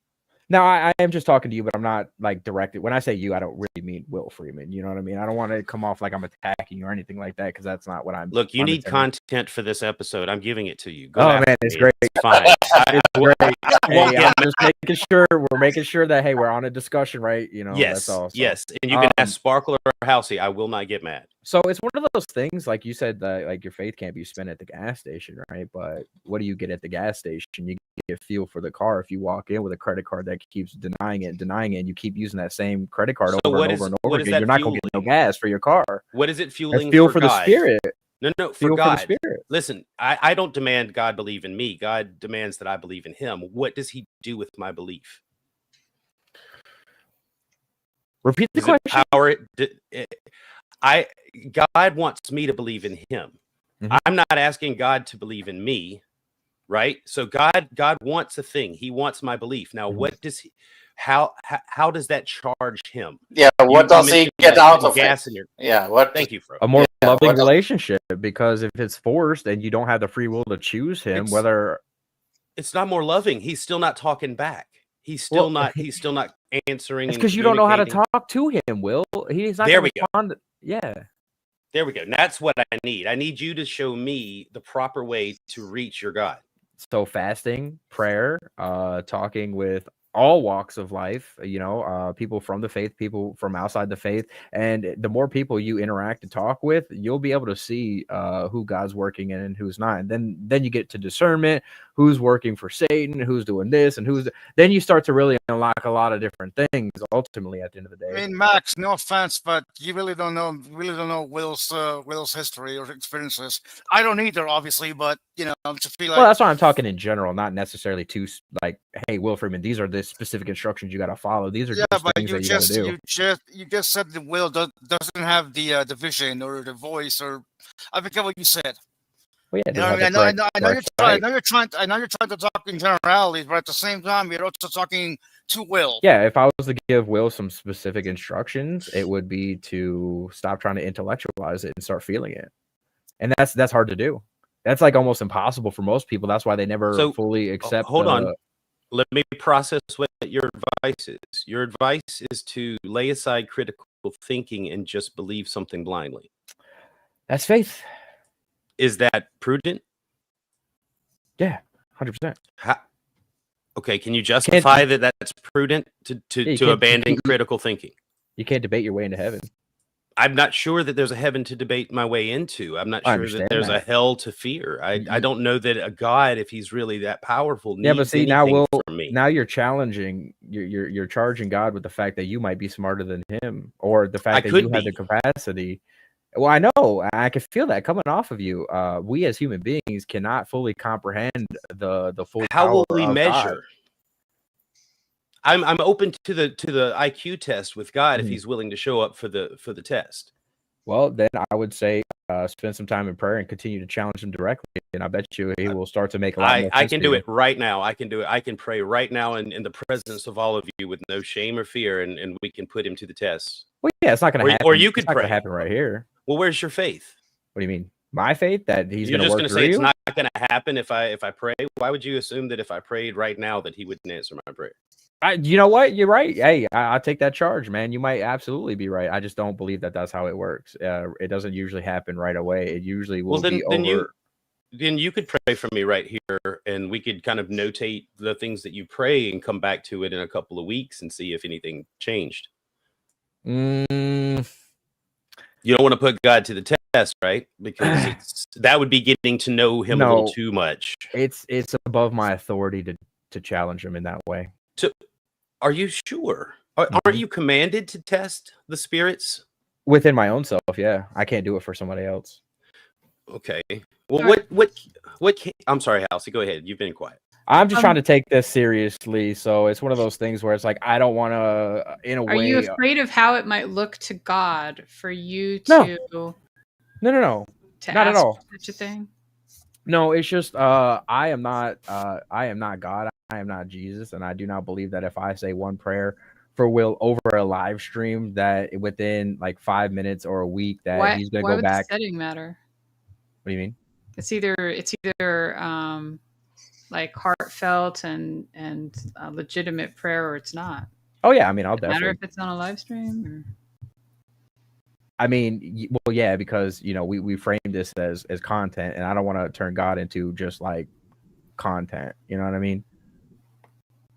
A: Now, I am just talking to you, but I'm not like directed. When I say you, I don't really mean Will Freeman. You know what I mean? I don't want to come off like I'm attacking you or anything like that because that's not what I'm.
E: Look, you need content for this episode. I'm giving it to you. Go
A: man, it's great.
E: It's fine.
A: It's great. Hey, I'm just making sure we're making sure that hey, we're on a discussion, right? You know,
E: yes,
A: that's all. So,
E: yes, and you can ask Sparkle or Housey. I will not get mad.
A: So it's one of those things, like you said, that like your faith can't be spent at the gas station, right? But what do you get at the gas station? You get a feel for the car. If you walk in with a credit card that keeps denying it, and you keep using that same credit card over and over again, you're not going to get no gas for your car.
E: What is it fueling?
A: That's fuel for the spirit.
E: No, for God. For the spirit. Listen, I don't demand God believe in me. God demands that I believe in Him. What does He do with my belief?
A: Repeat the question.
E: Power it. God wants me to believe in Him. I'm not asking God to believe in me, right? So God wants a thing. He wants my belief. Now, what does He? How does that charge Him?
B: Yeah, what does He get out of
E: gas
B: it?
E: In your,
B: what?
E: Thank you, Fro.
A: A more loving relationship, because if it's forced and you don't have the free will to choose Him, whether
E: it's not more loving, He's still not talking back. He's still not answering.
A: It's because you don't know how to talk to Him, Will. He's not
E: there
A: going
E: we
A: to respond.
E: go.
A: Yeah.
E: There we go. And that's what I need. I need you to show me the proper way to reach your God.
A: So fasting, prayer, talking with all walks of life, people from the faith, people from outside the faith. And the more people you interact and talk with, you'll be able to see who God's working in and who's not. And then you get to discernment, who's working for Satan, who's doing this, and then you start to really unlock a lot of different things ultimately at the end of the day.
D: I mean, Max, no offense, but you really don't know Will's history or experiences. I don't either, obviously, but I just feel like,
A: well, that's why I'm talking in general, not necessarily to like, hey, Will Freeman, these are the specific instructions you got to follow. These are just things that you got to do.
D: You just said that Will doesn't have the vision or the voice, or I forget what you said.
A: Well, yeah,
D: I know you're trying to talk in generalities, but at the same time, you're also talking to Will.
A: Yeah, if I was to give Will some specific instructions, it would be to stop trying to intellectualize it and start feeling it. And that's hard to do. That's like almost impossible for most people. That's why they never fully accept.
E: Hold on. Let me process what your advice is. Your advice is to lay aside critical thinking and just believe something blindly.
A: That's faith.
E: Is that prudent?
A: Yeah, 100%.
E: Okay, can you justify that that's prudent to abandon critical thinking?
A: You can't debate your way into heaven.
E: I'm not sure that there's a heaven to debate my way into. I'm not sure that there's a hell to fear. I don't know that a God, if He's really that powerful, needs
A: but see, now you're challenging, you're charging God with the fact that you might be smarter than Him, or the fact that you have the capacity. Well, I know, I can feel that coming off of you. We as human beings cannot fully comprehend the full.
E: How will we measure?
A: God.
E: I'm open to the IQ test with God if He's willing to show up for the test.
A: Well, then I would say spend some time in prayer and continue to challenge Him directly, and I bet you He will start to make a lot more sense.
E: I can do it right now. I can do it. I can pray right now in the presence of all of you with no shame or fear, and we can put Him to the test.
A: Well, yeah, it's not going to happen.
E: Or you could pray.
A: Happen right here.
E: Well, where's your faith?
A: What do you mean? My faith that He's going to work through you? You're just going to say
E: it's not going to happen if I pray? Why would you assume that if I prayed right now that He wouldn't answer my prayer?
A: You know what? You're right. Hey, I take that charge, man. You might absolutely be right. I just don't believe that that's how it works. It doesn't usually happen right away. It usually will be over.
E: Then you could pray for me right here, and we could kind of notate the things that you pray and come back to it in a couple of weeks and see if anything changed. You don't want to put God to the test, right? Because that would be getting to know Him a little too much.
A: It's above my authority to challenge Him in that way.
E: Are you sure? Aren't you commanded to test the spirits?
A: Within my own self, yeah. I can't do it for somebody else.
E: Okay. Well, what I'm sorry, Halsey, go ahead. You've been quiet.
A: I'm just trying to take this seriously, so it's one of those things where it's like I don't want to, in a
F: Are
A: way.
F: you afraid of how it might look to God for you
A: No.
F: to
A: No,
F: to
A: not at
F: ask
A: all.
F: for such a thing?
A: No, it's just I am not God. I am not Jesus, and I do not believe that if I say one prayer for Will over a live stream, that within like 5 minutes or a week that he's gonna
F: Why
A: go
F: would
A: back.
F: the setting matter?
A: What do you mean?
F: It's either like heartfelt and legitimate prayer, or it's not.
A: Oh yeah, I mean, I'll
F: Does it matter
A: definitely.
F: if it's on a live stream? Or...
A: I mean, well, yeah, because we frame this as content, and I don't want to turn God into just like content. You know what I mean?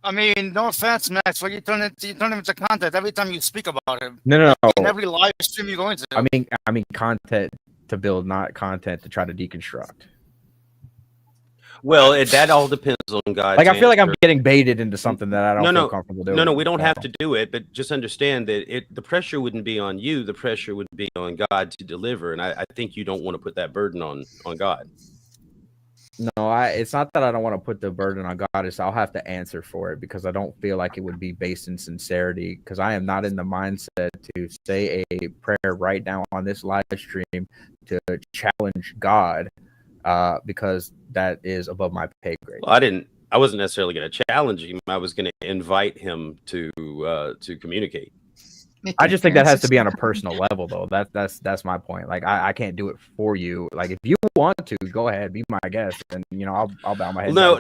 D: I mean, no offense, Max, but you turn him into content every time you speak about him.
A: No.
D: In every live stream you go into.
A: I mean, content to build, not content to try to deconstruct.
E: Well, that all depends on God's
A: Like I feel like I'm
E: answer.
A: getting baited into something that I don't feel comfortable doing.
E: No, we don't have to do it, but just understand that the pressure wouldn't be on you. The pressure would be on God to deliver, and I think you don't want to put that burden on God.
A: No, it's not that I don't want to put the burden on God. It's I'll have to answer for it because I don't feel like it would be based in sincerity, because I am not in the mindset to say a prayer right now on this live stream to challenge God, because that is above my pay grade.
E: Well, I wasn't necessarily going to challenge him. I was going to invite him to communicate.
A: I just think that has to be on a personal level, though. That's my point. Like I can't do it for you. Like if you want to, go ahead, be my guest, and I'll bow my head.
E: No,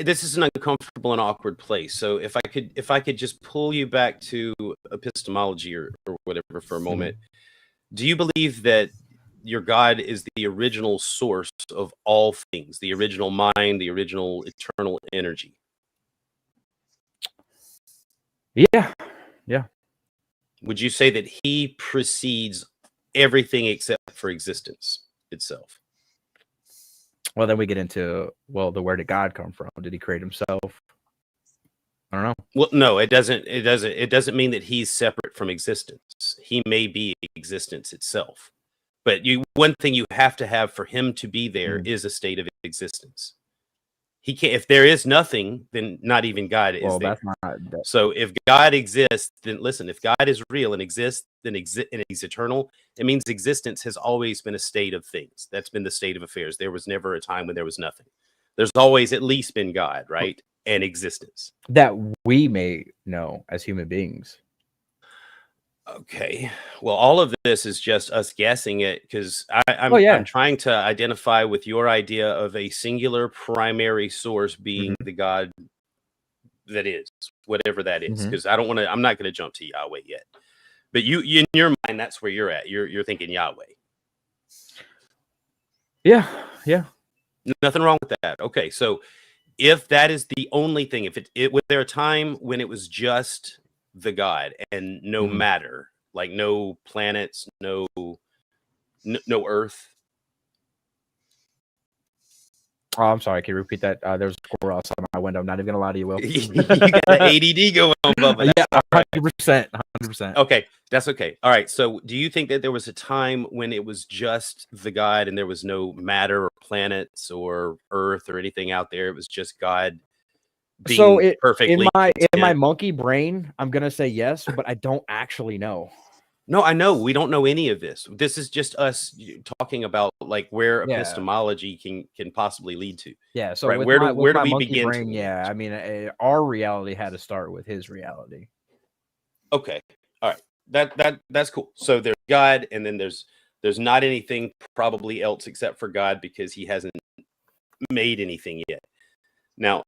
E: this is an uncomfortable and awkward place. So if I could just pull you back to epistemology or whatever for a moment, do you believe that your God is the original source of all things, the original mind, the original eternal energy?
A: Yeah.
E: Would you say that he precedes everything except for existence itself?
A: Well, then we get into, well, where did God come from? Did he create himself? I don't know.
E: Well, no, it doesn't mean that he's separate from existence. He may be existence itself. But one thing you have to have for him to be there is a state of existence. He can't. If there is nothing, then not even God is there. So if God exists, then listen. If God is real and exists, and he's eternal, it means existence has always been a state of things. That's been the state of affairs. There was never a time when there was nothing. There's always at least been God, right? And existence
A: that we may know as human beings.
E: Okay. Well, all of this is just us guessing it, because I'm trying to identify with your idea of a singular primary source being the God that is, whatever that is. Because I'm not going to jump to Yahweh yet. But you in your mind, that's where you're at. You're thinking Yahweh.
A: Yeah.
E: Nothing wrong with that. Okay. So if that is the only thing, if it was there a time when it was just the God and no matter, like no planets, no Earth.
A: Oh, I'm sorry. Can you repeat that? There's a squirrel outside my window. I'm not even gonna lie to you, Will.
E: You got the ADD going on, Bubba.
A: Yeah, 100%.
E: Okay, that's okay. All right. So, do you think that there was a time when it was just the God and there was no matter or planets or Earth or anything out there? It was just God.
A: So
E: perfectly
A: in my monkey brain, I'm gonna say yes, but I don't actually know.
E: No, I know we don't know any of this. This is just us talking about like where epistemology can possibly lead to.
A: Yeah. So
E: right, where do we begin?
A: Brain, yeah, I mean, our reality had to start with his reality.
E: Okay. All right. That's cool. So there's God, and then there's not anything probably else except for God, because he hasn't made anything yet. Now,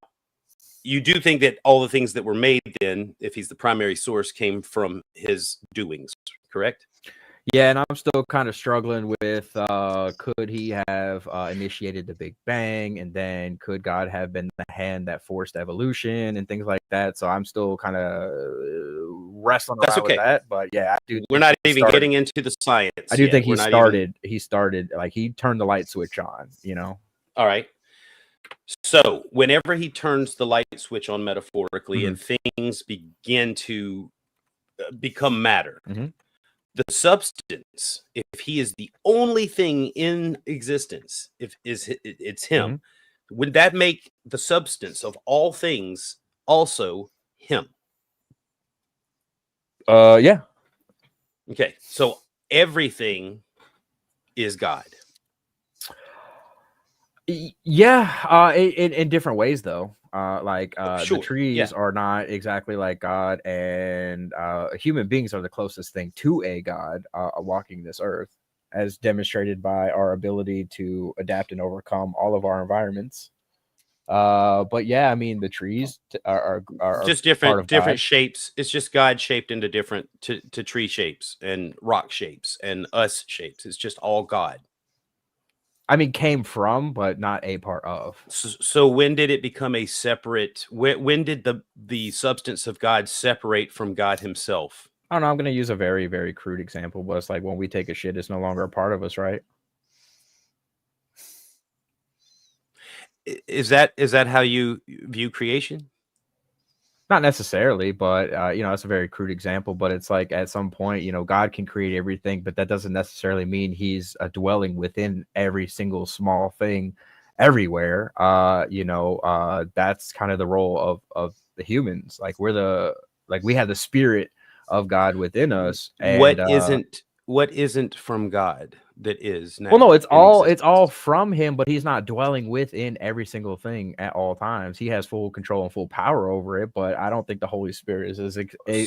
E: you do think that all the things that were made then, if he's the primary source, came from his doings, correct?
A: Yeah, and I'm still kind of struggling with could he have initiated the Big Bang, and then could God have been the hand that forced evolution and things like that? So I'm still kind of wrestling around with that. But yeah, I do.
E: We're not even getting into the science.
A: I do think he started like he turned the light switch on.
E: All right. So whenever he turns the light switch on metaphorically and things begin to become matter, the substance, if he is the only thing in existence, if it's him, would that make the substance of all things also him?
A: Yeah.
E: Okay, so everything is God.
A: Yeah, in different ways though. The
E: Sure,
A: trees
E: yeah.
A: are not exactly like God, and human beings are the closest thing to a God walking this earth, as demonstrated by our ability to adapt and overcome all of our environments. But yeah, I mean the trees are
E: Just
A: part of
E: different
A: God.
E: shapes. It's just God shaped into different to tree shapes and rock shapes and us shapes. It's just all God.
A: I mean, came from, but not a part of.
E: So when did it become a separate? When did the substance of God separate from God Himself?
A: I don't know. I'm going to use a very, very crude example, but it's like when we take a shit, it's no longer a part of us, right?
E: Is that how you view creation?
A: Not necessarily, but it's a very crude example. But it's like at some point, God can create everything, but that doesn't necessarily mean He's dwelling within every single small thing, everywhere. That's kind of the role of the humans. Like we have the spirit of God within us, and
E: What isn't from God that is now?
A: well, no, it's
E: in
A: all
E: existence?
A: from Him, but He's not dwelling within every single thing at all times. He has full control and full power over it, but I don't think the Holy Spirit is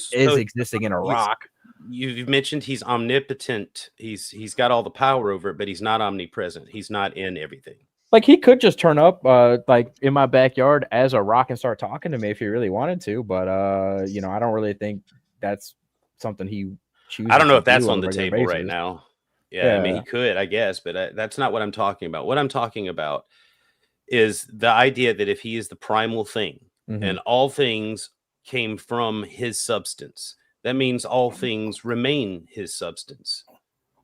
E: So
A: existing in a
E: he's
A: rock.
E: you've mentioned he's omnipotent. He's got all the power over it, but he's not omnipresent. He's not in everything.
A: Like He could just turn up, like in my backyard as a rock and start talking to me if He really wanted to. But I don't really think that's something He chooses
E: I don't know
A: to
E: if that's
A: do on
E: on
A: a
E: the
A: regular
E: table right
A: basis.
E: now. Yeah, I mean,
A: Yeah.
E: he could, I guess, but that's not what I'm talking about. What I'm talking about is the idea that if he is the primal thing
A: Hmm.
E: and all things came from his substance, that means all things remain his substance.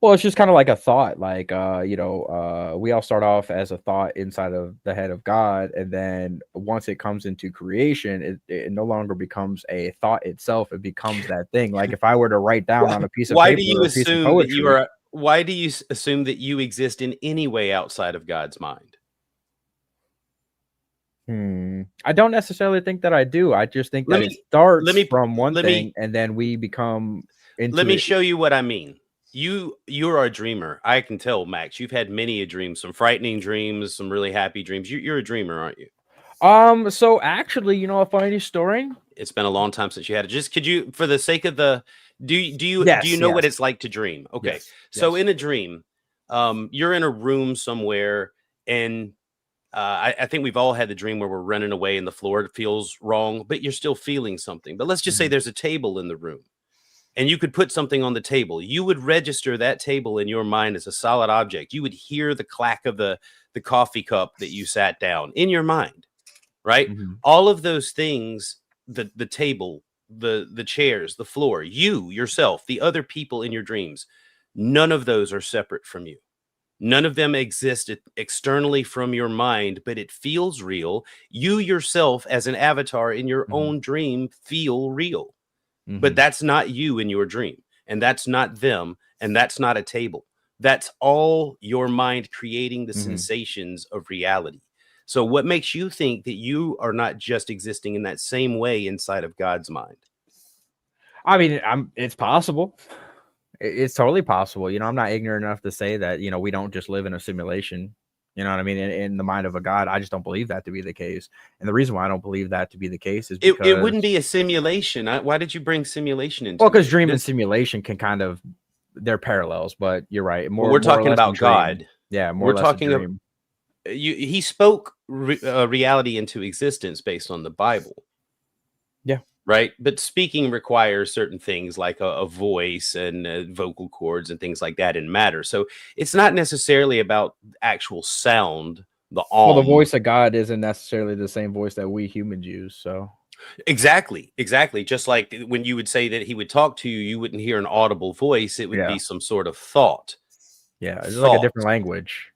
A: Well, it's just kind of like a thought. Like, we all start off as a thought inside of the head of God, and then once it comes into creation, it no longer becomes a thought itself. It becomes that thing. Like if I were to write down on a piece of
E: Why do
A: paper
E: you
A: or a piece of
E: assume that you
A: poetry.
E: are? Why do you assume that you exist in any way outside of God's mind?
A: I don't necessarily think that I do. I just think
E: Let
A: that it
E: me let
A: starts
E: me
A: from one
E: let
A: thing,
E: me
A: and then we become
E: let
A: into
E: me
A: it.
E: show you what I mean. You're a dreamer. I can tell, Max. You've had many a dream, some frightening dreams, some really happy dreams. You're a dreamer, aren't you?
A: So actually, a funny story.
E: It's been a long time since you had it. Just could you, for the sake of the, do you
A: Yes,
E: know what
A: yes,
E: it's like to dream? Okay,
A: yes,
E: so
A: yes.
E: in a dream, you're in a room somewhere, and I think we've all had the dream where we're running away and the floor feels wrong, but you're still feeling something. But let's just say
A: Mhm,
E: there's a table in the room, and you could put something on the table. You would register that table in your mind as a solid object. You would hear the clack of the coffee cup that you sat down in your mind, right?
A: mhm,
E: All of those things, the table, the chairs, the floor, you yourself, the other people in your dreams, none of those are separate from you. None of them exist externally from your mind, but it feels real. You yourself, as an avatar in your
A: mhm,
E: own dream, feel real. But
A: mhm,
E: that's not you in your dream, and that's not them, and that's not a table. That's all your mind creating the
A: mhm.
E: sensations of reality. So, what makes you think that you are not just existing in that same way inside of God's mind?
A: I mean, it's possible. It's totally possible. I'm not ignorant enough to say that, we don't just live in a simulation. You know what I mean? In the mind of a God, I just don't believe that to be the case. And the reason why I don't believe that to be the case is
E: It wouldn't
A: because,
E: be a simulation. Why did you bring simulation
A: well,
E: into
A: because
E: it?
A: dream and simulation can kind of, they're parallels, but you're right.
E: Well,
A: More,
E: we're
A: more or
E: talking
A: less a
E: about
A: dream.
E: God.
A: Yeah, more
E: We're
A: or less a
E: talking of
A: dream.
E: he spoke reality into existence based on the Bible.
A: Yeah.
E: Right, but speaking requires certain things like a voice and vocal cords and things like that in matter. So it's not necessarily about actual sound, the
A: Well, the voice of God isn't necessarily the same voice that we humans use. So,
E: exactly. Just like when you would say that he would talk to you, you wouldn't hear an audible voice. It would
A: yeah.
E: be some sort of thought.
A: Yeah. It's like a
E: Thought.
A: different language.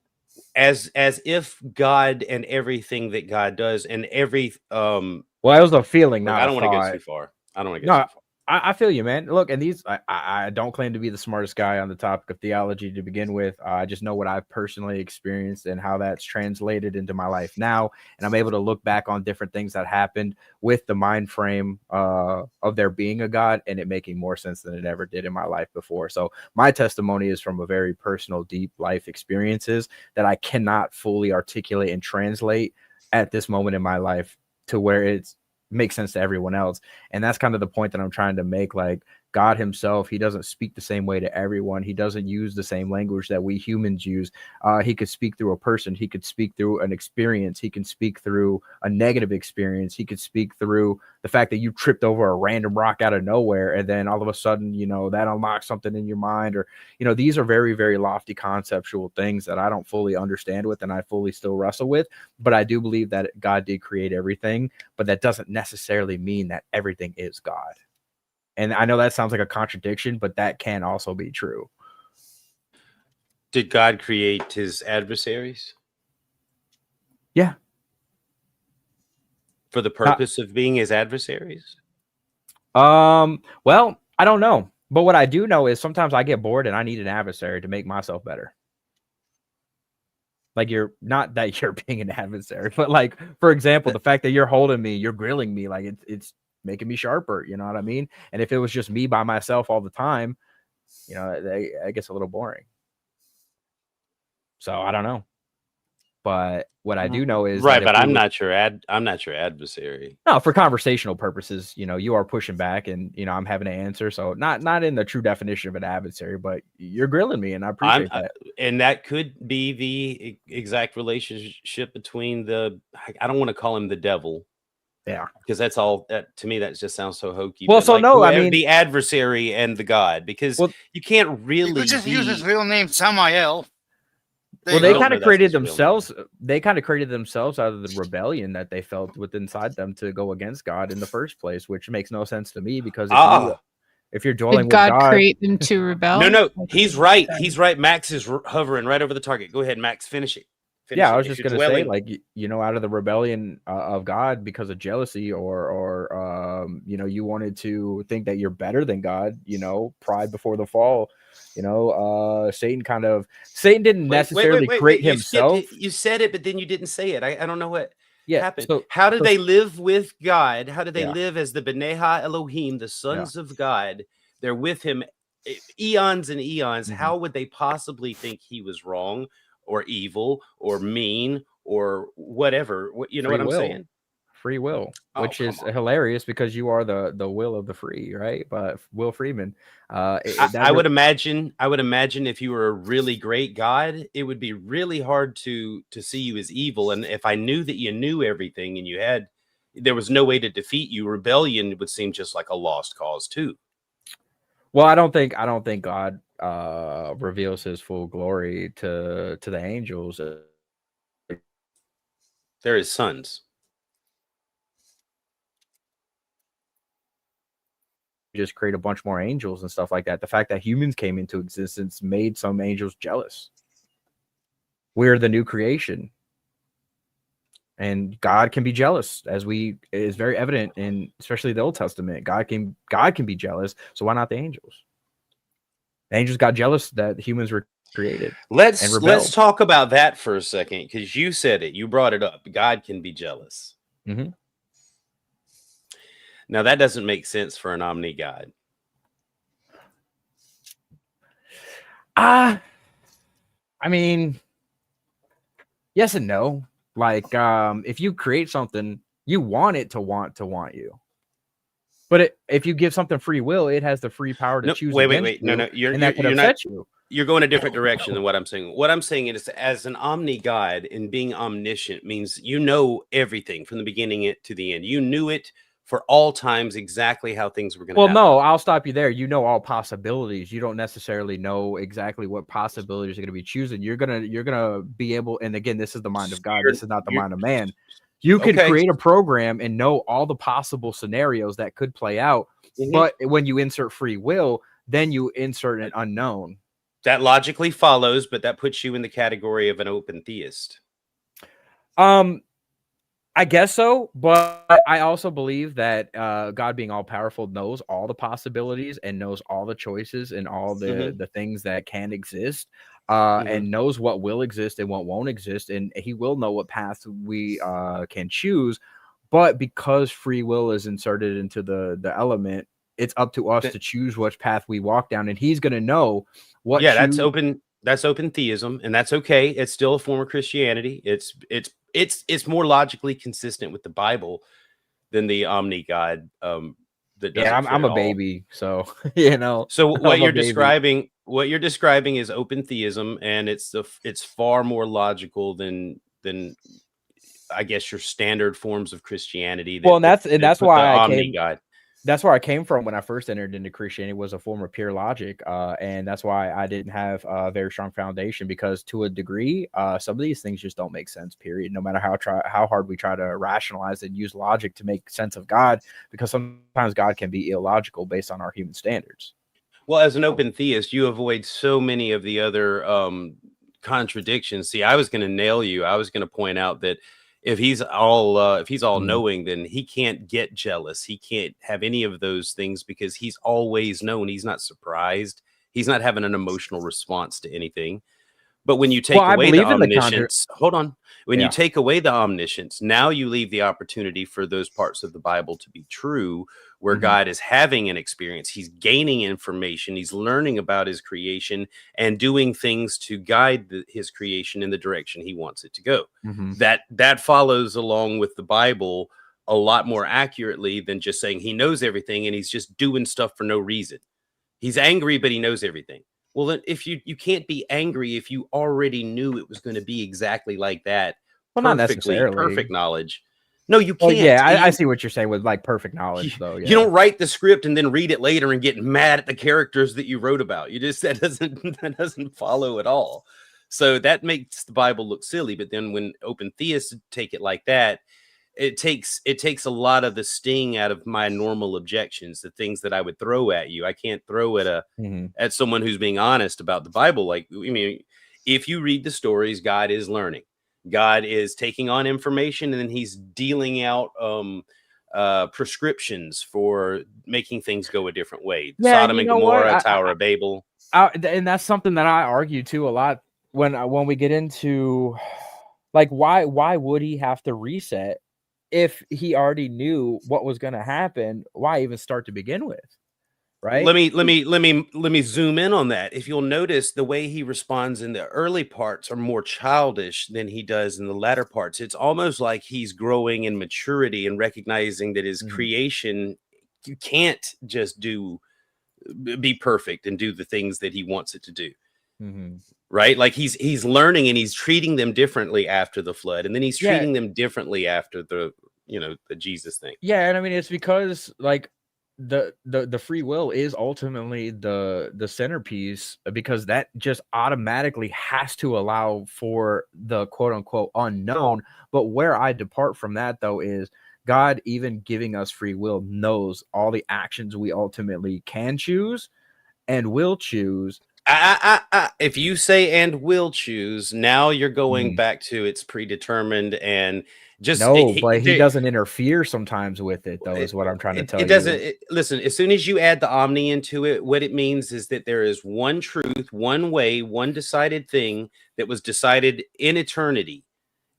E: As if God and everything that God does and every
A: Well, it was a feeling,
E: look,
A: not
E: I
A: a
E: don't want to go
A: thought.
E: too far. I don't want to go too
A: No,
E: far.
A: I feel you, man. Look, and these, I don't claim to be the smartest guy on the topic of theology to begin with. I just know what I've personally experienced and how that's translated into my life now. And I'm able to look back on different things that happened with the mind frame of there being a God and it making more sense than it ever did in my life before. So my testimony is from a very personal, deep life experiences that I cannot fully articulate and translate at this moment in my life to where it's makes sense to everyone else. And that's kind of the point that I'm trying to make. Like, God himself, he doesn't speak the same way to everyone. He doesn't use the same language that we humans use. He could speak through a person. He could speak through an experience. He can speak through a negative experience. He could speak through the fact that you tripped over a random rock out of nowhere. And then all of a sudden, you know, that unlocks something in your mind. Or, you know, these are very, very lofty conceptual things that I don't fully understand with and I fully still wrestle with. But I do believe that God did create everything, but that doesn't necessarily mean that everything is God. And I know that sounds like a contradiction, but that can also be true.
E: Did God create his adversaries?
A: Yeah.
E: For the purpose of being his adversaries?
A: Well, I don't know. But what I do know is sometimes I get bored and I need an adversary to make myself better. Like, you're not that you're being an adversary, but like, for example, the fact that you're holding me, you're grilling me, like it's making me sharper. You know what I mean? And if it was just me by myself all the time, you know, it gets a little boring. So I don't know. But what I do know is
E: right, but I'm not your adversary.
A: No, for conversational purposes, you know, you are pushing back, and you know, I'm having to answer. So not in the true definition of an adversary, but you're grilling me, and I appreciate that.
E: And that could be the exact relationship between I don't want to call him the devil.
A: Yeah,
E: because that's all. To me, that just sounds so hokey.
A: Well, so like, no, I mean
E: the adversary and the God, because you can't really.
D: You could just use his real name, Samael.
A: Well, they kind of created themselves. They kind of created themselves out of the rebellion that they felt within inside them to go against God in the first place, which makes no sense to me because if you're dwelling with God,
F: create them to rebel?
E: No, he's right. He's right. Max is hovering right over the target. Go ahead, Max. Finish it.
A: I was just going to say, like, you know, out of the rebellion of God because of jealousy or you know, you wanted to think that you're better than God, you know, pride before the fall, you know, Satan didn't necessarily create himself.
E: You said it, but then you didn't say it. I don't know what happened.
A: So,
E: how do they live with God? How do they live as the B'nai Elohim, the sons of God? They're with him eons and eons. Mm-hmm. How would they possibly think he was wrong or evil or mean or whatever? You know what I'm saying?
A: Free will, which is hilarious because you are the will of the free, right? But Will Freeman,
E: I would imagine if you were a really great God, it would be really hard to see you as evil. And if I knew that you knew everything and there was no way to defeat you, rebellion would seem just like a lost cause too.
A: Well, I don't think God reveals his full glory to the angels.
E: They're his sons.
A: Just create a bunch more angels and stuff like that. The fact that humans came into existence made some angels jealous. We're the new creation. And God can be jealous, as is very evident in especially the Old Testament. God can be jealous, so why not the angels? The angels got jealous that humans were created.
E: Let's talk about that for a second, because you said it. You brought it up. God can be jealous.
A: Mm-hmm.
E: Now that doesn't make sense for an omni God.
A: I mean, yes and no. Like, if you create something, you want it to want you. But if you give something free will, it has the free power to choose.
E: Wait. No. You're going a different direction than what I'm saying. What I'm saying is, as an omni God and being omniscient means you know everything from the beginning to the end. You knew it for all times exactly how things were going to happen.
A: Well, no, I'll stop you there. You know all possibilities. You don't necessarily know exactly what possibilities are going to be choosing. You're gonna be able, and again, this is the mind of God. This is not the mind of man. You can create a program and know all the possible scenarios that could play out. Mm-hmm. But when you insert free will, then you insert an unknown.
E: That logically follows, but that puts you in the category of an open theist.
A: I guess so, but I also believe that God, being all powerful, knows all the possibilities and knows all the choices and all the things that can exist, and knows what will exist and what won't exist, and He will know what path we can choose. But because free will is inserted into the element, it's up to us to choose which path we walk down, and He's going to know what.
E: Yeah, that's open. That's open theism, and that's okay. It's still a form of Christianity. It's more logically consistent with the Bible than the omni God. That doesn't
A: Yeah,
E: fit
A: I'm
E: at
A: a
E: all.
A: baby, so you know.
E: So what
A: I'm a
E: you're
A: baby.
E: describing is open theism, and it's far more logical than I guess your standard forms of Christianity
A: Well, and
E: that
A: that's
E: put the
A: why I
E: omni
A: came.
E: God.
A: That's where I came from when I first entered into Christianity, was a form of pure logic, and that's why I didn't have a very strong foundation, because to a degree, some of these things just don't make sense. Period. No matter how hard we try to rationalize and use logic to make sense of God, because sometimes God can be illogical based on our human standards.
E: Well, as an open theist, you avoid so many of the other contradictions. See, I was going to nail you. I was going to point out that if he's all knowing, then he can't get jealous. He can't have any of those things because he's always known. He's not surprised. He's not having an emotional response to anything. But when you
A: Well,
E: take
A: I
E: away the
A: believe in the
E: omniscience, hold on. When you
A: Yeah.
E: take away the omniscience, now you leave the opportunity for those parts of the Bible to be true, where God is having an experience. He's gaining information. He's learning about his creation and doing things to guide his creation in the direction he wants it to go. That follows along with the Bible a lot more accurately than just saying he knows everything and he's just doing stuff for no reason. He's angry, but he knows everything. Well, then if you can't be angry if you already knew it was going to be exactly like that,
A: Well, not
E: perfect
A: necessarily.
E: knowledge. No, you
A: Well,
E: can't.
A: yeah, I see what you're saying with like perfect knowledge, though.
E: You
A: Yeah.
E: don't write the script and then read it later and get mad at the characters that you wrote about. That doesn't follow at all. So that makes the Bible look silly. But then when open theists take it like that, it takes a lot of the sting out of my normal objections, the things that I would throw at you. I can't throw at someone who's being honest about the Bible. Like, I mean, if you read the stories, God is learning. God is taking on information, and then he's dealing out prescriptions for making things go a different way.
A: Yeah, and
E: Sodom
A: you
E: and
A: know what?
E: Gomorrah, Tower of Babel.
A: And that's something that I argue too a lot when we get into, like, why would he have to reset if he already knew what was going to happen? Why even start to begin with, right?
E: Let me zoom in on that. If you'll notice, the way he responds in the early parts are more childish than he does in the latter parts. It's almost like he's growing in maturity and recognizing that his creation, you can't just be perfect and do the things that he wants it to do. Right? Like he's learning and he's treating them differently after the flood, and then he's treating them differently after the Jesus thing.
A: Yeah, and I mean, it's because like the free will is ultimately the centerpiece, because that just automatically has to allow for the quote unquote unknown. But where I depart from that, though, is God, even giving us free will, knows all the actions we ultimately can choose and will choose.
E: If you say and will choose, now you're going back to it's predetermined and just
A: no, but he doesn't interfere sometimes with it, though, is what I'm trying to tell you.
E: It doesn't. Listen, as soon as you add the omni into it, what it means is that there is one truth, one way, one decided thing that was decided in eternity.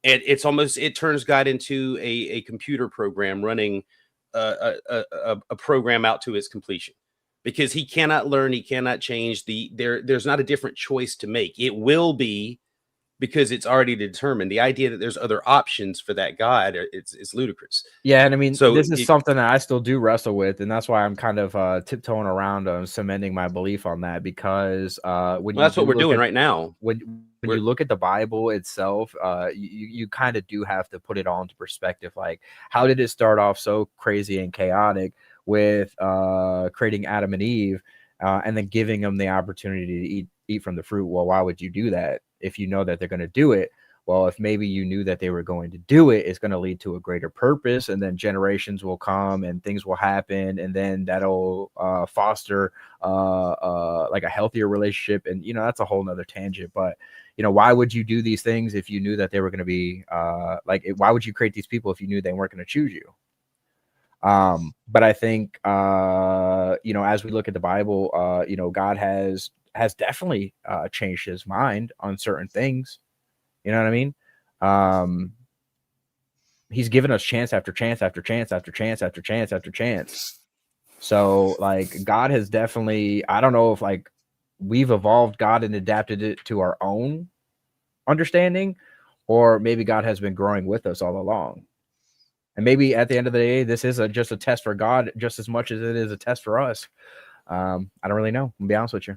E: And it turns God into a computer program running a program out to its completion, because he cannot learn, he cannot change. There's not a different choice to make. It will be, because it's already determined. The idea that there's other options for that God, it's ludicrous.
A: Yeah, and I mean,
E: So
A: this is something that I still do wrestle with, and that's why I'm kind of tiptoeing around cementing my belief on that, because when
E: that's what we're doing right now.
A: When you look at the Bible itself, you kind of do have to put it all into perspective. Like, how did it start off so crazy and chaotic with creating Adam and Eve, and then giving them the opportunity to eat from the fruit? Well, why would you do that if you know that they're going to do it? Well, if maybe you knew that they were going to do it, it's going to lead to a greater purpose, and then generations will come and things will happen, and then that'll foster like a healthier relationship. And that's a whole nother tangent. But why would you do these things if you knew that they were going to be why would you create these people if you knew they weren't going to choose you? But I think as we look at the Bible, God has definitely changed his mind on certain things. You know what I mean? He's given us chance after chance after chance after chance after chance after chance. So like God has definitely, I don't know if like we've evolved God and adapted it to our own understanding, or maybe God has been growing with us all along. And maybe at the end of the day, this is just a test for God just as much as it is a test for us. I don't really know. I'm gonna be honest with you.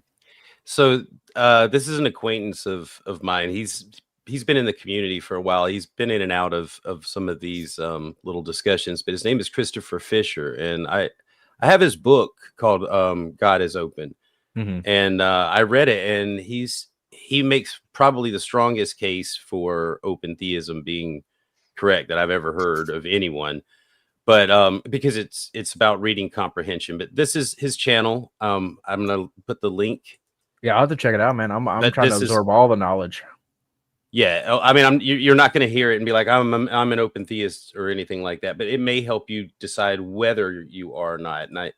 E: So this is an acquaintance of mine. He's been in the community for a while. He's been in and out of some of these little discussions, but his name is Christopher Fisher, and I have his book called God is Open.
A: Mm-hmm.
E: And I read it, and he makes probably the strongest case for open theism being correct that I've ever heard of anyone. But because it's about reading comprehension. But this is his channel. I'm gonna put the link.
A: Yeah, I'll have to check it out, man. I'm
E: But
A: trying to
E: this is-
A: absorb all the knowledge.
E: Yeah, I mean, you're not going to hear it and be like, I'm an open theist or anything like that. But it may help you decide whether you are or not. And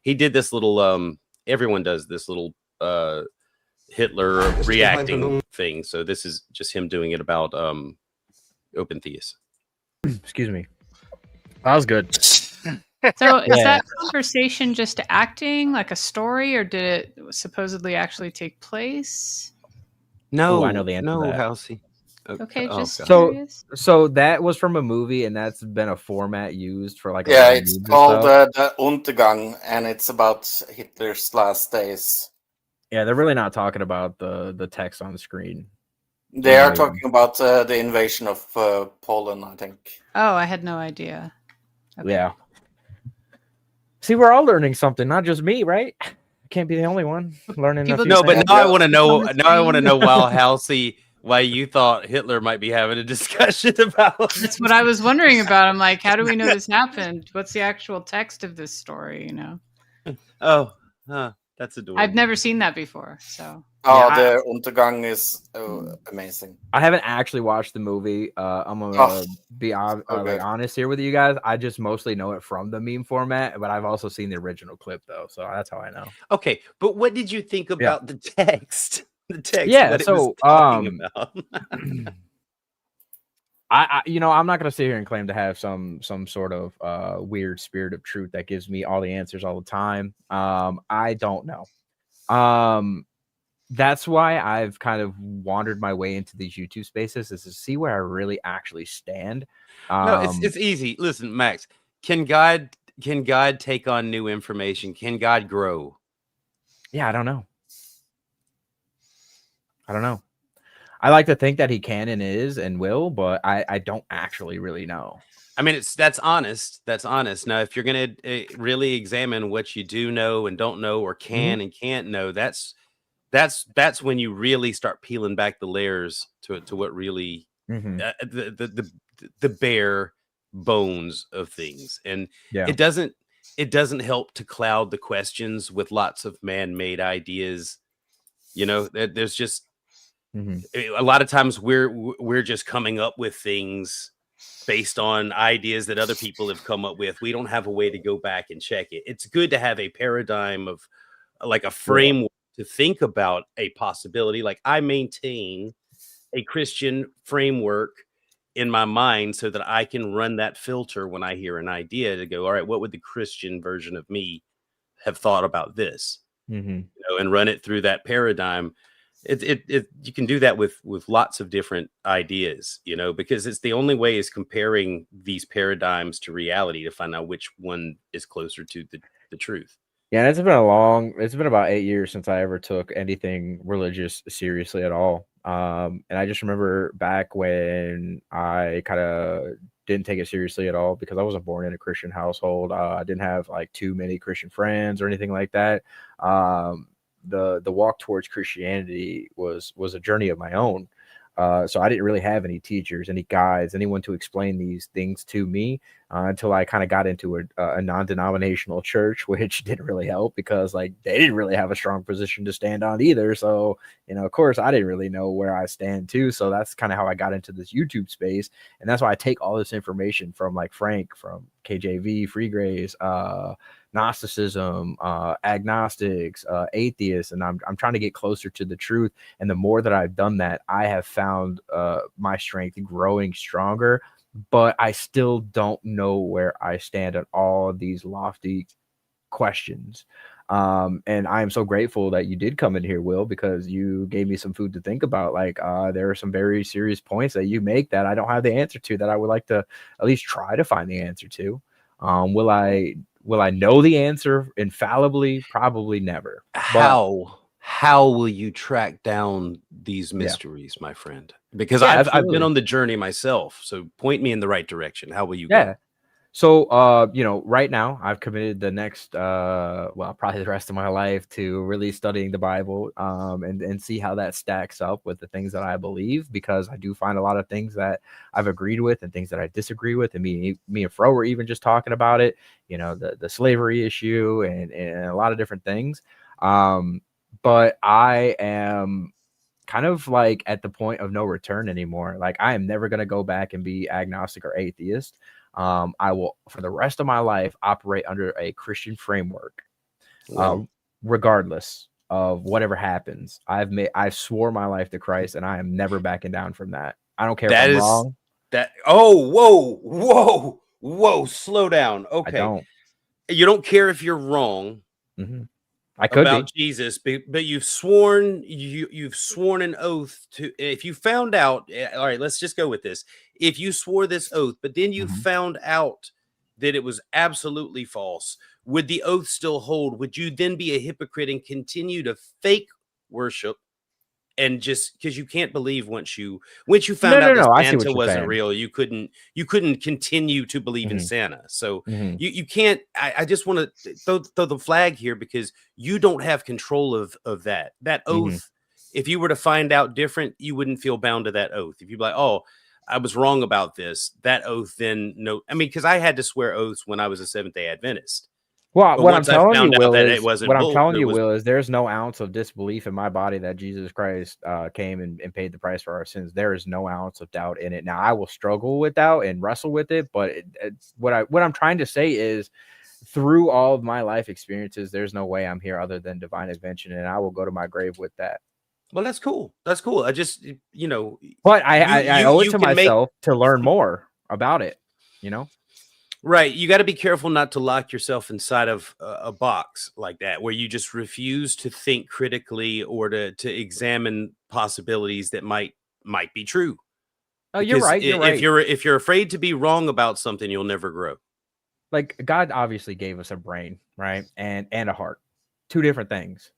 E: he did this little everyone does this little Hitler reacting thing. So this is just him doing it about open theists.
A: Excuse me. That was good.
F: So is that conversation just acting like a story, or did it supposedly actually take place?
E: No,
A: I know the answer to that.
E: Halsey.
F: Okay,
E: oh,
F: just
E: God.
F: curious.
A: So that was from a movie, and that's been a format used for like
B: Yeah, it's called the Untergang, and it's about Hitler's last days.
A: Yeah, they're really not talking about the text on the screen.
B: They are talking about the invasion of Poland, I think.
F: Oh, I had no idea. Okay.
A: Yeah. See, we're all learning something, not just me, right? I can't be the only one learning.
F: People
E: No, but
F: just
E: now I want to know.
F: on the
E: Now I want to
F: screen.
E: know why you thought Hitler might be having a discussion about.
F: That's what I was wondering about. I'm like, how do we know this happened? What's the actual text of this story?
E: Oh, that's adorable.
F: I've never seen that before. So
B: the Untergang is amazing.
A: I haven't actually watched the movie. I'm gonna be like honest here with you guys. I just mostly know it from the meme format, but I've also seen the original clip though, so that's how I know.
E: Okay, but what did you think about the text? The text.
A: Yeah,
E: what
A: so
E: it was talking about.
A: I'm not gonna sit here and claim to have some sort of weird spirit of truth that gives me all the answers all the time. I don't know. That's why I've kind of wandered my way into these YouTube spaces, is to see where I really actually stand.
E: No, it's easy. Listen, Max, can God take on new information? Can God grow?
A: Yeah, I don't know. I like to think that he can and is and will, but I don't actually really know.
E: I mean, that's honest. That's honest. Now, if you're going to really examine what you do know and don't know, or can and can't know, that's when you really start peeling back the layers to what really the bare bones of things. And it doesn't help to cloud the questions with lots of man-made ideas. There's just a lot of times we're just coming up with things based on ideas that other people have come up with. We don't have a way to go back and check it. It's good to have a paradigm of like a framework to think about a possibility. Like I maintain a Christian framework in my mind so that I can run that filter when I hear an idea to go, all right, what would the Christian version of me have thought about this? And run it through that paradigm. You can do that with lots of different ideas, because it's the only way is comparing these paradigms to reality to find out which one is closer to the truth.
A: Yeah, it's been about 8 years since I ever took anything religious seriously at all. And I just remember back when I kind of didn't take it seriously at all because I wasn't born in a Christian household. I didn't have like too many Christian friends or anything like that. The walk towards Christianity was a journey of my own. So I didn't really have any teachers, any guides, anyone to explain these things to me until I kind of got into a non-denominational church, which didn't really help because like they didn't really have a strong position to stand on either. So, of course, I didn't really know where I stand too. So that's kind of how I got into this YouTube space. And that's why I take all this information from like Frank, from KJV, Free Grace, Gnosticism, agnostics, atheists, and I'm trying to get closer to the truth. And the more that I've done that, I have found my strength growing stronger. But I still don't know where I stand on all of these lofty questions. And I am so grateful that you did come in here, Will, because you gave me some food to think about. Like there are some very serious points that you make that I don't have the answer to, that I would like to at least try to find the answer to. Will I know the answer infallibly? Probably never.
E: How will you track down these mysteries, my friend? Because I've been on the journey myself. So point me in the right direction. How will you go?
A: So, right now I've committed the next, probably the rest of my life to really studying the Bible, and see how that stacks up with the things that I believe, because I do find a lot of things that I've agreed with and things that I disagree with. And me and Fro were even just talking about it, the slavery issue and a lot of different things. But I am kind of like at the point of no return anymore. Like I am never going to go back and be agnostic or atheist. I will, for the rest of my life, operate under a Christian framework, regardless of whatever happens. I swore my life to Christ, and I am never backing down from that. I don't care if I'm wrong.
E: Whoa, slow down. Okay.
A: I don't.
E: You don't care if you're wrong.
A: Mm-hmm. I could
E: about
A: be.
E: Jesus, but you've sworn an oath to. If you found out, all right, let's just go with this. If you swore this oath, but then you found out that it was absolutely false, would the oath still hold? Would you then be a hypocrite and continue to fake worship? And just because you can't believe once you found out that Santa wasn't real, you couldn't continue to believe in Santa. So you can't. I just want to throw the flag here, because you don't have control of that oath. If you were to find out different, you wouldn't feel bound to that oath. If you'd be like, oh, I was wrong about this, that oath, then no. I mean, because I had to swear oaths when I was a Seventh-day Adventist.
A: Well, what I'm telling you, Will, is there's no ounce of disbelief in my body that Jesus Christ came and paid the price for our sins. There is no ounce of doubt in it. Now, I will struggle with doubt and wrestle with it, but what I'm trying to say is, through all of my life experiences, there's no way I'm here other than divine intervention, and I will go to my grave with that.
E: Well, that's cool. That's cool. I just,
A: but I owe it to myself to learn more about it.
E: Right. You got to be careful not to lock yourself inside of a box like that, where you just refuse to think critically or to examine possibilities that might be true.
A: Oh, you're right.
E: If you're afraid to be wrong about something, you'll never grow.
A: Like, God obviously gave us a brain, right? And a heart. Two different things.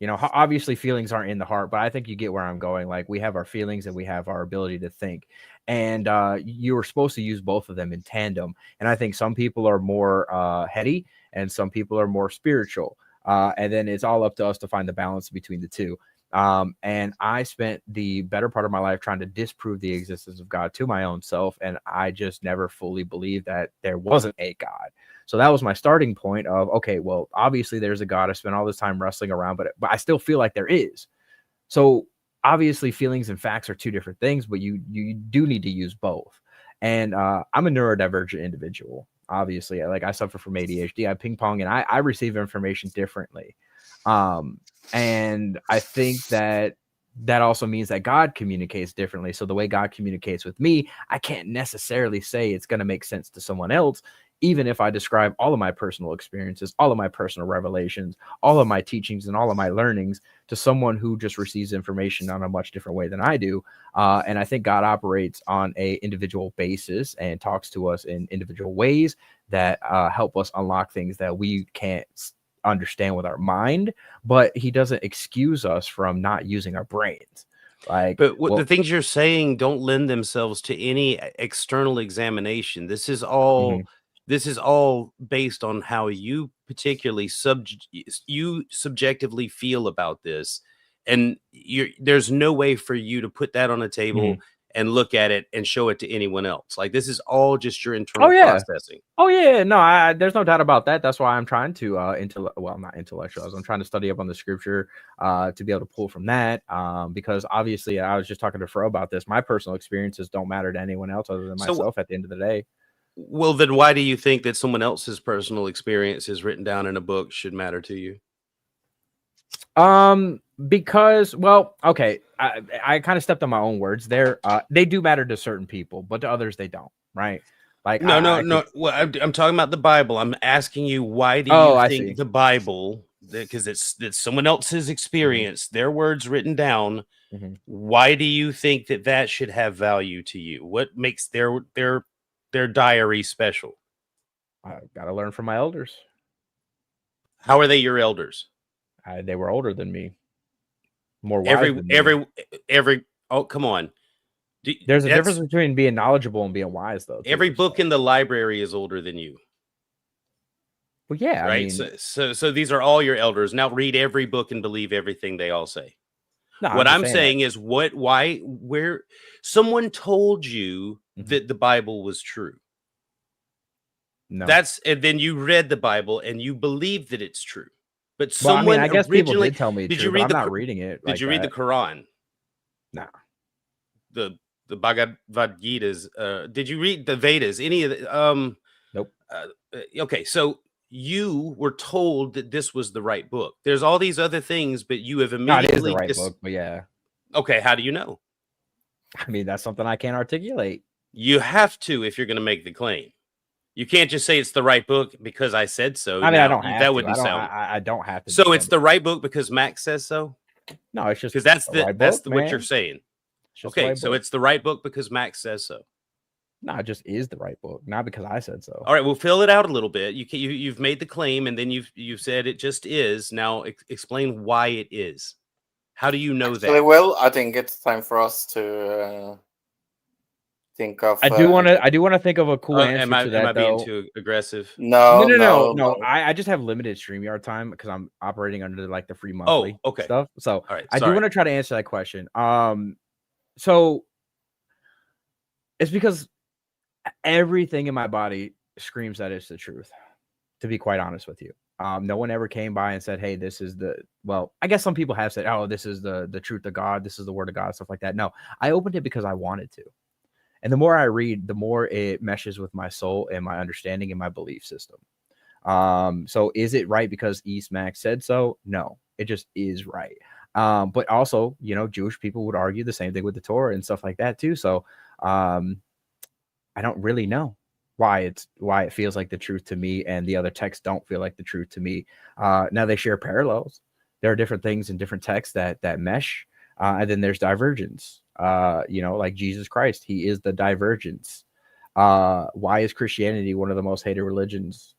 A: Obviously feelings aren't in the heart, but I think you get where I'm going. Like, we have our feelings and we have our ability to think. And you were supposed to use both of them in tandem. And I think some people are more heady and some people are more spiritual. And then it's all up to us to find the balance between the two. And I spent the better part of my life trying to disprove the existence of God to my own self. And I just never fully believed that there wasn't a God. So that was my starting point of, okay, well, obviously there's a God. I spent all this time wrestling around, but I still feel like there is. So obviously feelings and facts are two different things, but you do need to use both. And I'm a neurodivergent individual. Obviously, like, I suffer from ADHD. I ping pong, and I receive information differently. And I think that also means that God communicates differently. So the way God communicates with me, I can't necessarily say it's going to make sense to someone else, even if I describe all of my personal experiences, all of my personal revelations, all of my teachings, and all of my learnings to someone who just receives information on a much different way than I do. And I think God operates on a individual basis and talks to us in individual ways that help us unlock things that we can't understand with our mind, but he doesn't excuse us from not using our brains.
E: The things you're saying don't lend themselves to any external examination. This is all based on how you particularly you subjectively feel about this, and there's no way for you to put that on a table and look at it and show it to anyone else. Like, this is all just your internal processing.
A: Oh yeah, no, there's no doubt about that. That's why I'm trying to not intellectualize. I'm trying to study up on the scripture to be able to pull from that. Because obviously, I was just talking to Fro about this. My personal experiences don't matter to anyone else other than myself at the end of the day.
E: Well, then why do you think that someone else's personal experiences written down in a book should matter to you?
A: Because, well, okay, I kind of stepped on my own words there. They do matter to certain people, but to others they don't, right? Like,
E: no. Well, I'm talking about the Bible. I'm asking you, why do you think the Bible, because it's someone else's experience, their words written down. Why do you think that should have value to you? What makes their diary special?
A: I gotta learn from my elders.
E: How are they your elders?
A: They were older than me. More wise than me.
E: Every oh, come on.
A: There's a difference between being knowledgeable and being wise, though.
E: Every book in the library is older than you.
A: Well, yeah,
E: right.
A: I mean,
E: so these are all your elders. Now read every book and believe everything they all say.
A: No,
E: what I'm saying is, where someone told you that the Bible was true.
A: No,
E: and then you read the Bible and you believe that it's true. But
A: someone, I guess people did tell me.
E: Did you read?
A: I'm not reading it.
E: Did you read the Quran?
A: No.
E: The Bhagavad Gita's. Did you read the Vedas? Any of the?
A: Nope.
E: Okay, so you were told that this was the right book. There's all these other things, but you have immediately.
A: It is the right book, but yeah.
E: Okay, how do you know?
A: I mean, that's something I can't articulate.
E: You have to if you're going to make the claim. You can't just say it's the right book because I said so.
A: I mean,
E: now,
A: I don't have
E: that
A: to.
E: wouldn't sound.
A: I don't have to.
E: So it's the right book because Max says so.
A: No, it's just
E: because that's
A: book,
E: what you're saying. Okay, so it's the right book because Max says so.
A: No, it just is the right book, not because I said so.
E: All right, we'll fill it out a little bit. You've made the claim, and then you've said it just is. Now explain why it is. How do you know that?
B: Well, I think it's time for us to think of.
A: I do want to think of a cool answer to that.
E: Am I being too aggressive?
B: No.
A: I just have limited StreamYard time because I'm operating under like the free monthly stuff. So
E: all right,
A: I do want to try to answer that question. So it's because everything in my body screams that it's the truth, to be quite honest with you. No one ever came by and said, hey, this is I guess some people have said, oh, this is the truth of God, this is the word of God, stuff like that. No, I opened it because I wanted to. And the more I read, the more it meshes with my soul and my understanding and my belief system. So is it right because EastMax said so? No, it just is right. But also, Jewish people would argue the same thing with the Torah and stuff like that too. So I don't really know why it feels like the truth to me and the other texts don't feel like the truth to me. Now they share parallels. There are different things in different texts that mesh, and then there's divergence. Like Jesus Christ, he is the divergence. Why is Christianity one of the most hated religions?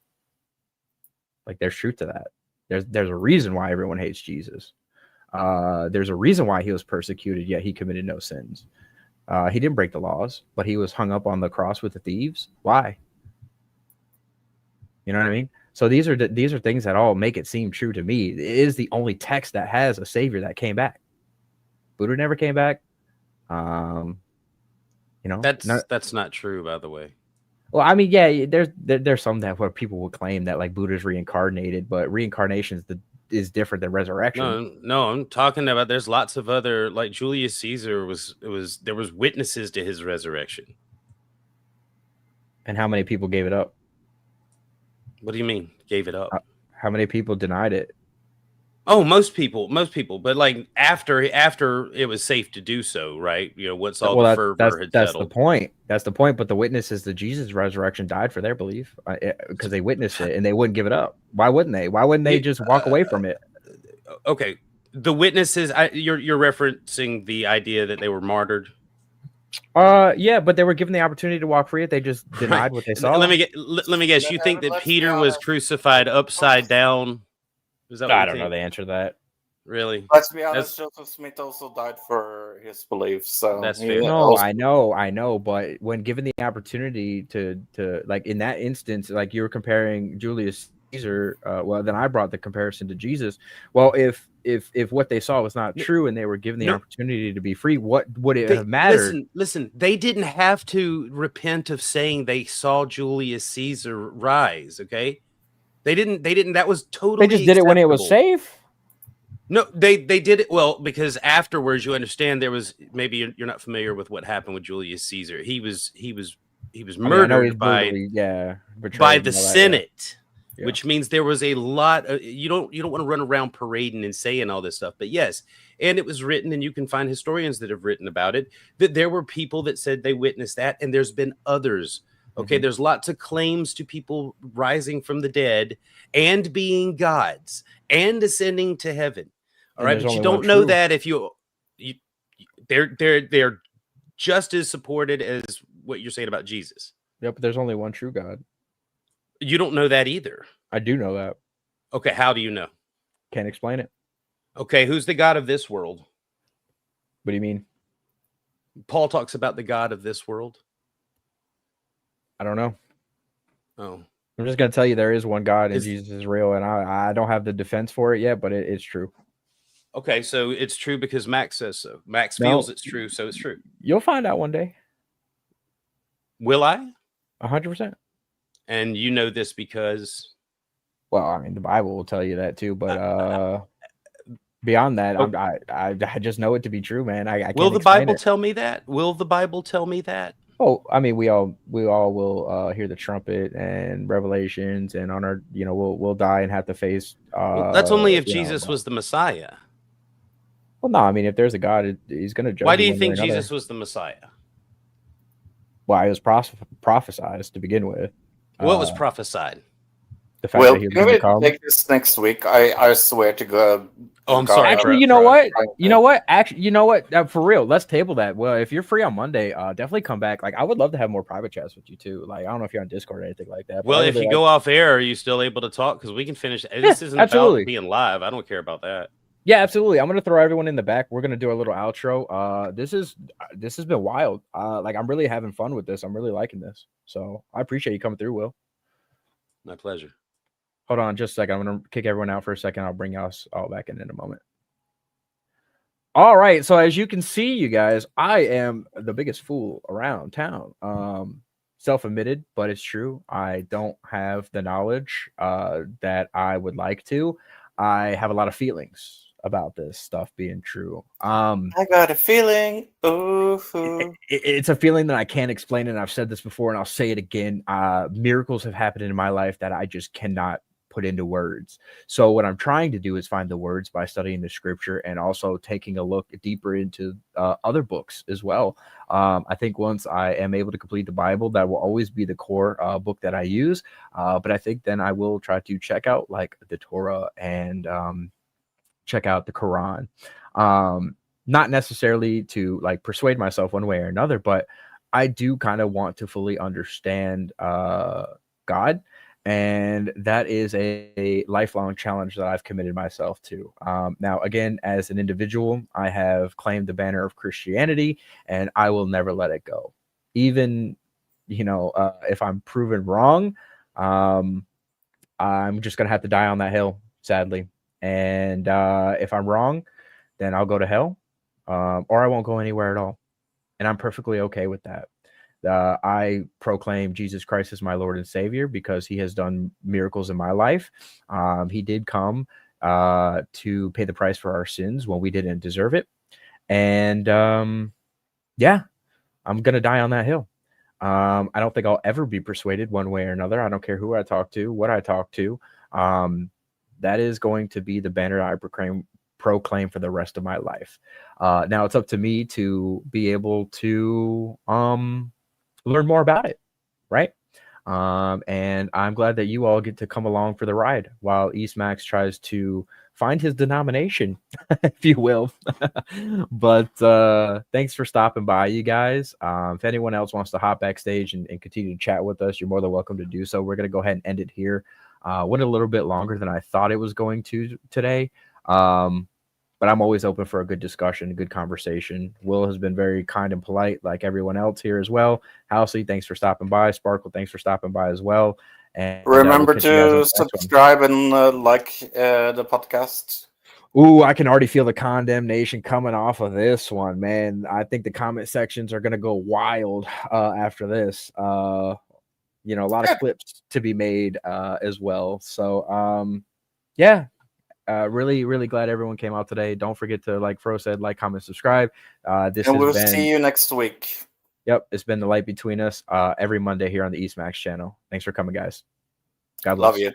A: Like, there's truth to that. There's a reason why everyone hates Jesus. There's a reason why he was persecuted, yet he committed no sins. He didn't break the laws, but he was hung up on the cross with the thieves. Why? You know what I mean? So these are things that all make it seem true to me. It is the only text that has a savior that came back. Buddha never came back.
E: That's not true, by the way.
A: Well, I mean, yeah, there's some where people will claim that like Buddha's reincarnated, but reincarnation is different than resurrection.
E: No, I'm talking about there's lots of other, like Julius Caesar there was witnesses to his resurrection.
A: And how many people gave it up?
E: What do you mean gave it up?
A: How many people denied it?
E: Oh, most people, but like after it was safe to do so, right? Once all the fervor had settled.
A: That's the point. But the witnesses to Jesus' resurrection died for their belief because they witnessed it and they wouldn't give it up. Why wouldn't they? Why wouldn't they just walk away from it?
E: Okay, the witnesses. You're referencing the idea that they were martyred.
A: Yeah, but they were given the opportunity to walk free. They just denied what they saw.
E: Let me guess. You think that Peter was crucified upside down?
A: I don't know the answer to that.
E: Really?
B: Let's be honest, Joseph Smith also died for his beliefs. So
E: that's fair.
A: No, I know. But when given the opportunity to like in that instance, like you were comparing Julius Caesar, well, then I brought the comparison to Jesus. Well, if what they saw was not true and they were given the
E: No.
A: opportunity to be free, what would it have mattered?
E: Listen, they didn't have to repent of saying they saw Julius Caesar rise, okay? They didn't that was totally
A: They just did it when it was
E: acceptable.
A: safe.
E: No, they did it well because afterwards you understand there was maybe you're not familiar with what happened with Julius Caesar. He was
A: I know
E: murdered
A: he's
E: by
A: brutally, betrayed
E: by
A: and
E: the
A: all that,
E: Senate,
A: Yeah.
E: which means there was a lot of, you don't want to run around parading and saying all this stuff, but yes, and it was written, and you can find historians that have written about it, that there were people that said they witnessed that, and there's been others. Okay, there's lots of claims to people rising from the dead and being gods and ascending to heaven. All
A: And
E: right,
A: there's
E: but you
A: only one
E: don't know
A: true.
E: that if you they're just as supported as what you're saying about Jesus.
A: Yep, there's only one true God.
E: You don't know that either.
A: I do know that.
E: Okay, how do you know?
A: Can't explain it.
E: Okay, who's the God of this world?
A: What do you mean?
E: Paul talks about the God of this world.
A: I don't know.
E: Oh,
A: I'm just gonna tell you there is one God and
E: Is-
A: Jesus is real, and I don't have the defense for it yet, but it's true.
E: okay, so it's true because Max says so. Max
A: No.
E: feels it's true, so it's true.
A: You'll find out one day.
E: Will I?
A: 100%.
E: And you know this because
A: Well, I mean, the Bible will tell you that too, but beyond that,
E: Oh.
A: I just know it to be true, man. I can't
E: will the
A: explain
E: Bible
A: it.
E: tell me that? Will the Bible tell me that?
A: Oh, I mean, we all will hear the trumpet and Revelations, and on our, we'll die and have to face.
E: Well, that's only if
A: you know,
E: Jesus was the Messiah.
A: Well, no, I mean, if there's a God, he's going to judge.
E: Why do you
A: one way
E: think
A: or another.
E: Jesus was the Messiah?
A: Well, it was prophesied to begin with.
E: What was prophesied?
A: The fact
B: Well,
A: that he was
B: can
A: going
B: we
A: to come.
B: take this next week? I swear to God.
E: Oh, I'm sorry.
A: Actually, you know what? Actually, you know what? For real, let's table that. Well, if you're free on Monday, definitely come back. Like, I would love to have more private chats with you too. Like, I don't know if you're on Discord or anything like that.
E: Well, if you go off air, are you still able to talk? Because we can finish. This isn't
A: absolutely.
E: about being live. I don't care about that.
A: Yeah, absolutely. I'm gonna throw everyone in the back. We're gonna do a little outro. This has been wild. Like, I'm really having fun with this. I'm really liking this. So I appreciate you coming through, Will.
E: My pleasure.
A: Hold on just a second. I'm gonna kick everyone out for a second. I'll bring us all back in a moment. All right. So as you can see, you guys, I am the biggest fool around town. Self-admitted, but it's true. I don't have the knowledge that I would like to. I have a lot of feelings about this stuff being true.
B: I got a feeling. Ooh.
A: It's a feeling that I can't explain, and I've said this before, and I'll say it again. Miracles have happened in my life that I just cannot put into words. So what I'm trying to do is find the words by studying the scripture and also taking a look deeper into other books as well. I think once I am able to complete the Bible, that will always be the core book that I use. But I think then I will try to check out like the Torah and check out the Quran. Not necessarily to like persuade myself one way or another, but I do kind of want to fully understand God. And that is a lifelong challenge that I've committed myself to. Now, again, as an individual, I have claimed the banner of Christianity, and I will never let it go. Even, if I'm proven wrong, I'm just going to have to die on that hill, sadly. And if I'm wrong, then I'll go to hell, or I won't go anywhere at all. And I'm perfectly okay with that. I proclaim Jesus Christ as my Lord and Savior because he has done miracles in my life. He did come to pay the price for our sins when we didn't deserve it. And yeah, I'm going to die on that hill. I don't think I'll ever be persuaded one way or another. I don't care who I talk to, what I talk to. That is going to be the banner I proclaim for the rest of my life. Now it's up to me to be able to learn more about it, right? And I'm glad that you all get to come along for the ride while EastMax tries to find his denomination, if you will. But thanks for stopping by, you guys. If anyone else wants to hop backstage and continue to chat with us, you're more than welcome to do so. We're going to go ahead and end it here. Went a little bit longer than I thought it was going to today. But I'm always open for a good discussion, a good conversation. Will has been very kind and polite, like everyone else here as well. Halsey, thanks for stopping by. Sparkle, thanks for stopping by as well. And
B: Remember
A: we'll catch you guys on
B: to
A: the next one.
B: subscribe and like the podcast.
A: Ooh, I can already feel the condemnation coming off of this one, man. I think the comment sections are gonna go wild after this. You know, a lot of clips to be made as well. So yeah. Really, really glad everyone came out today. Don't forget to, like Fro said, like, comment, subscribe. This
B: And
A: has
B: we'll
A: been
B: see you next week.
A: Yep, it's been The Light Between Us every Monday here on the EastMax channel. Thanks for coming, guys. God bless.
B: Love you.